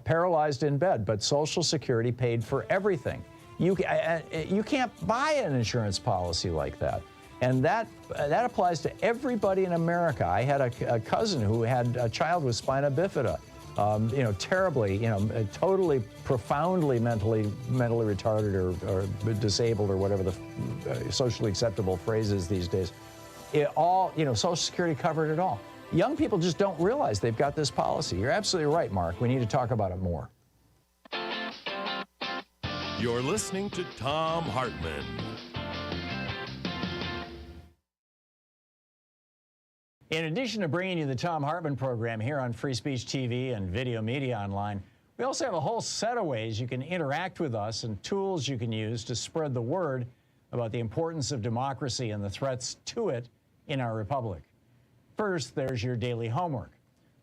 paralyzed in bed, but Social Security paid for everything. You can't buy an insurance policy like that. And that applies to everybody in America. I had a cousin who had a child with spina bifida, terribly, totally, profoundly mentally retarded or disabled or whatever the socially acceptable phrase is these days. Social Security covered it all. Young people just don't realize they've got this policy. You're absolutely right, Mark. We need to talk about it more.
You're listening to Thom Hartmann.
In addition to bringing you the Thom Hartmann Program here on Free Speech TV and Video Media Online, we also have a whole set of ways you can interact with us and tools you can use to spread the word about the importance of democracy and the threats to it in our republic. First, there's your daily homework.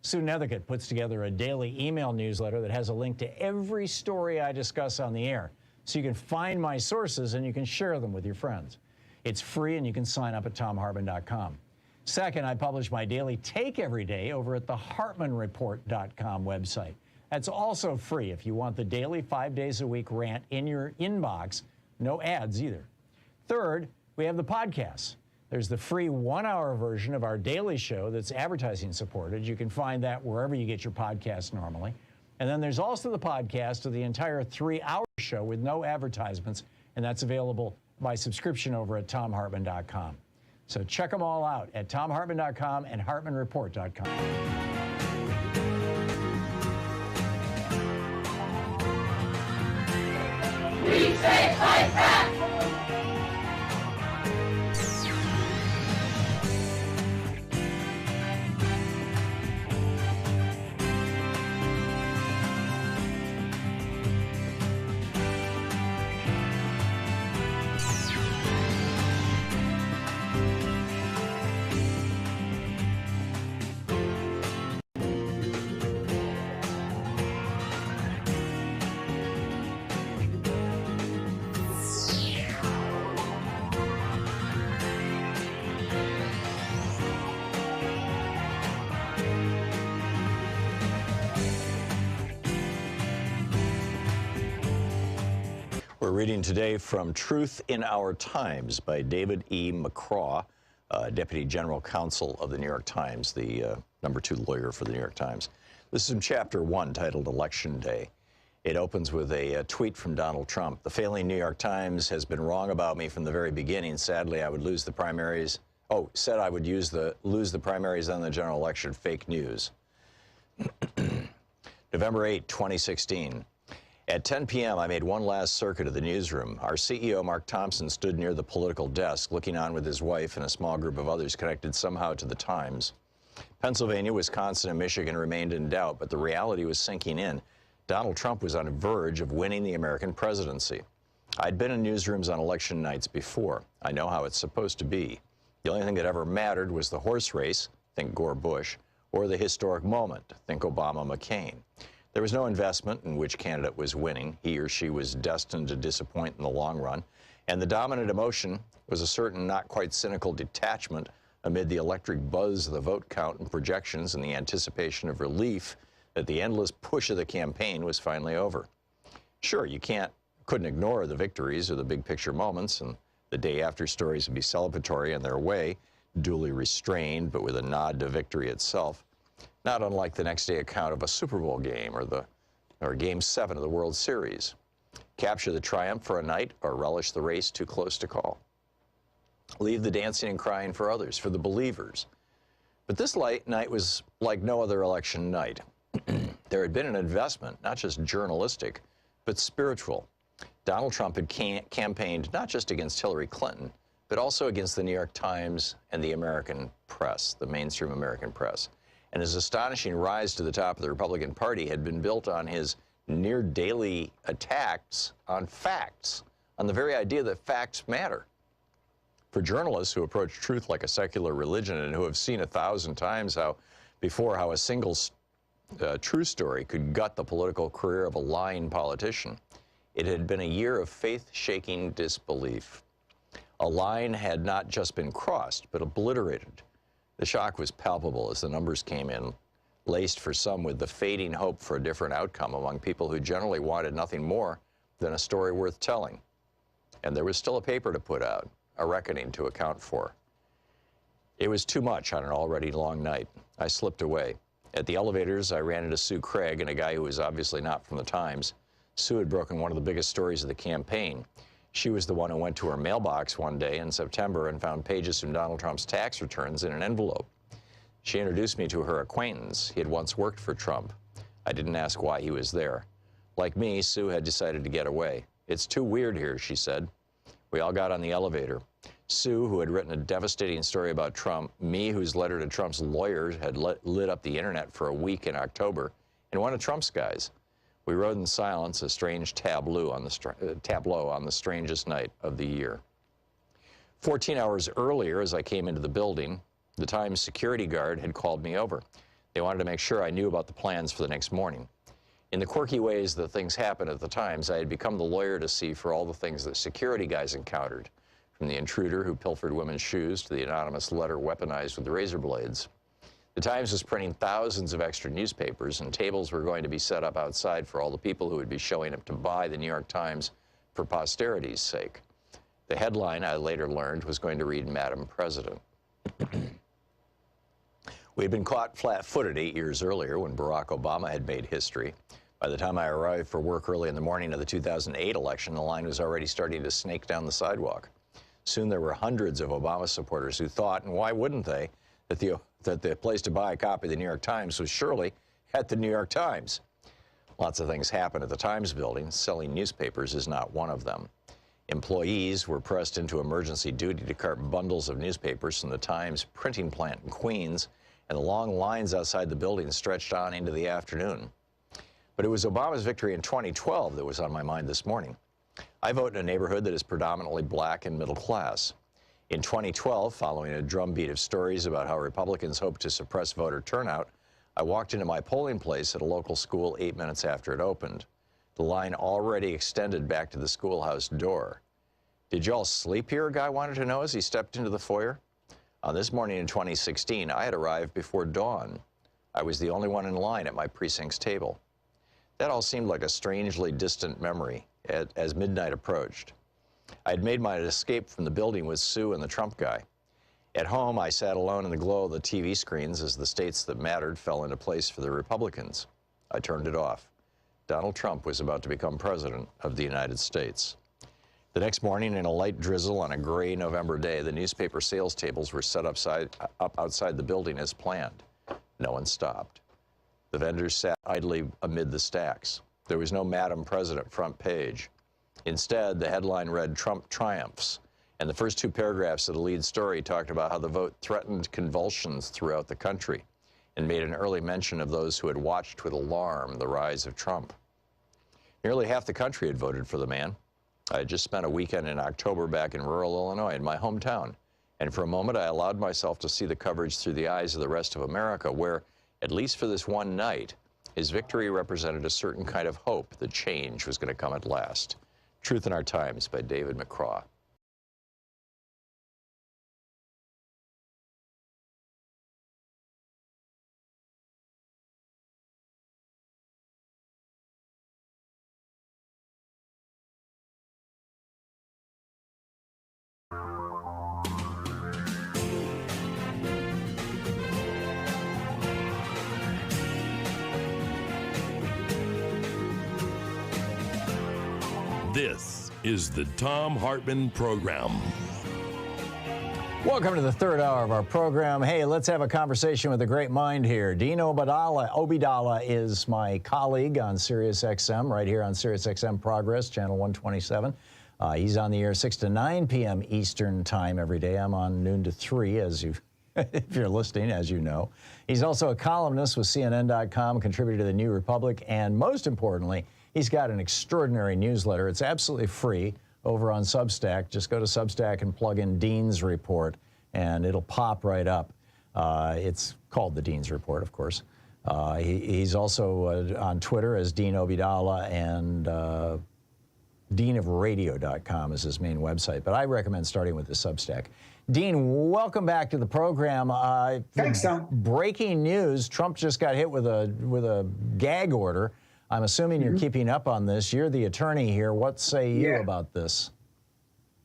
Sue Nethercutt puts together a daily email newsletter that has a link to every story I discuss on the air, so you can find my sources and you can share them with your friends. It's free and you can sign up at thomhartmann.com. Second, I publish my daily take every day over at the hartmannreport.com website. That's also free if you want the daily 5 days a week rant in your inbox. No ads either. Third, we have the podcasts. There's the free 1-hour version of our daily show that's advertising supported. You can find that wherever you get your podcasts normally. And then there's also the podcast of the entire 3-hour show with no advertisements, and that's available by subscription over at thomhartmann.com. So check them all out at thomhartmann.com and hartmannreport.com.
We say fight back!
reading today from Truth in Our Times by David E. McCraw, Deputy General Counsel of the New York Times, the #2 lawyer for the New York Times. This is in Chapter 1, titled Election Day. It opens with a tweet from Donald Trump. The failing New York Times has been wrong about me from the very beginning. Sadly, I would lose the primaries. Oh, said I would lose the primaries on the general election. Fake news. November 8, 2016. At 10 p.m., I made one last circuit of the newsroom. Our CEO, Mark Thompson, stood near the political desk, looking on with his wife and a small group of others connected somehow to the Times. Pennsylvania, Wisconsin, and Michigan remained in doubt, but the reality was sinking in. Donald Trump was on the verge of winning the American presidency. I'd been in newsrooms on election nights before. I know how it's supposed to be. The only thing that ever mattered was the horse race, think Gore-Bush, or the historic moment, think Obama-McCain. There was no investment in which candidate was winning. He or she was destined to disappoint in the long run. And the dominant emotion was a certain not quite cynical detachment amid the electric buzz of the vote count and projections and the anticipation of relief that the endless push of the campaign was finally over. Sure, you couldn't ignore the victories or the big picture moments, and the day after stories would be celebratory in their way, duly restrained, but with a nod to victory itself. Not unlike the next day account of a Super Bowl game or Game 7 of the World Series. Capture the triumph for a night or relish the race too close to call. Leave the dancing and crying for others, for the believers. But this night was like no other election night. There had been an investment, not just journalistic, but spiritual. Donald Trump had campaigned not just against Hillary Clinton, but also against the New York Times and the American press, the mainstream American press. And his astonishing rise to the top of the Republican Party had been built on his near daily attacks on facts, on the very idea that facts matter. For journalists who approach truth like a secular religion and who have seen 1,000 times how a single true story could gut the political career of a lying politician, it had been a year of faith-shaking disbelief. A line had not just been crossed, but obliterated. The shock was palpable as the numbers came in, laced for some with the fading hope for a different outcome among people who generally wanted nothing more than a story worth telling. And there was still a paper to put out, a reckoning to account for. It was too much on an already long night. I slipped away. At the elevators, I ran into Sue Craig and a guy who was obviously not from the Times. Sue had broken one of the biggest stories of the campaign. She was the one who went to her mailbox one day in September and found pages from Donald Trump's tax returns in an envelope. She introduced me to her acquaintance. He had once worked for Trump. I didn't ask why he was there. Like me, Sue had decided to get away. It's too weird here, she said. We all got on the elevator. Sue, who had written a devastating story about Trump, me, whose letter to Trump's lawyers had lit up the internet for a week in October, and one of Trump's guys. We rode in silence, a strange tableau on the strangest night of the year. 14 hours earlier, as I came into the building, the Times security guard had called me over. They wanted to make sure I knew about the plans for the next morning. In the quirky ways that things happen at the Times, I had become the lawyer to see for all the things that security guys encountered, from the intruder who pilfered women's shoes to the anonymous letter weaponized with razor blades. The Times was printing thousands of extra newspapers, and tables were going to be set up outside for all the people who would be showing up to buy the New York Times for posterity's sake. The headline, I later learned, was going to read, Madam President. We had been caught flat-footed 8 years earlier when Barack Obama had made history. By the time I arrived for work early in the morning of the 2008 election, the line was already starting to snake down the sidewalk. Soon there were hundreds of Obama supporters who thought, and why wouldn't they, that the place to buy a copy of the New York Times was surely at the New York Times. Lots of things happen at the Times building. Selling newspapers is not one of them. Employees were pressed into emergency duty to cart bundles of newspapers from the Times printing plant in Queens, and the long lines outside the building stretched on into the afternoon. But it was Obama's victory in 2012 that was on my mind this morning. I vote in a neighborhood that is predominantly black and middle class. In 2012, following a drumbeat of stories about how Republicans hoped to suppress voter turnout, I walked into my polling place at a local school 8 minutes after it opened. The line already extended back to the schoolhouse door. Did y'all sleep here, a guy wanted to know as he stepped into the foyer. On this morning in 2016, I had arrived before dawn. I was the only one in line at my precinct's table. That all seemed like a strangely distant memory. as midnight approached. I had made my escape from the building with Sue and the Trump guy. At home, I sat alone in the glow of the TV screens as the states that mattered fell into place for the Republicans. I turned it off. Donald Trump was about to become president of the United States. The next morning, in a light drizzle on a gray November day, the newspaper sales tables were set up outside the building as planned. No one stopped. The vendors sat idly amid the stacks. There was no Madam President front page. Instead, the headline read, "Trump triumphs," and the first two paragraphs of the lead story talked about how the vote threatened convulsions throughout the country and made an early mention of those who had watched with alarm the rise of Trump. Nearly half the country had voted for the man. I had just spent a weekend in October back in rural Illinois, in my hometown, and for a moment I allowed myself to see the coverage through the eyes of the rest of America, where, at least for this one night, his victory represented a certain kind of hope that change was going to come at last. Truth in Our Times by David McCraw.
This is the Thom Hartmann Program.
Welcome to the third hour of our program. Hey, let's have a conversation with a great mind here. Dean Obeidallah. Obeidallah is my colleague on SiriusXM, right here on SiriusXM Progress, channel 127. He's on the air 6 to 9 p.m. Eastern time every day. I'm on noon to 3, as you, if you're listening, as you know. He's also a columnist with CNN.com, contributor to the New Republic, and most importantly, he's got an extraordinary newsletter. It's absolutely free over on Substack. Just go to Substack and plug in Dean's Report, and it'll pop right up. It's called the Dean's Report, of course. He's also on Twitter as Dean Obeidallah, and deanofradio.com is his main website. But I recommend starting with the Substack. Dean, welcome back to the program.
Thanks, Tom.
Breaking news, Trump just got hit with a gag order. I'm assuming you're keeping up on this. You're the attorney here. What say you about this?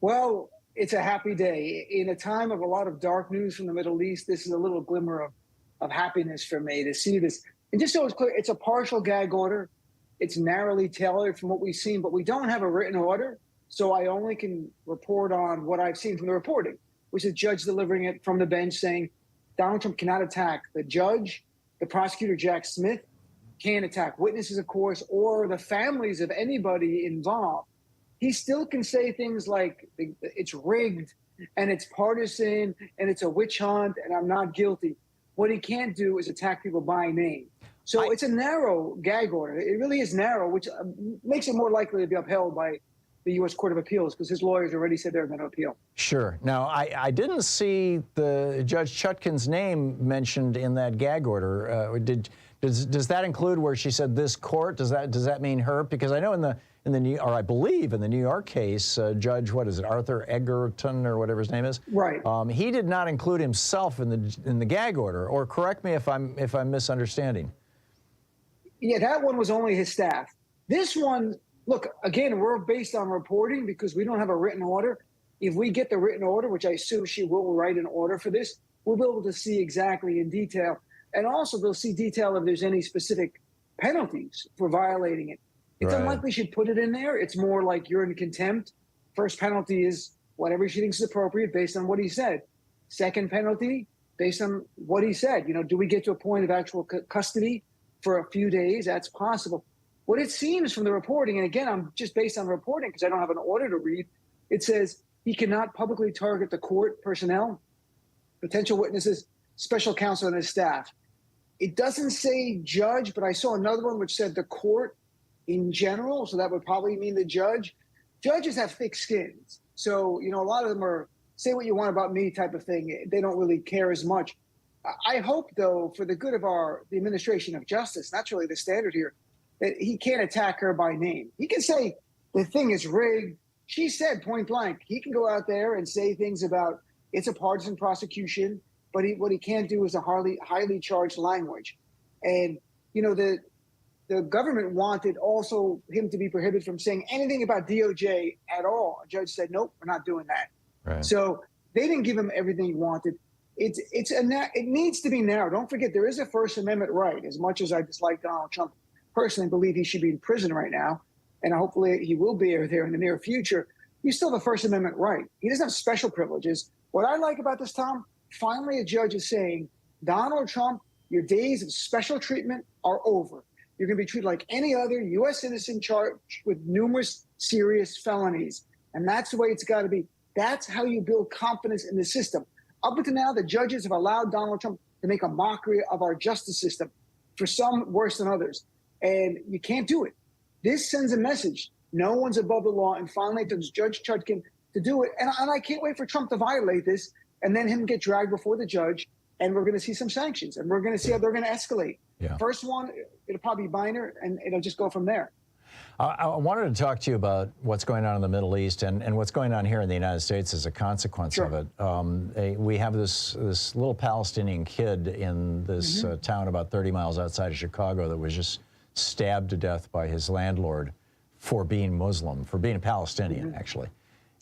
Well, it's a happy day. In a time of a lot of dark news from the Middle East, this is a little glimmer of happiness for me to see this. And just so it's clear, it's a partial gag order. It's narrowly tailored from what we've seen, but we don't have a written order. So I only can report on what I've seen from the reporting, which is a judge delivering it from the bench saying Donald Trump cannot attack the judge, the prosecutor, Jack Smith, can't attack witnesses, of course, or the families of anybody involved. He still can say things like it's rigged and it's partisan and it's a witch hunt and I'm not guilty. What he can't do is attack people by name. So it's a narrow gag order. It really is narrow, which makes it more likely to be upheld by the U.S. Court of Appeals, because his lawyers already said they're going to appeal.
Sure. Now, I didn't see the Judge Chutkan's name mentioned in that gag order. Does that include where she said this court? Does that mean her? Because I know in the I believe in the New York case, Judge, what is it, Arthur Egerton or whatever his name is?
Right.
He did not include himself in the gag order. Or correct me if I'm misunderstanding.
Yeah, that one was only his staff. This one, look, again, we're based on reporting because we don't have a written order. If we get the written order, which I assume she will write an order for this, we'll be able to see exactly in detail. And also they'll see detail if there's any specific penalties for violating it. It's unlikely she'd put it in there. It's more like you're in contempt. First penalty is whatever she thinks is appropriate based on what he said. Second penalty, based on what he said. You know, do we get to a point of actual custody for a few days? That's possible. What it seems from the reporting, and again, I'm just based on reporting because I don't have an order to read, it says he cannot publicly target the court personnel, potential witnesses, special counsel, and his staff. It doesn't say judge, but I saw another one which said the court in general, so that would probably mean the judge. Judges have thick skins. So, you know, a lot of them are say what you want about me type of thing. They don't really care as much. I hope, though, for the good of the administration of justice, that's really the standard here, that he can't attack her by name. He can say the thing is rigged. She said point blank. He can go out there and say things about it's a partisan prosecution, but what he can't do is a highly charged language. And, you know, the government wanted also him to be prohibited from saying anything about DOJ at all. A judge said, nope, we're not doing that.
Right.
So they didn't give him everything he wanted. It needs to be narrow. Don't forget, there is a First Amendment right. As much as I dislike Donald Trump, personally believe he should be in prison right now, and hopefully he will be there in the near future. You still have a First Amendment right. He doesn't have special privileges. What I like about this, Tom, finally a judge is saying, Donald Trump, your days of special treatment are over. You're going to be treated like any other U.S. citizen charged with numerous serious felonies. And that's the way it's got to be. That's how you build confidence in the system. Up until now, the judges have allowed Donald Trump to make a mockery of our justice system, for some worse than others. And you can't do it. This sends a message. No one's above the law. And finally, it took Judge Chutkan to do it. And I can't wait for Trump to violate this and then him get dragged before the judge. And we're going to see some sanctions. And we're going to see how they're going to escalate. Yeah. First one, it'll probably be minor, and it'll just go from there.
I wanted to talk to you about what's going on in the Middle East and what's going on here in the United States as a consequence of it. We have this little Palestinian kid in this town about 30 miles outside of Chicago that was just stabbed to death by his landlord for being Muslim, for being a Palestinian, actually.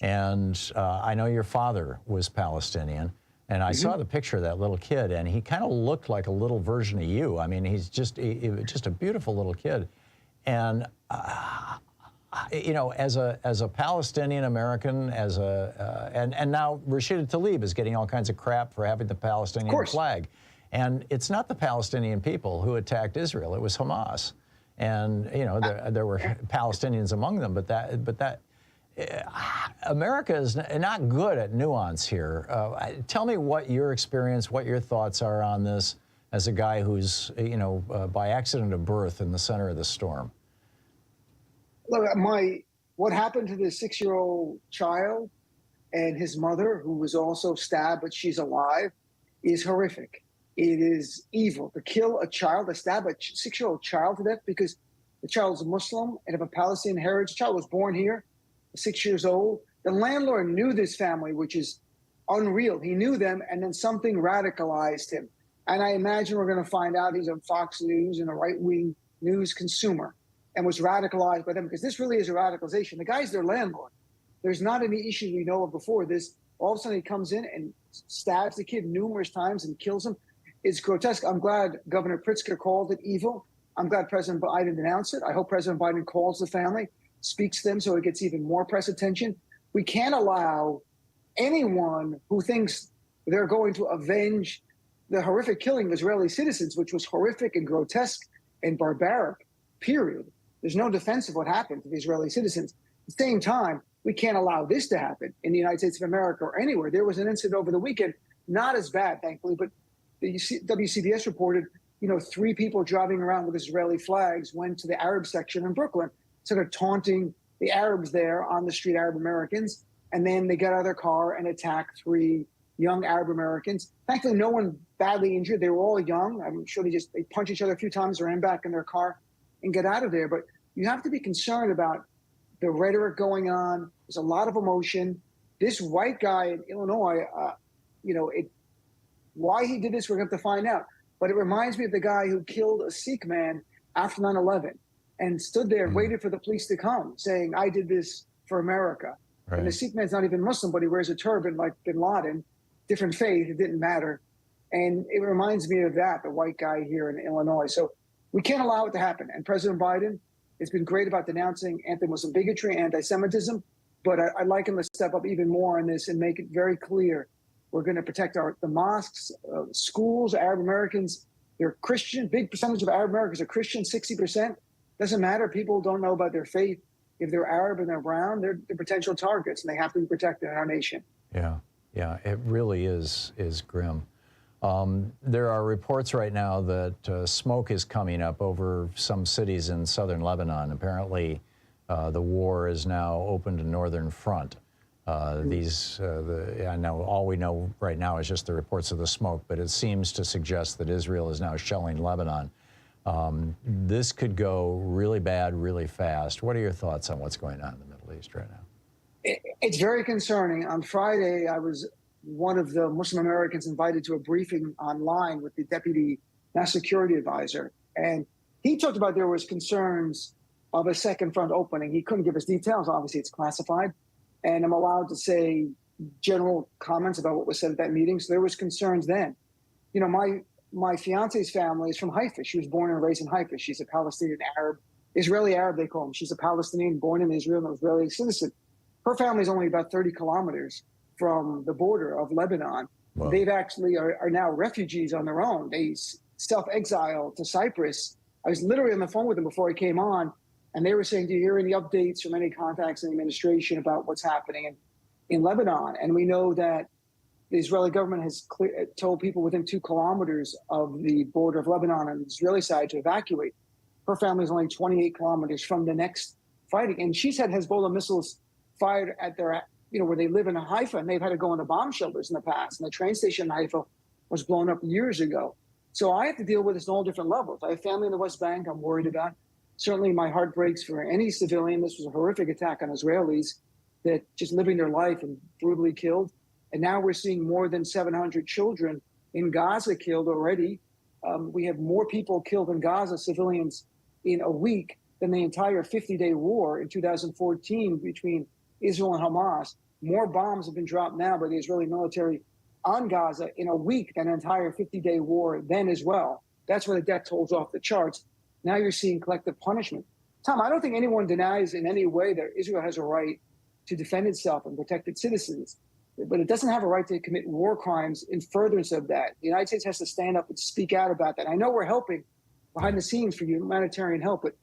And I know your father was Palestinian. And I saw the picture of that little kid, and he kind of looked like a little version of you. I mean, he's just a beautiful little kid. And you know, as a Palestinian American, and now Rashida Tlaib is getting all kinds of crap for having the Palestinian flag. And it's not the Palestinian people who attacked Israel; it was Hamas. And you know, there were Palestinians among them, but that. America is not good at nuance here. Tell me what your experience, what your thoughts are on this as a guy who's, you know, by accident of birth in the center of the storm.
Look, what happened to the 6-year-old child and his mother, who was also stabbed, but she's alive, is horrific. It is evil to kill a child, to stab a 6-year-old child to death because the child is Muslim and of a Palestinian heritage. The child was born here. 6 years old. The landlord knew this family, which is unreal. He knew them, and then something radicalized him. And I imagine we're going to find out he's on Fox News and a right-wing news consumer and was radicalized by them, because this really is a radicalization. The guy's their landlord. There's not any issue we know of before this. All of a sudden he comes in and stabs the kid numerous times and kills him. It's grotesque. I'm glad Governor Pritzker called it evil. I'm glad President Biden denounced it. I hope President Biden calls the family, speaks to them so it gets even more press attention. We can't allow anyone who thinks they're going to avenge the horrific killing of Israeli citizens, which was horrific and grotesque and barbaric, period. There's no defense of what happened to the Israeli citizens. At the same time, we can't allow this to happen in the United States of America or anywhere. There was an incident over the weekend, not as bad, thankfully, but the WCBS reported, 3 people driving around with Israeli flags went to the Arab section in Brooklyn, sort of taunting the Arabs there on the street, Arab Americans. And then they got out of their car and attacked 3 young Arab Americans. Thankfully, no one badly injured. They were all young. I'm sure they punched each other a few times, ran back in their car and get out of there. But you have to be concerned about the rhetoric going on. There's a lot of emotion. This white guy in Illinois, why he did this, we're going to have to find out. But it reminds me of the guy who killed a Sikh man after 9/11 and stood there and waited for the police to come, saying, I did this for America. Right. And the Sikh man's not even Muslim, but he wears a turban like bin Laden, different faith, it didn't matter. And it reminds me of that, the white guy here in Illinois. So we can't allow it to happen. And President Biden has been great about denouncing anti-Muslim bigotry, anti-Semitism, but I'd like him to step up even more on this and make it very clear. We're going to protect the mosques, schools, Arab Americans. They're Christian. Big percentage of Arab Americans are Christian, 60%. Doesn't matter. People don't know about their faith. If they're Arab and they're brown, they're potential targets, and they have to be protected in our nation.
Yeah, it really is grim. There are reports right now that smoke is coming up over some cities in southern Lebanon. Apparently, the war is now open to northern front. I know all we know right now is just the reports of the smoke, but it seems to suggest that Israel is now shelling Lebanon. This could go really bad, really fast. What are your thoughts on what's going on in the Middle East right now?
It's very concerning. On Friday, I was one of the Muslim Americans invited to a briefing online with the Deputy National Security Advisor. And He talked about there was concerns of a second front opening. He couldn't give us details. Obviously, it's classified. And I'm allowed to say general comments about what was said at that meeting. So there was concerns then. You know, my fiance's family is from Haifa. She was born and raised in Haifa. She's a Palestinian Arab, Israeli Arab, they call them. She's a Palestinian born in Israel, an Israeli citizen. Her family is only about 30 kilometers from the border of Lebanon. Wow. They've actually are now refugees on their own. They self-exiled to Cyprus. I was literally on the phone with them before I came on, and they were saying, do you hear any updates from any contacts in the administration about what's happening in Lebanon? And we know that the Israeli government has told people within 2 kilometers of the border of Lebanon on the Israeli side to evacuate. Her family is only 28 kilometers from the next fighting. And she's had Hezbollah missiles fired at their, you know, where they live in Haifa, and they've had to go into bomb shelters in the past. And the train station in Haifa was blown up years ago. So I have to deal with this on all different levels. I have family in the West Bank I'm worried about. Certainly my heart breaks for any civilian. This was a horrific attack on Israelis that just living their life and brutally killed. And now we're seeing more than 700 children in Gaza killed already. We have more people killed in Gaza, civilians, in a week than the entire 50-day war in 2014 between Israel and Hamas. More bombs have been dropped now by the Israeli military on Gaza in a week than an entire 50-day war then as well. That's where the death toll's off the charts. Now you're seeing collective punishment. Tom, I don't think anyone denies in any way that Israel has a right to defend itself and protect its citizens, but it doesn't have a right to commit war crimes in furtherance of that. The United States has to stand up and speak out about that. I know we're helping behind the scenes for humanitarian help, but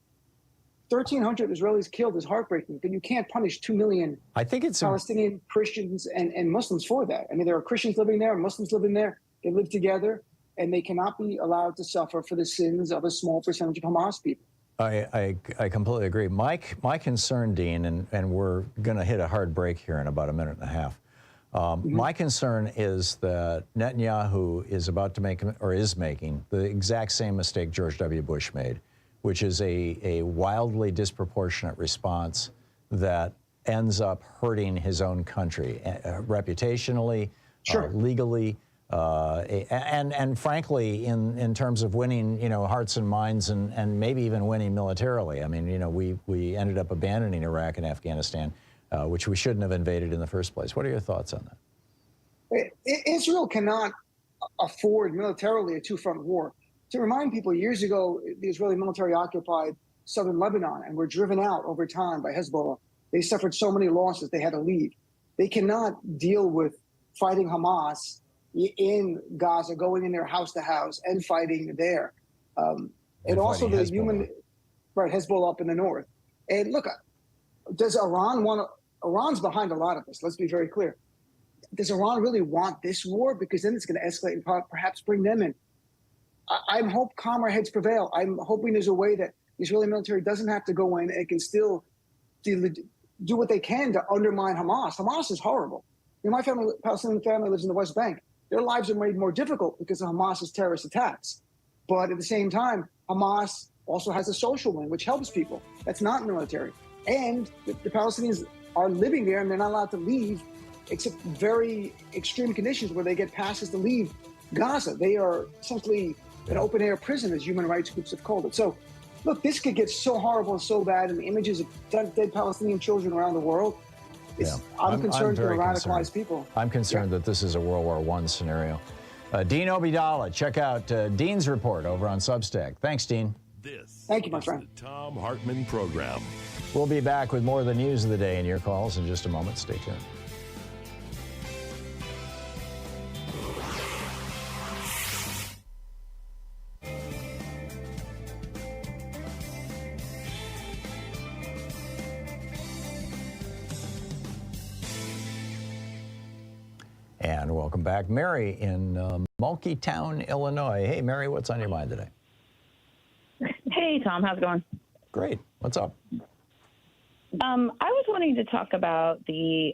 1,300 Israelis killed is heartbreaking, but you can't punish 2 million Palestinian Christians and Muslims for that. I mean, there are Christians living there, Muslims living there. They live together, and they cannot be allowed to suffer for the sins of a small percentage of Hamas people.
I completely agree. My concern, Dean, and we're going to hit a hard break here in about a minute and a half. My concern is that Netanyahu is about to make, or is making, the exact same mistake George W. Bush made, which is a wildly disproportionate response that ends up hurting his own country, reputationally, legally, and frankly, in terms of winning, hearts and minds, and maybe even winning militarily. I mean, we ended up abandoning Iraq and Afghanistan, which we shouldn't have invaded in the first place. What are your thoughts on that?
Israel cannot afford militarily a two-front war. To remind people, years ago, the Israeli military occupied southern Lebanon and were driven out over time by Hezbollah. They suffered so many losses, they had to leave. They cannot deal with fighting Hamas in Gaza, going in there house to house and fighting there. And also the Hezbollah up in the north. And look, does Iran Iran's behind a lot of this, let's be very clear. Does Iran really want this war? Because then it's going to escalate and perhaps bring them in. I hope calmer heads prevail. I'm hoping there's a way that the Israeli military doesn't have to go in and can still do what they can to undermine Hamas. Hamas is horrible. My family, Palestinian family, lives in the West Bank. Their lives are made more difficult because of Hamas's terrorist attacks. But at the same time, Hamas also has a social wing, which helps people. That's not military. And the Palestinians are living there, and they're not allowed to leave except very extreme conditions where they get passes to leave Gaza. They are essentially an open-air prison, as human rights groups have called it. So, look, this could get so horrible and so bad, and the images of dead Palestinian children around the world, I'm concerned for the radicalized people.
I'm concerned that this is a World War I scenario. Dean Obeidallah, check out Dean's report over on Substack. Thanks, Dean.
Thank you, my friend.
The Thom Hartmann Program.
We'll be back with more of the news of the day and your calls in just a moment. Stay tuned. And welcome back. Mary in Mulkeytown, Illinois. Hey, Mary, what's on your mind today?
Hey, Tom. How's it going?
Great. What's up?
I was wanting to talk about the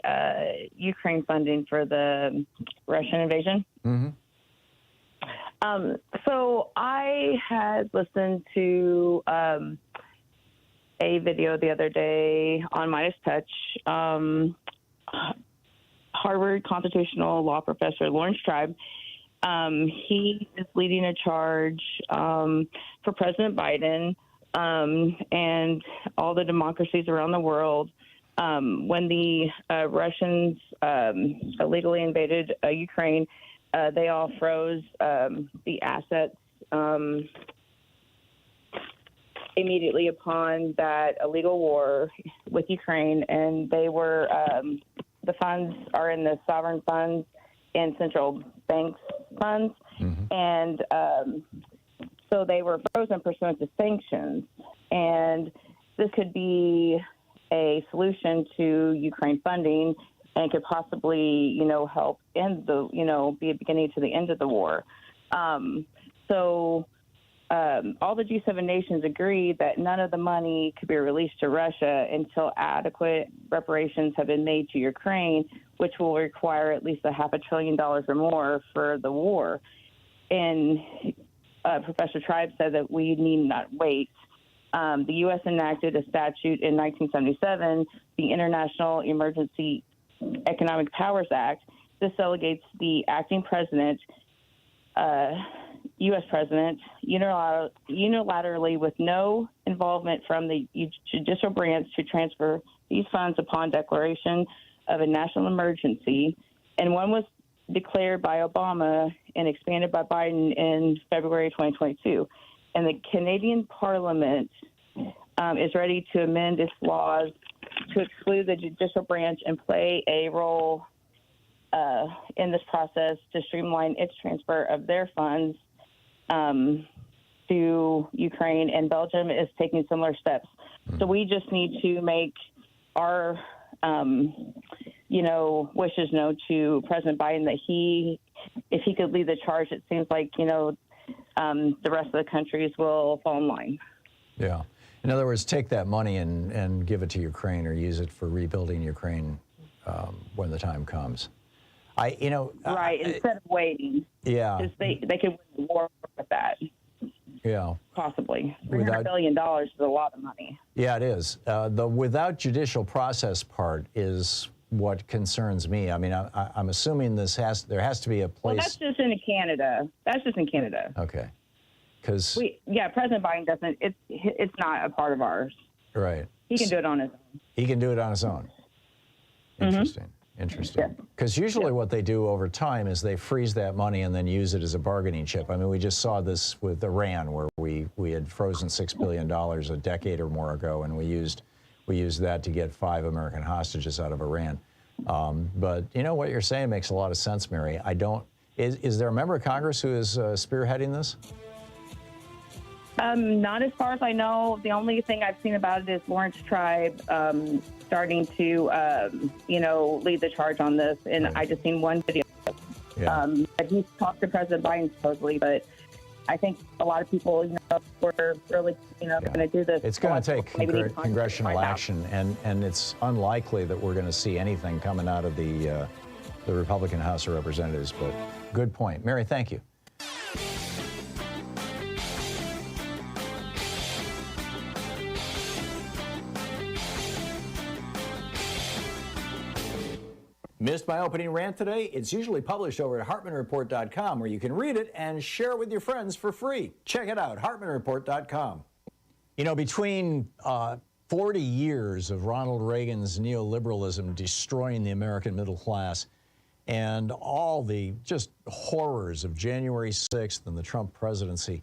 Ukraine funding for the Russian invasion.
Mm-hmm.
So I had listened to a video the other day on Midas Touch. Harvard constitutional law professor Lawrence Tribe He is leading a charge for President Biden and all the democracies around the world. When the Russians illegally invaded Ukraine, they all froze the assets immediately upon that illegal war with Ukraine, and they were the funds are in the sovereign funds and central banks funds, and so they were frozen pursuant to sanctions. And this could be a solution to Ukraine funding, and could possibly, help end the, be a beginning to the end of the war. All the G7 nations agreed that none of the money could be released to Russia until adequate reparations have been made to Ukraine, which will require at least $500 billion or more for the war. And Professor Tribe said that we need not wait. The U.S. enacted a statute in 1977, the International Emergency Economic Powers Act. This delegates the acting president, U.S. president, unilaterally with no involvement from the judicial branch to transfer these funds upon declaration of a national emergency. And one was declared by Obama and expanded by Biden in February 2022. And the Canadian Parliament is ready to amend its laws to exclude the judicial branch and play a role in this process to streamline its transfer of their funds to Ukraine, and Belgium is taking similar steps. So we just need to make our, wishes known to President Biden that if he could lead the charge, it seems like, the rest of the countries will fall in line.
Yeah. In other words, take that money and give it to Ukraine, or use it for rebuilding Ukraine when the time comes.
Right, instead of waiting.
Yeah.
Because they could win the war with that.
Yeah.
Possibly. $300 billion is a lot of money.
Yeah, it is. The without judicial process part is what concerns me. I mean, I'm assuming there has to be a place.
Well, that's just in Canada. That's just in Canada.
Okay. Because
President Biden doesn't. It's not a part of ours.
Right.
He can do it on his own.
He can do it on his own. Interesting. Interesting. Because usually what they do over time is they freeze that money and then use it as a bargaining chip. I mean, we just saw this with Iran, where we had frozen $6 billion a decade or more ago, and we used that to get 5 American hostages out of Iran. But what you're saying makes a lot of sense, Mary. Is there a member of Congress who is spearheading this?
Not as far as I know. The only thing I've seen about it is Lawrence Tribe starting to, lead the charge on this. And I just seen one video.
Yeah.
That he's talked to President Biden supposedly, but I think a lot of people, were really, going to do this.
It's going to take congressional action, and it's unlikely that we're going to see anything coming out of the Republican House of Representatives. But good point, Mary. Thank you. Missed my opening rant today? It's usually published over at HartmannReport.com, where you can read it and share it with your friends for free. Check it out, HartmannReport.com. Between 40 years of Ronald Reagan's neoliberalism destroying the American middle class and all the just horrors of January 6th and the Trump presidency,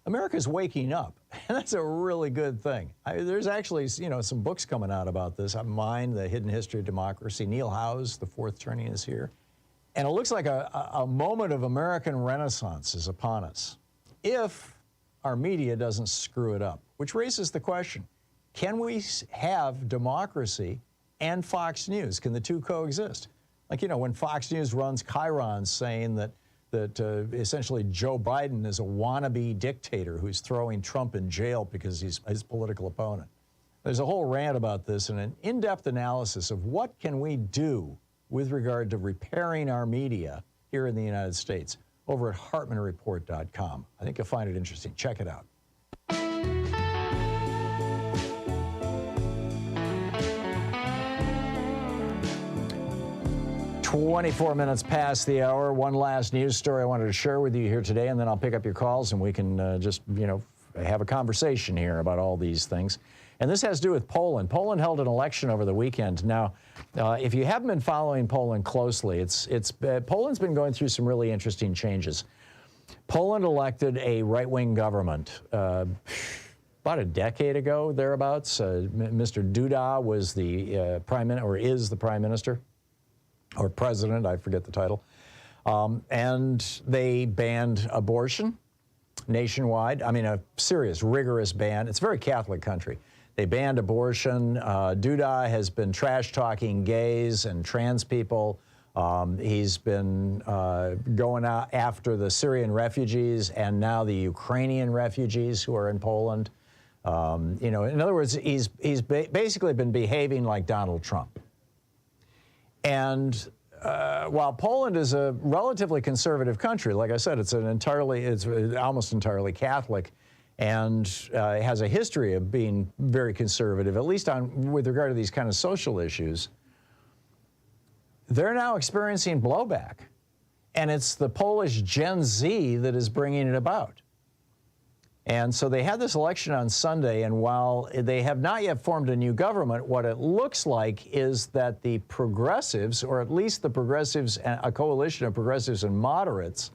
America's waking up, and that's a really good thing. There's actually, some books coming out about this. Mine, The Hidden History of Democracy. Neil Howe's The Fourth Turning is here. And it looks like a moment of American renaissance is upon us, if our media doesn't screw it up, which raises the question, can we have democracy and Fox News? Can the two coexist? Like, when Fox News runs chyrons saying that essentially Joe Biden is a wannabe dictator who's throwing Trump in jail because he's his political opponent. There's a whole rant about this and an in-depth analysis of what can we do with regard to repairing our media here in the United States over at HartmannReport.com. I think you'll find it interesting. Check it out. 24 minutes past the hour. One last news story I wanted to share with you here today, and then I'll pick up your calls and we can just, have a conversation here about all these things. And this has to do with Poland. Poland held an election over the weekend. Now, if you haven't been following Poland closely, Poland's been going through some really interesting changes. Poland elected a right-wing government about a decade ago, thereabouts. Mr. Duda was the is the prime minister, or president, I forget the title. And they banned abortion nationwide. I mean, a serious, rigorous ban. It's a very Catholic country. They banned abortion. Duda has been trash-talking gays and trans people. He's been going out after the Syrian refugees and now the Ukrainian refugees who are in Poland. In other words, he's basically been behaving like Donald Trump. And while Poland is a relatively conservative country, like I said, it's almost entirely Catholic, and has a history of being very conservative, at least with regard to these kind of social issues. They're now experiencing blowback, and it's the Polish Gen Z that is bringing it about. And so they had this election on Sunday, and while they have not yet formed a new government, what it looks like is that the progressives, or at least the progressives, a coalition of progressives and moderates,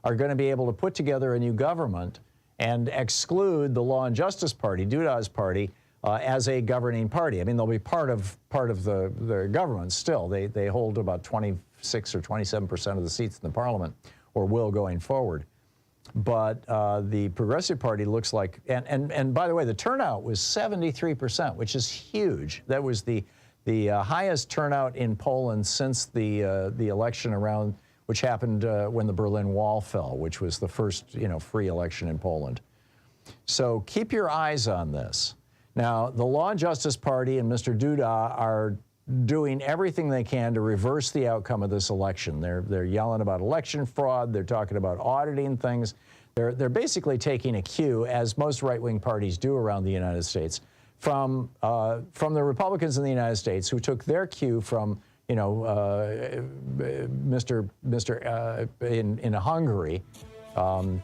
are going to be able to put together a new government and exclude the Law and Justice Party, Duda's party, as a governing party. I mean, they'll be part of the government still. They hold about 26 or 27% of the seats in the parliament, or will going forward. But the Progressive Party looks like, and by the way, the turnout was 73%, which is huge. That was the highest turnout in Poland since the election around, which happened when the Berlin Wall fell, which was the first free election in Poland. So keep your eyes on this. Now, the Law and Justice Party and Mr. Duda are doing everything they can to reverse the outcome of this election. They're yelling about election fraud. They're talking about auditing things. They're basically taking a cue, as most right-wing parties do around the United States, from the Republicans in the United States, who took their cue from in Hungary. Both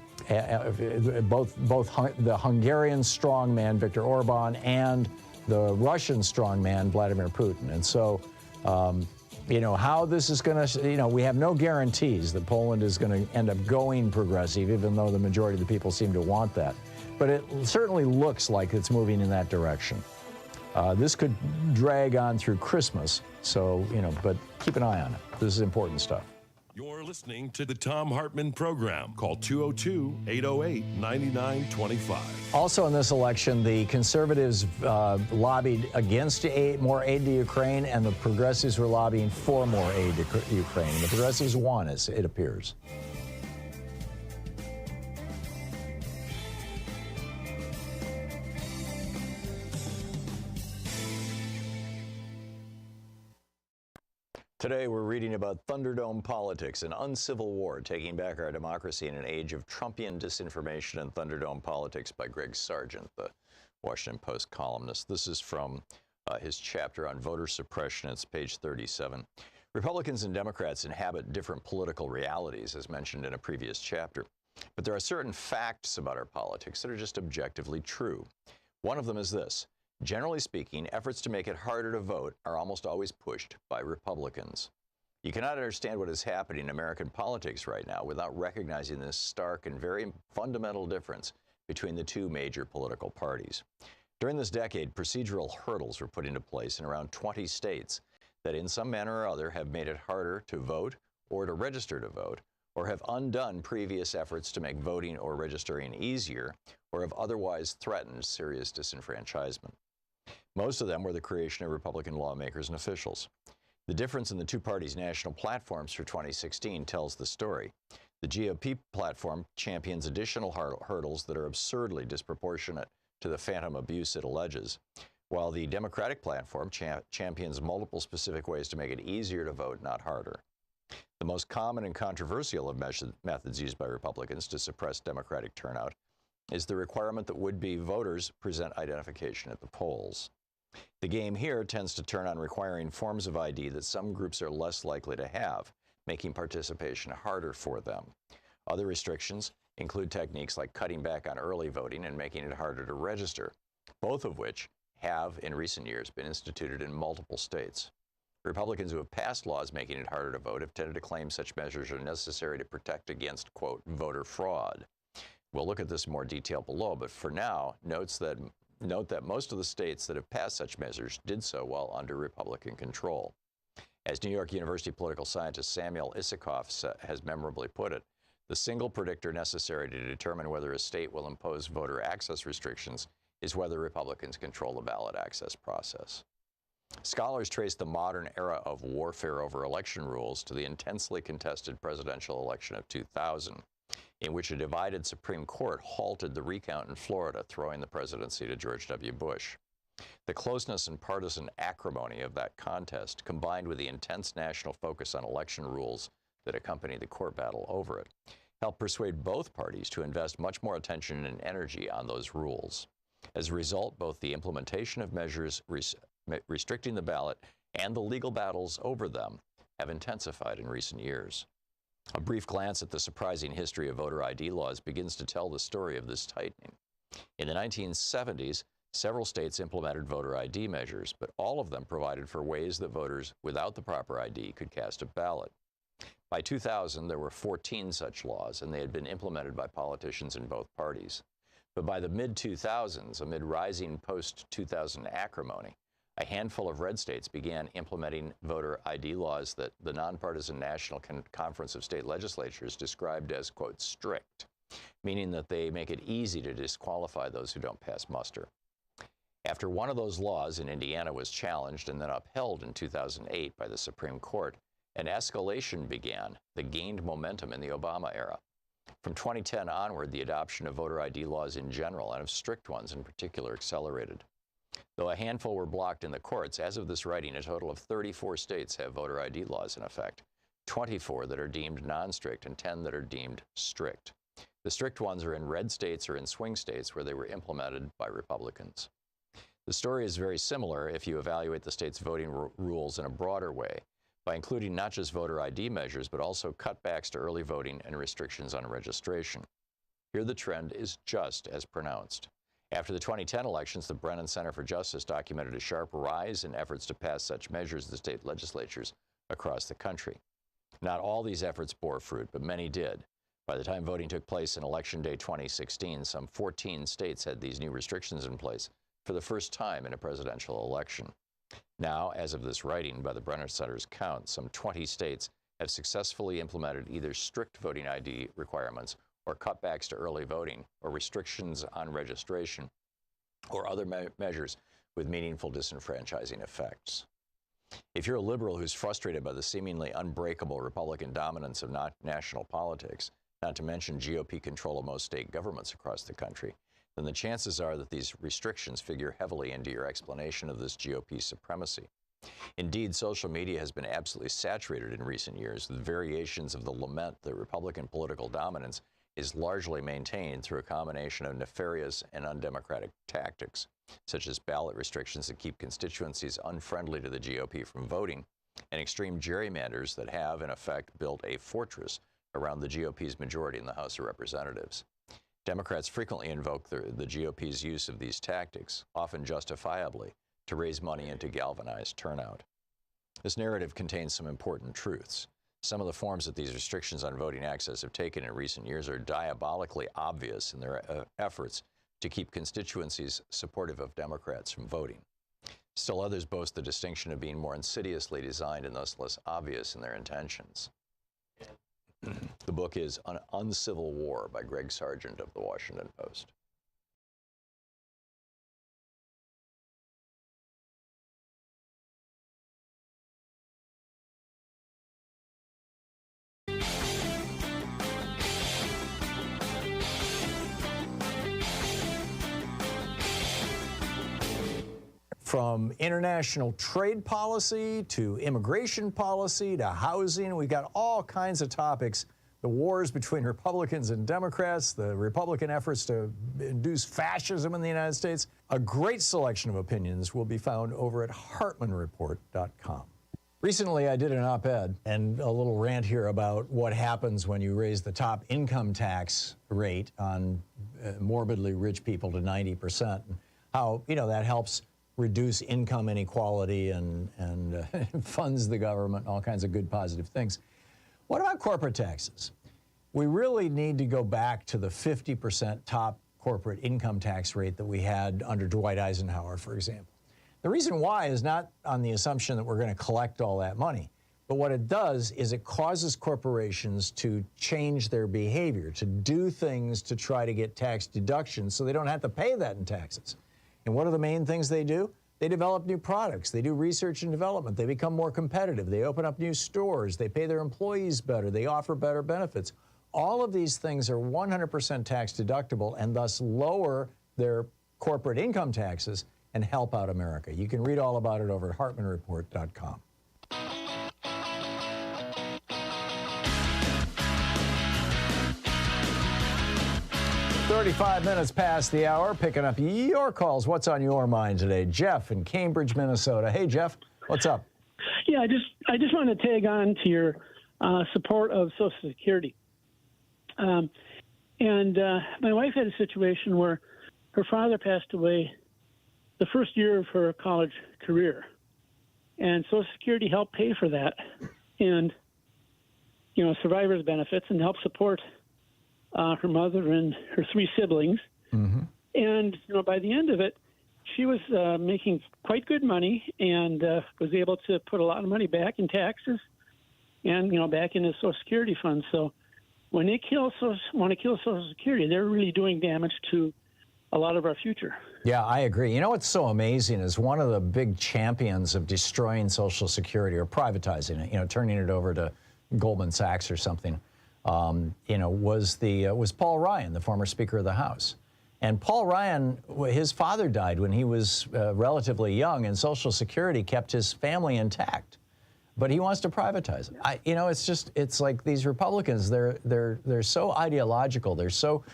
the Hungarian strongman Viktor Orban and the Russian strongman Vladimir Putin. And so, how this is going to, we have no guarantees that Poland is going to end up going progressive, even though the majority of the people seem to want that. But it certainly looks like it's moving in that direction. This could drag on through Christmas, so, but keep an eye on it. This is important stuff.
You're listening to the Thom Hartmann Program. Call 202-808-9925.
Also in this election, the conservatives lobbied against more aid to Ukraine, and the progressives were lobbying for more aid to Ukraine. And the progressives won, as it appears. Today, we're reading about Thunderdome politics, an uncivil war taking back our democracy in an age of Trumpian disinformation and Thunderdome politics by Greg Sargent, the Washington Post columnist. This is from his chapter on voter suppression. It's page 37. Republicans and Democrats inhabit different political realities, as mentioned in a previous chapter. But there are certain facts about our politics that are just objectively true. One of them is this. Generally speaking, efforts to make it harder to vote are almost always pushed by Republicans. You cannot understand what is happening in American politics right now without recognizing this stark and very fundamental difference between the two major political parties. During this decade, procedural hurdles were put into place in around 20 states that in some manner or other have made it harder to vote or to register to vote, or have undone previous efforts to make voting or registering easier, or have otherwise threatened serious disenfranchisement. Most of them were the creation of Republican lawmakers and officials. The difference in the two parties' national platforms for 2016 tells the story. The GOP platform champions additional hurdles that are absurdly disproportionate to the phantom abuse it alleges, while the Democratic platform champions multiple specific ways to make it easier to vote, not harder. The most common and controversial of methods used by Republicans to suppress Democratic turnout is the requirement that would-be voters present identification at the polls. The game here tends to turn on requiring forms of ID that some groups are less likely to have, making participation harder for them. Other restrictions include techniques like cutting back on early voting and making it harder to register, both of which have, in recent years, been instituted in multiple states. Republicans who have passed laws making it harder to vote have tended to claim such measures are necessary to protect against, quote, voter fraud. We'll look at this in more detail below, but for now, note that most of the states that have passed such measures did so while under Republican control. As New York University political scientist Samuel Isikoff has memorably put it, the single predictor necessary to determine whether a state will impose voter access restrictions is whether Republicans control the ballot access process. Scholars trace the modern era of warfare over election rules to the intensely contested presidential election of 2000, in which a divided Supreme Court halted the recount in Florida, throwing the presidency to George W. Bush. The closeness and partisan acrimony of that contest, combined with the intense national focus on election rules that accompanied the court battle over it, helped persuade both parties to invest much more attention and energy on those rules. As a result, both the implementation of measures restricting the ballot and the legal battles over them have intensified in recent years. A brief glance at the surprising history of voter ID laws begins to tell the story of this tightening. In the 1970s, several states implemented voter ID measures, but all of them provided for ways that voters without the proper ID could cast a ballot. By 2000, there were 14 such laws, and they had been implemented by politicians in both parties. But by the mid-2000s, amid rising post-2000 acrimony, a handful of red states began implementing voter ID laws that the nonpartisan National Conference of State Legislatures described as, quote, strict, meaning that they make it easy to disqualify those who don't pass muster. After one of those laws in Indiana was challenged and then upheld in 2008 by the Supreme Court, an escalation began that gained momentum in the Obama era. From 2010 onward, the adoption of voter ID laws in general and of strict ones in particular accelerated. Though a handful were blocked in the courts, as of this writing, a total of 34 states have voter ID laws in effect, 24 that are deemed non-strict and 10 that are deemed strict. The strict ones are in red states or in swing states where they were implemented by Republicans. The story is very similar if you evaluate the state's voting rules in a broader way, by including not just voter ID measures, but also cutbacks to early voting and restrictions on registration. Here the trend is just as pronounced. After the 2010 elections, the Brennan Center for Justice documented a sharp rise in efforts to pass such measures in the state legislatures across the country. Not all these efforts bore fruit, but many did. By the time voting took place in Election Day 2016, some 14 states had these new restrictions in place for the first time in a presidential election. Now, as of this writing, by the Brennan Center's count, some 20 states have successfully implemented either strict voting ID requirements or cutbacks to early voting or restrictions on registration or other measures with meaningful disenfranchising effects. If you're a liberal who's frustrated by the seemingly unbreakable Republican dominance of national politics, not to mention GOP control of most state governments across the country, then the chances are that these restrictions figure heavily into your explanation of this GOP supremacy. Indeed, social media has been absolutely saturated in recent years with variations of the lament that Republican political dominance is largely maintained through a combination of nefarious and undemocratic tactics, such as ballot restrictions that keep constituencies unfriendly to the GOP from voting, and extreme gerrymanders that have, in effect, built a fortress around the GOP's majority in the House of Representatives. Democrats frequently invoke the GOP's use of these tactics, often justifiably, to raise money and to galvanize turnout. This narrative contains some important truths. Some of the forms that these restrictions on voting access have taken in recent years are diabolically obvious in their efforts to keep constituencies supportive of Democrats from voting. Still others boast the distinction of being more insidiously designed and thus less obvious in their intentions. The book is An Uncivil War by Greg Sargent of The Washington Post.
From international trade policy to immigration policy to housing, we've got all kinds of topics the wars between Republicans and Democrats, the Republican efforts to induce fascism in the United States. A great selection of opinions will be found over at HartmannReport.com. Recently, I did an op-ed and a little rant here about what happens when you raise the top income tax rate on morbidly rich people to 90%, and how, you know, that helps reduce income inequality and funds the government, all kinds of good positive things. What about corporate taxes? We really need to go back to the 50% top corporate income tax rate that we had under Dwight Eisenhower, for example. The reason why is not on the assumption that we're going to collect all that money, but what it does is it causes corporations to change their behavior, to do things to try to get tax deductions so they don't have to pay that in taxes. And what are the main things they do? They develop new products. They do research and development. They become more competitive. They open up new stores. They pay their employees better. They offer better benefits. All of these things are 100% tax deductible and thus lower their corporate income taxes and help out America. You can read all about it over at HartmannReport.com. "35 minutes past the hour, picking up your calls. What's on your mind today? Jeff in Cambridge, Minnesota. Hey, Jeff, what's up?
Yeah, I just want to tag on to your support of Social Security. My wife had a situation where her father passed away the first year of her college career, and Social Security helped pay for that, and, you know, survivors benefits, and help support her mother and her 3 siblings. Mm-hmm. And, you know, by the end of it, she was making quite good money and was able to put a lot of money back in taxes and, you know, back into Social Security funds. So when they want to kill Social Security, they're really doing damage to a lot of our future.
Yeah, I agree. You know what's so amazing is one of the big champions of destroying Social Security or privatizing it, you know, turning it over to Goldman Sachs or something, you know, was Paul Ryan, the former Speaker of the House. And Paul Ryan, his father died when he was relatively young, and Social Security kept his family intact. But he wants to privatize it. You know, it's like these Republicans. They're so ideological. They're so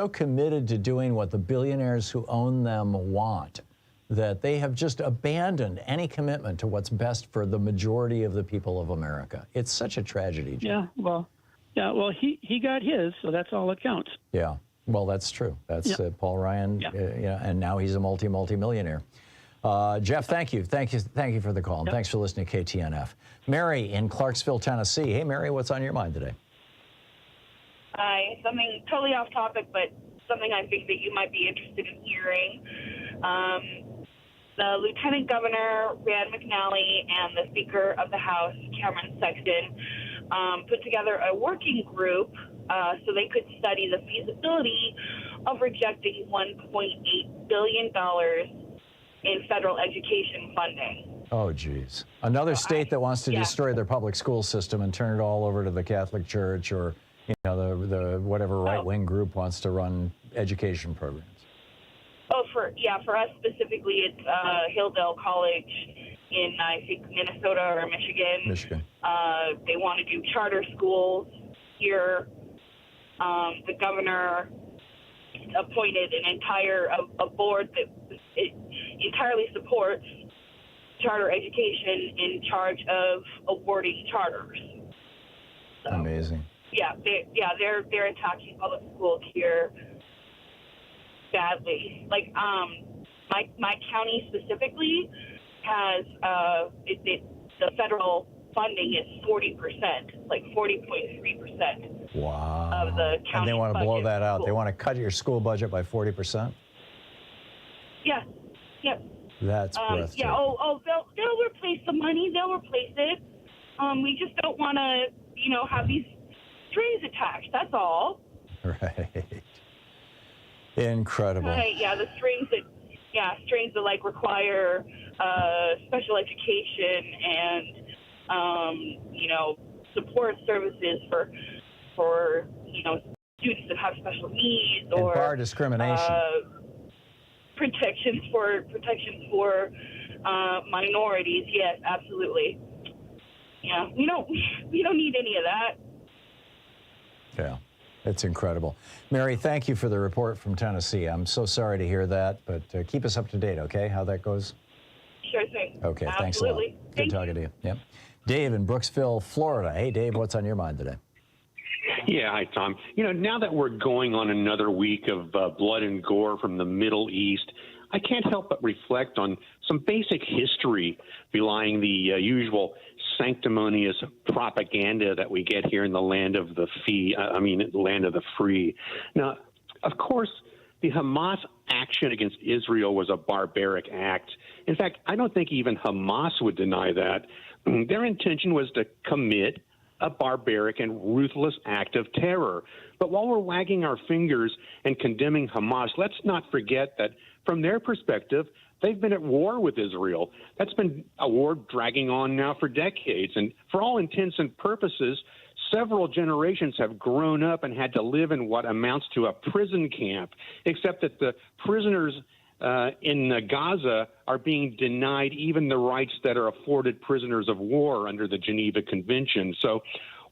committed to doing what the billionaires who own them want, that they have just abandoned any commitment to what's best for the majority of the people of America. It's such a tragedy, Jim.
Yeah, well, he got his, so that's all that counts.
Yeah, well, that's true. That's Paul Ryan, yeah, and now he's a multi-millionaire. Jeff, thank you for the call, and thanks for listening to KTNF. Mary in Clarksville, Tennessee. Hey, Mary, what's on your mind today?
Hi, something totally off topic, but something I think that you might be interested in hearing. The Lieutenant Governor, Rand McNally, and the Speaker of the House, Cameron Sexton, put together a working group so they could study the feasibility of rejecting $1.8 billion in federal education funding.
Oh, geez. Another state that wants to destroy their public school system and turn it all over to the Catholic Church, or, you know, the whatever right-wing group wants to run education programs.
Oh, for us specifically, it's Hilldale College in, I think, Minnesota or Michigan. They want to do charter schools here. The governor appointed a board that entirely supports charter education in charge of awarding charters. So,
amazing.
They're attacking public schools here badly. Like my county specifically has the federal funding is 40%, like 40.3%.
Wow.
Of the county.
And they want to blow that out.
School.
They want to cut your school budget by 40%?
Yeah. Yep.
That's breathtaking.
Yeah. They'll replace the money. They'll replace it. We just don't want to, you know, have these strings attached. That's all.
Right. Incredible.
Right. Yeah. The strings that like require special education and you know, support services for you know, students that have special needs,
and
or
bar discrimination.
Protections for minorities. Yes, absolutely. Yeah, we don't need any of that.
Yeah, it's incredible. Mary, thank you for the report from Tennessee. I'm so sorry to hear that, but keep us up to date, okay, how that goes?
Sure thing.
Okay,
Absolutely.
thanks a lot. Good talking to you. Yep. Dave in Brooksville, Florida. Hey, Dave, what's on your mind today?
Yeah, hi, Tom. You know, now that we're going on another week of blood and gore from the Middle East, I can't help but reflect on some basic history belying the usual sanctimonious propaganda that we get here in the land of the land of the free. Now, of course, the Hamas action against Israel was a barbaric act. In fact, I don't think even Hamas would deny that. Their intention was to commit a barbaric and ruthless act of terror. But while we're wagging our fingers and condemning Hamas, let's not forget that from their perspective, they've been at war with Israel. That's been a war dragging on now for decades. And for all intents and purposes, several generations have grown up and had to live in what amounts to a prison camp, except that the prisoners in Gaza are being denied even the rights that are afforded prisoners of war under the Geneva Convention. So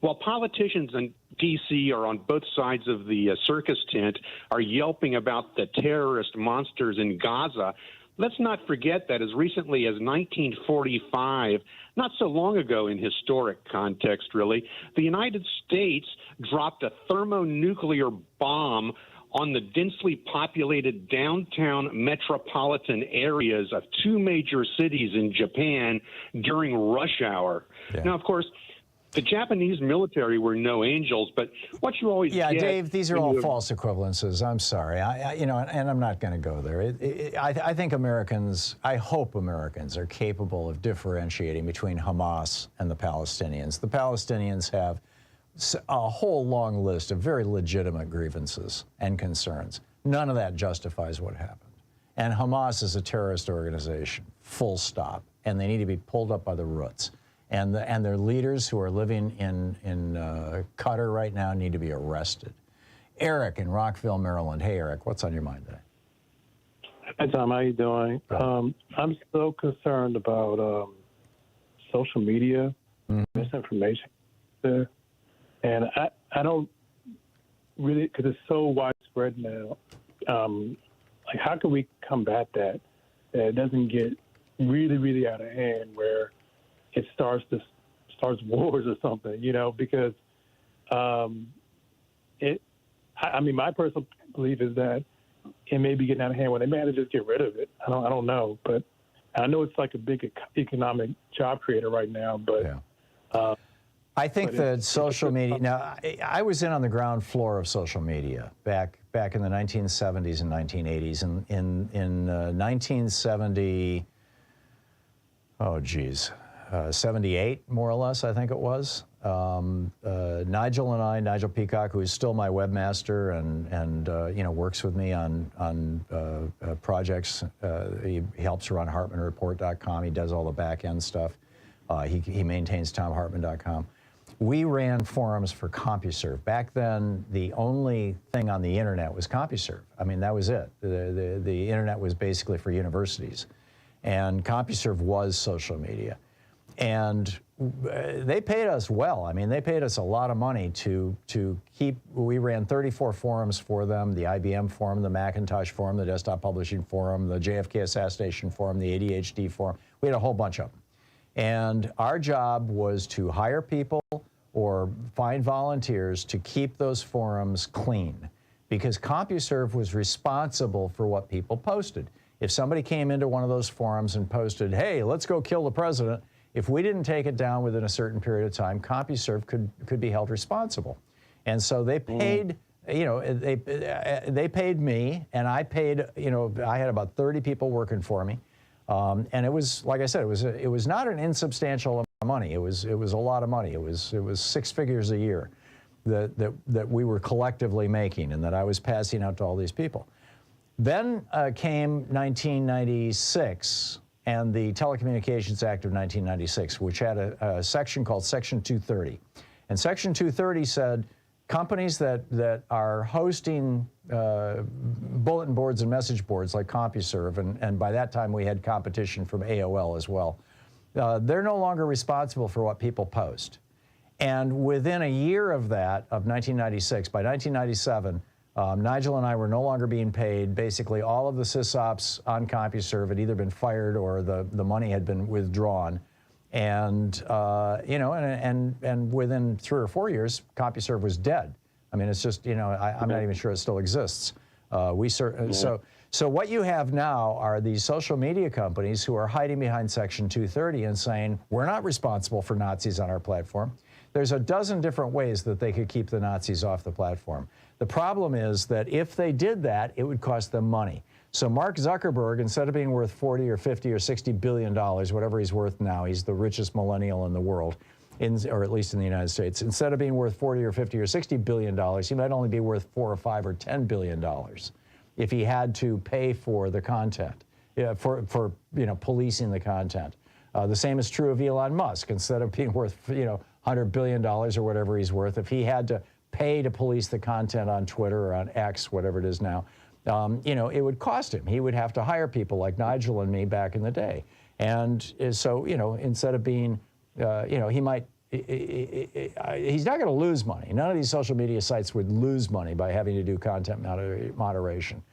while politicians in D.C. are on both sides of the circus tent are yelping about the terrorist monsters in Gaza, let's not forget that as recently as 1945, not so long ago in historic context, really, the United States dropped a thermonuclear bomb on the densely populated downtown metropolitan areas of two major cities in Japan during rush hour. Yeah. Now, of course, the Japanese military were no angels, but what you always get...
Yeah, Dave, these are all false equivalences. I'm sorry. And I'm not going to go there. I think Americans, I hope Americans are capable of differentiating between Hamas and the Palestinians. The Palestinians have a whole long list of very legitimate grievances and concerns. None of that justifies what happened. And Hamas is a terrorist organization, full stop, and they need to be pulled up by the roots. And their leaders who are living in Qatar right now need to be arrested. Eric in Rockville, Maryland. Hey, Eric, what's on your mind today?
Hi, Tom. How you doing? I'm so concerned about social media, misinformation. And I don't really, because it's so widespread now, like how can we combat that it doesn't get really, really out of hand where it starts wars or something, you know, because my personal belief is that it may be getting out of hand when they may have to just get rid of it. I don't know, but I know it's like a big economic job creator right now, but
yeah. I think that social media, now I was in on the ground floor of social media back in the 1970s and 1980s. In 1970, 78, more or less, I think it was. Nigel and I, Nigel Peacock, who is still my webmaster and works with me on projects. He helps run HartmannReport.com. He does all the back end stuff. He maintains ThomHartmann.com. We ran forums for CompuServe. Back then, the only thing on the internet was CompuServe. I mean, that was it. The internet was basically for universities. And CompuServe was social media. And they paid us well. I mean, they paid us a lot of money to keep, we ran 34 forums for them, the IBM forum, the Macintosh forum, the Desktop Publishing forum, the JFK Assassination forum, the ADHD forum. We had a whole bunch of them. And our job was to hire people or find volunteers to keep those forums clean, because CompuServe was responsible for what people posted. If somebody came into one of those forums and posted, hey, let's go kill the president, if we didn't take it down within a certain period of time, CompuServe could be held responsible. And so they paid, they paid me, and I paid, I had about 30 people working for me. And it was, like I said, it was not an insubstantial amount of money. It was a lot of money. It was 6 figures a year that we were collectively making and that I was passing out to all these people. Then came 1996 and the Telecommunications Act of 1996, which had a section called Section 230. And Section 230 said companies that are hosting bulletin boards and message boards like CompuServe, and by that time we had competition from AOL as well, they're no longer responsible for what people post. And within a year of that, of 1996, by 1997, Nigel and I were no longer being paid. Basically, all of the sysops on CompuServe had either been fired or the money had been withdrawn. And, you know, and within 3 or 4 years, CompuServe was dead. I mean, it's just, you know, I'm not even sure it still exists. So what you have now are these social media companies who are hiding behind Section 230 and saying, we're not responsible for Nazis on our platform. There's a dozen different ways that they could keep the Nazis off the platform. The problem is that if they did that, it would cost them money. So Mark Zuckerberg, instead of being worth 40 or 50 or 60 billion dollars, whatever he's worth now, he's the richest millennial in the world, or at least in the United States. Instead of being worth 40 or 50 or 60 billion dollars, he might only be worth 4 or 5 or 10 billion dollars if he had to pay for the content, for you know, policing the content. The same is true of Elon Musk. Instead of being worth, you know, $100 billion or whatever he's worth, if he had to pay to police the content on Twitter or on X, whatever it is now, you know, it would cost him. He would have to hire people like Nigel and me back in the day. And so, you know, instead of being, you know, he might, he's not going to lose money. None of these social media sites would lose money by having to do content moderation,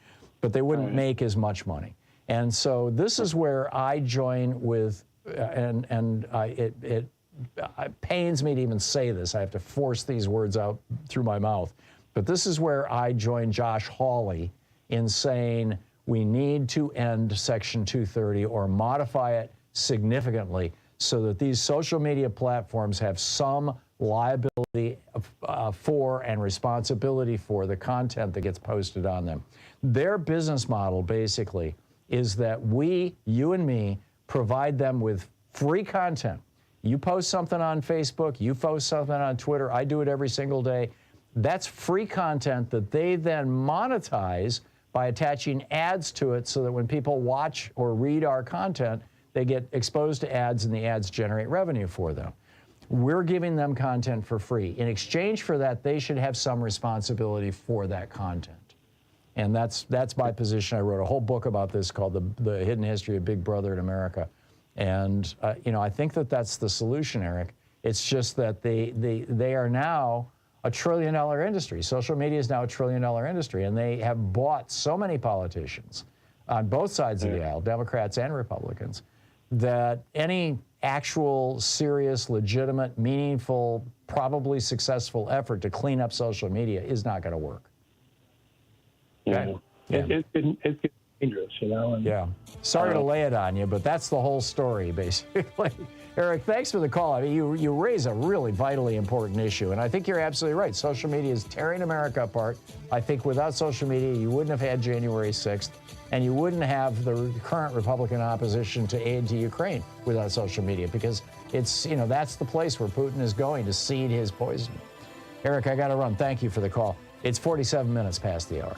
but they wouldn't make as much money. And so this is where I join with, it pains me to even say this. I have to force these words out through my mouth. But this is where I join Josh Hawley in saying we need to end Section 230 or modify it significantly so that these social media platforms have some liability for and responsibility for the content that gets posted on them. Their business model basically is that we, you and me, provide them with free content. You post something on Facebook, you post something on Twitter, I do it every single day. That's free content that they then monetize by attaching ads to it so that when people watch or read our content, they get exposed to ads and the ads generate revenue for them. We're giving them content for free. In exchange for that, they should have some responsibility for that content. And that's my position. I wrote a whole book about this called The Hidden History of Big Brother in America. And, you know, I think that that's the solution, Eric. It's just that they are now a $1 trillion industry. Social media is now a $1 trillion industry, and they have bought so many politicians on both sides of the aisle, Democrats and Republicans, that any actual, serious, legitimate, meaningful, probably successful effort to clean up social media is not going to work.
Okay? It's dangerous, you know. And,
yeah. Sorry to lay it on you, but that's the whole story, basically. Eric, thanks for the call. I mean, you raise a really vitally important issue, and I think you're absolutely right. Social media is tearing America apart. I think without social media, you wouldn't have had January 6th, and you wouldn't have the current Republican opposition to aid to Ukraine without social media, because it's, you know, that's the place where Putin is going to seed his poison. Eric, I got to run. Thank you for the call. It's 47 minutes past the hour.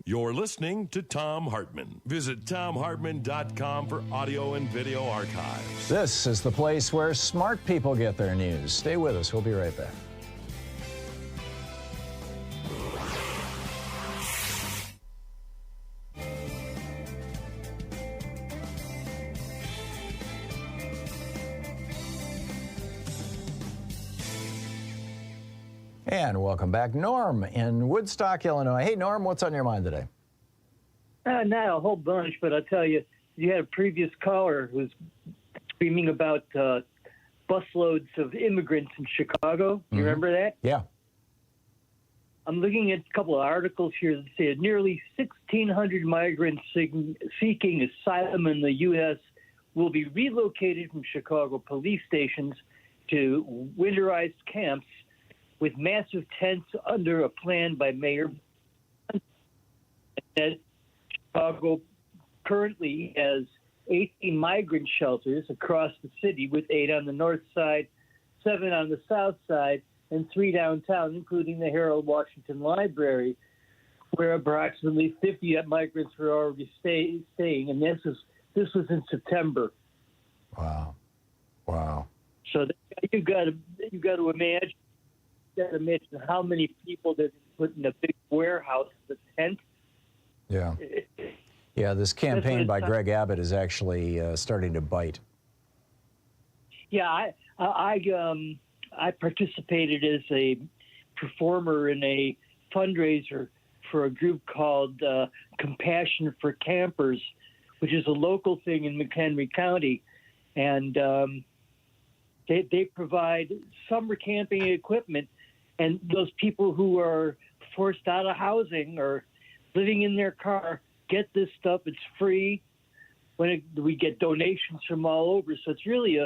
You're listening to Thom Hartmann. Visit thomhartmann.com for audio and video archives.
This is the place where smart people get their news. Stay with us. We'll be right back. And welcome back. Norm in Woodstock, Illinois. Hey, Norm, what's on your mind today?
Not a whole bunch, but I'll tell you, you had a previous caller who was screaming about busloads of immigrants in Chicago. You remember that?
Yeah.
I'm looking at a couple of articles here that say nearly 1,600 migrants seeking asylum in the U.S. will be relocated from Chicago police stations to winterized camps with massive tents under a plan by Mayor. Chicago currently has 18 migrant shelters across the city, with 8 on the north side, 7 on the south side, and 3 downtown, including the Harold Washington Library, where approximately 50 migrants were already staying. And this was in September.
Wow. Wow.
So you've got to imagine. You got to imagine how many people that put in a big warehouse, the tent.
Yeah. Yeah, this campaign by Greg Abbott is actually starting to bite.
Yeah, I I participated as a performer in a fundraiser for a group called Compassion for Campers, which is a local thing in McHenry County. And they provide summer camping equipment, and those people who are forced out of housing or living in their car get this stuff. It's free. We get donations from all over, so it's really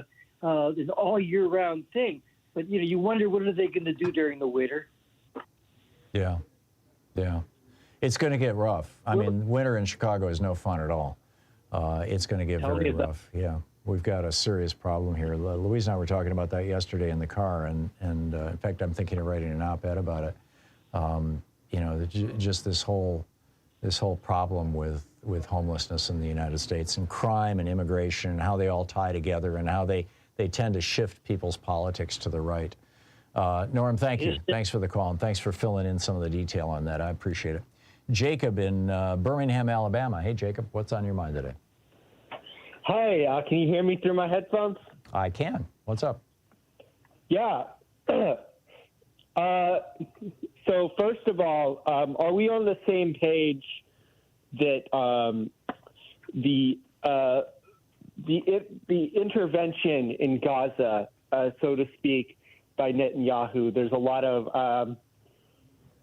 an all year round thing. But you wonder, what are they going to do during the winter?
Yeah, it's going to get rough. I mean, winter in Chicago is no fun at all. It's going to get very rough. Yeah, we've got a serious problem here. Louise and I were talking about that yesterday in the car, and in fact, I'm thinking of writing an op-ed about it. Just this whole problem with homelessness in the United States, and crime and immigration, and how they all tie together, and how they tend to shift people's politics to the right. Norm, thank you. Thanks for the call, and thanks for filling in some of the detail on that. I appreciate it. Jacob in Birmingham, Alabama. Hey, Jacob, what's on your mind today?
Hi, can you hear me through my headphones?
I can. What's up?
Yeah. So first of all, are we on the same page that the intervention in Gaza, so to speak, by Netanyahu, there's a lot of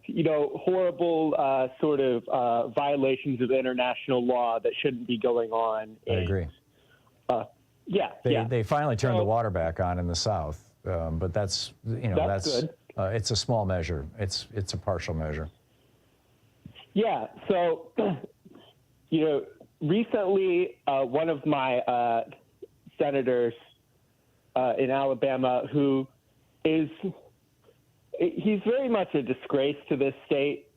horrible sort of violations of international law that shouldn't be going on.
I agree. They finally turned the water back on in the South, but that's good. It's a small measure. It's a partial measure.
Yeah. So, recently, one of my senators in Alabama, he's very much a disgrace to this state.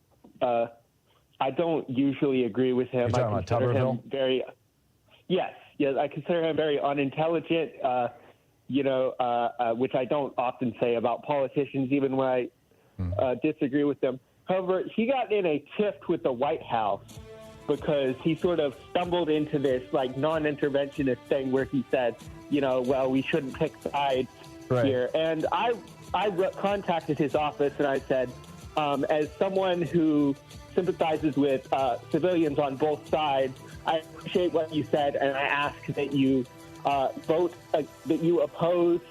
I don't usually agree with him.
You're talking about Tuberville?
Yes, I consider him very unintelligent. Which I don't often say about politicians, even when I disagree with them. However, he got in a tiff with the White House because he sort of stumbled into this non-interventionist thing where he said, we shouldn't pick sides here. And I contacted his office and I said, as someone who sympathizes with civilians on both sides, I appreciate what you said, and I ask that you vote that you oppose,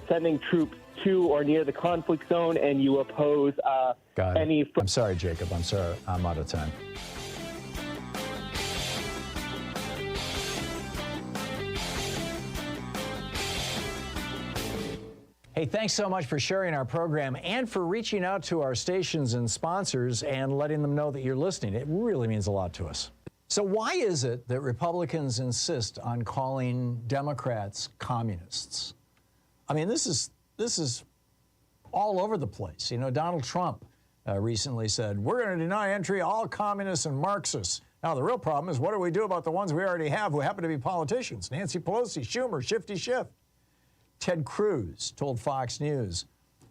sending troops to or near the conflict zone, and you oppose any.
I'm sorry, Jacob. I'm sorry. I'm out of time. Hey, thanks so much for sharing our program and for reaching out to our stations and sponsors and letting them know that you're listening. It really means a lot to us. So why is it that Republicans insist on calling Democrats communists? I mean, this is all over the place. Donald Trump recently said, we're going to deny entry all communists and Marxists. Now, the real problem is, what do we do about the ones we already have who happen to be politicians? Nancy Pelosi, Schumer, Shifty Schiff. Ted Cruz told Fox News,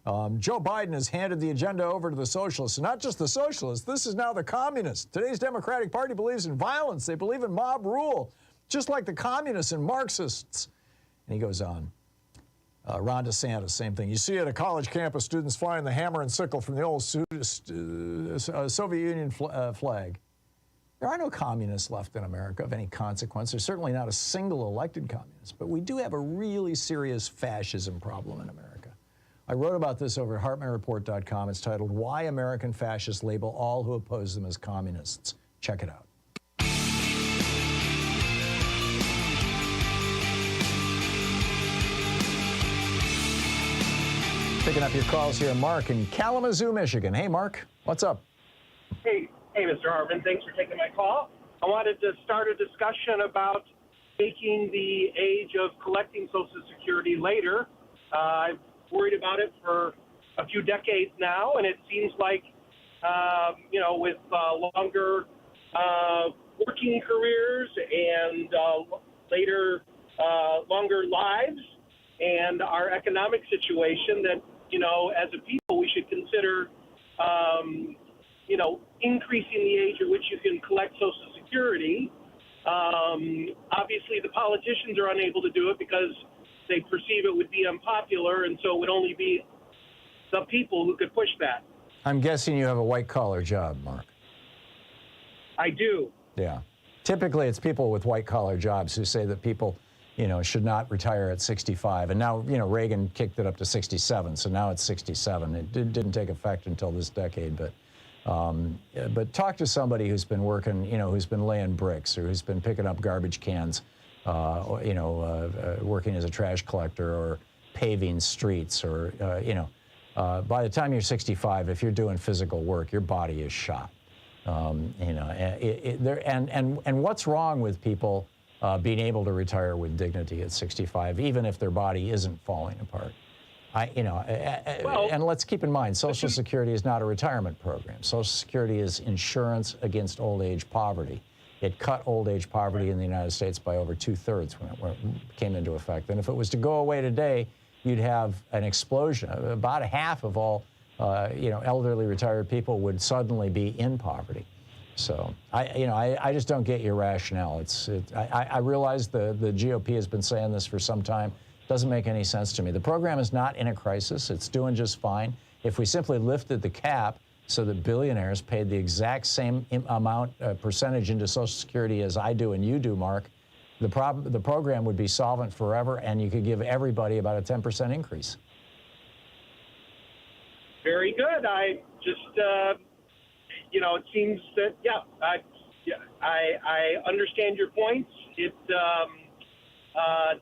Joe Biden has handed the agenda over to the socialists. And not just the socialists, this is now the communists. Today's Democratic Party believes in violence. They believe in mob rule, just like the communists and Marxists. And he goes on. Ron DeSantis, same thing. You see at a college campus, students flying the hammer and sickle from the old Soviet Union flag. There are no communists left in America of any consequence. There's certainly not a single elected communist, but we do have a really serious fascism problem in America. I wrote about this over at HartmanReport.com. It's titled, Why American Fascists Label All Who Oppose Them as Communists. Check it out. Picking up your calls here, Mark in Kalamazoo, Michigan. Hey, Mark, what's up?
Hey, Mr. Hartmann, thanks for taking my call. I wanted to start a discussion about making the age of collecting Social Security later. I've worried about it for a few decades now, and it seems like, with longer working careers and later longer lives and our economic situation that, as a people, we should consider increasing the age at which you can collect Social Security. Obviously, the politicians are unable to do it because they perceive it would be unpopular, and so it would only be the people who could push that.
I'm guessing you have a white-collar job, Mark.
I do.
Yeah. Typically, it's people with white-collar jobs who say that people, should not retire at 65. And now, Reagan kicked it up to 67, so now it's 67. It didn't take effect until this decade, but talk to somebody who's been working, who's been laying bricks or who's been picking up garbage cans, working as a trash collector or paving streets or, by the time you're 65, if you're doing physical work, your body is shot. And what's wrong with people being able to retire with dignity at 65, even if their body isn't falling apart? And let's keep in mind, Social Security is not a retirement program. Social Security is insurance against old age poverty. It cut old age poverty in the United States by over 2/3 when it came into effect. And if it was to go away today, you'd have an explosion. About half of all elderly retired people would suddenly be in poverty. So I just don't get your rationale. I realize the GOP has been saying this for some time. Doesn't make any sense to me. The program is not in a crisis. It's doing just fine. If we simply lifted the cap so that billionaires paid the exact same amount, percentage into Social Security as I do and you do, Mark, the program would be solvent forever, and you could give everybody about a 10% increase.
Very good. I just, it seems that, I understand your points. It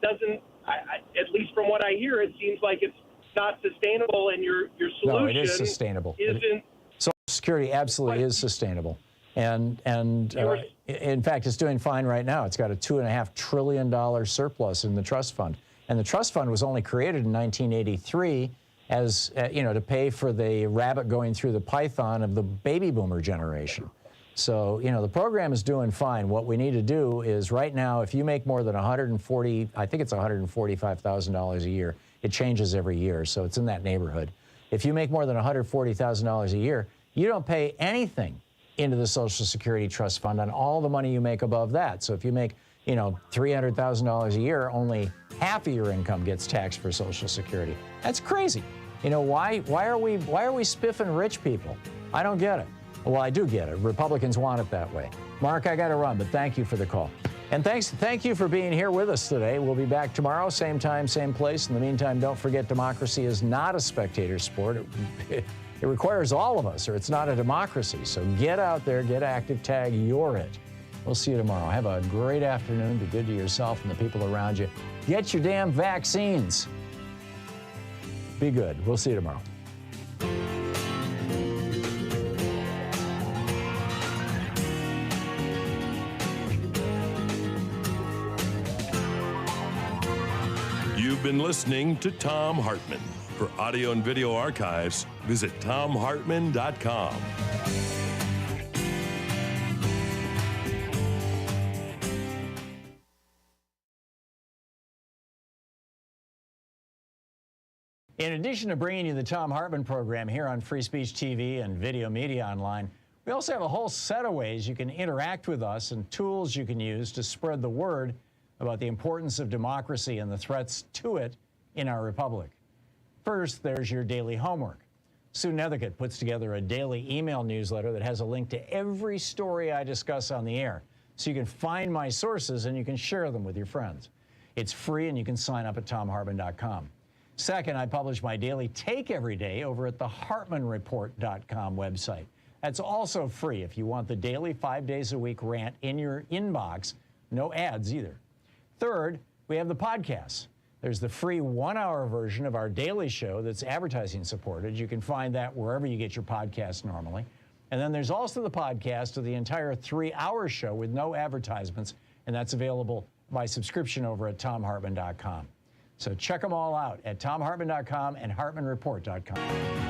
doesn't, at least from what I hear, it seems like it's not sustainable, and your solution.
No, it is sustainable.
Isn't.
Social Security absolutely is sustainable. And in fact, it's doing fine right now. It's got a $2.5 trillion surplus in the trust fund. And the trust fund was only created in 1983 as, to pay for the rabbit going through the python of the baby boomer generation. So, the program is doing fine. What we need to do is right now, if you make more than $145,000 a year, it changes every year, so it's in that neighborhood. If you make more than $140,000 a year, you don't pay anything into the Social Security Trust Fund on all the money you make above that. So if you make, $300,000 a year, only half of your income gets taxed for Social Security. That's crazy. Why are we spiffing rich people? I don't get it. Well, I do get it. Republicans want it that way. Mark, I got to run, but thank you for the call. And thank you for being here with us today. We'll be back tomorrow, same time, same place. In the meantime, don't forget democracy is not a spectator sport. It requires all of us, or it's not a democracy. So get out there, get active, tag, you're it. We'll see you tomorrow. Have a great afternoon. Be good to yourself and the people around you. Get your damn vaccines. Be good. We'll see you tomorrow.
You've been listening to Thom Hartmann. For audio and video archives, visit thomhartmann.com.
In addition to bringing you the Thom Hartmann Program here on Free Speech TV and Video Media Online, we also have a whole set of ways you can interact with us and tools you can use to spread the word about the importance of democracy and the threats to it in our republic. First, there's your daily homework. Sue Nethercutt puts together a daily email newsletter that has a link to every story I discuss on the air, so you can find my sources and you can share them with your friends. It's free and you can sign up at thomhartmann.com. Second, I publish my daily take every day over at the hartmannreport.com website. That's also free if you want the daily 5 days a week rant in your inbox. No ads either. Third, we have the podcasts. There's the free 1-hour version of our daily show that's advertising supported. You can find that wherever you get your podcasts normally. And then there's also the podcast of the entire 3-hour show with no advertisements, and that's available by subscription over at thomhartmann.com. So check them all out at thomhartmann.com and hartmannreport.com.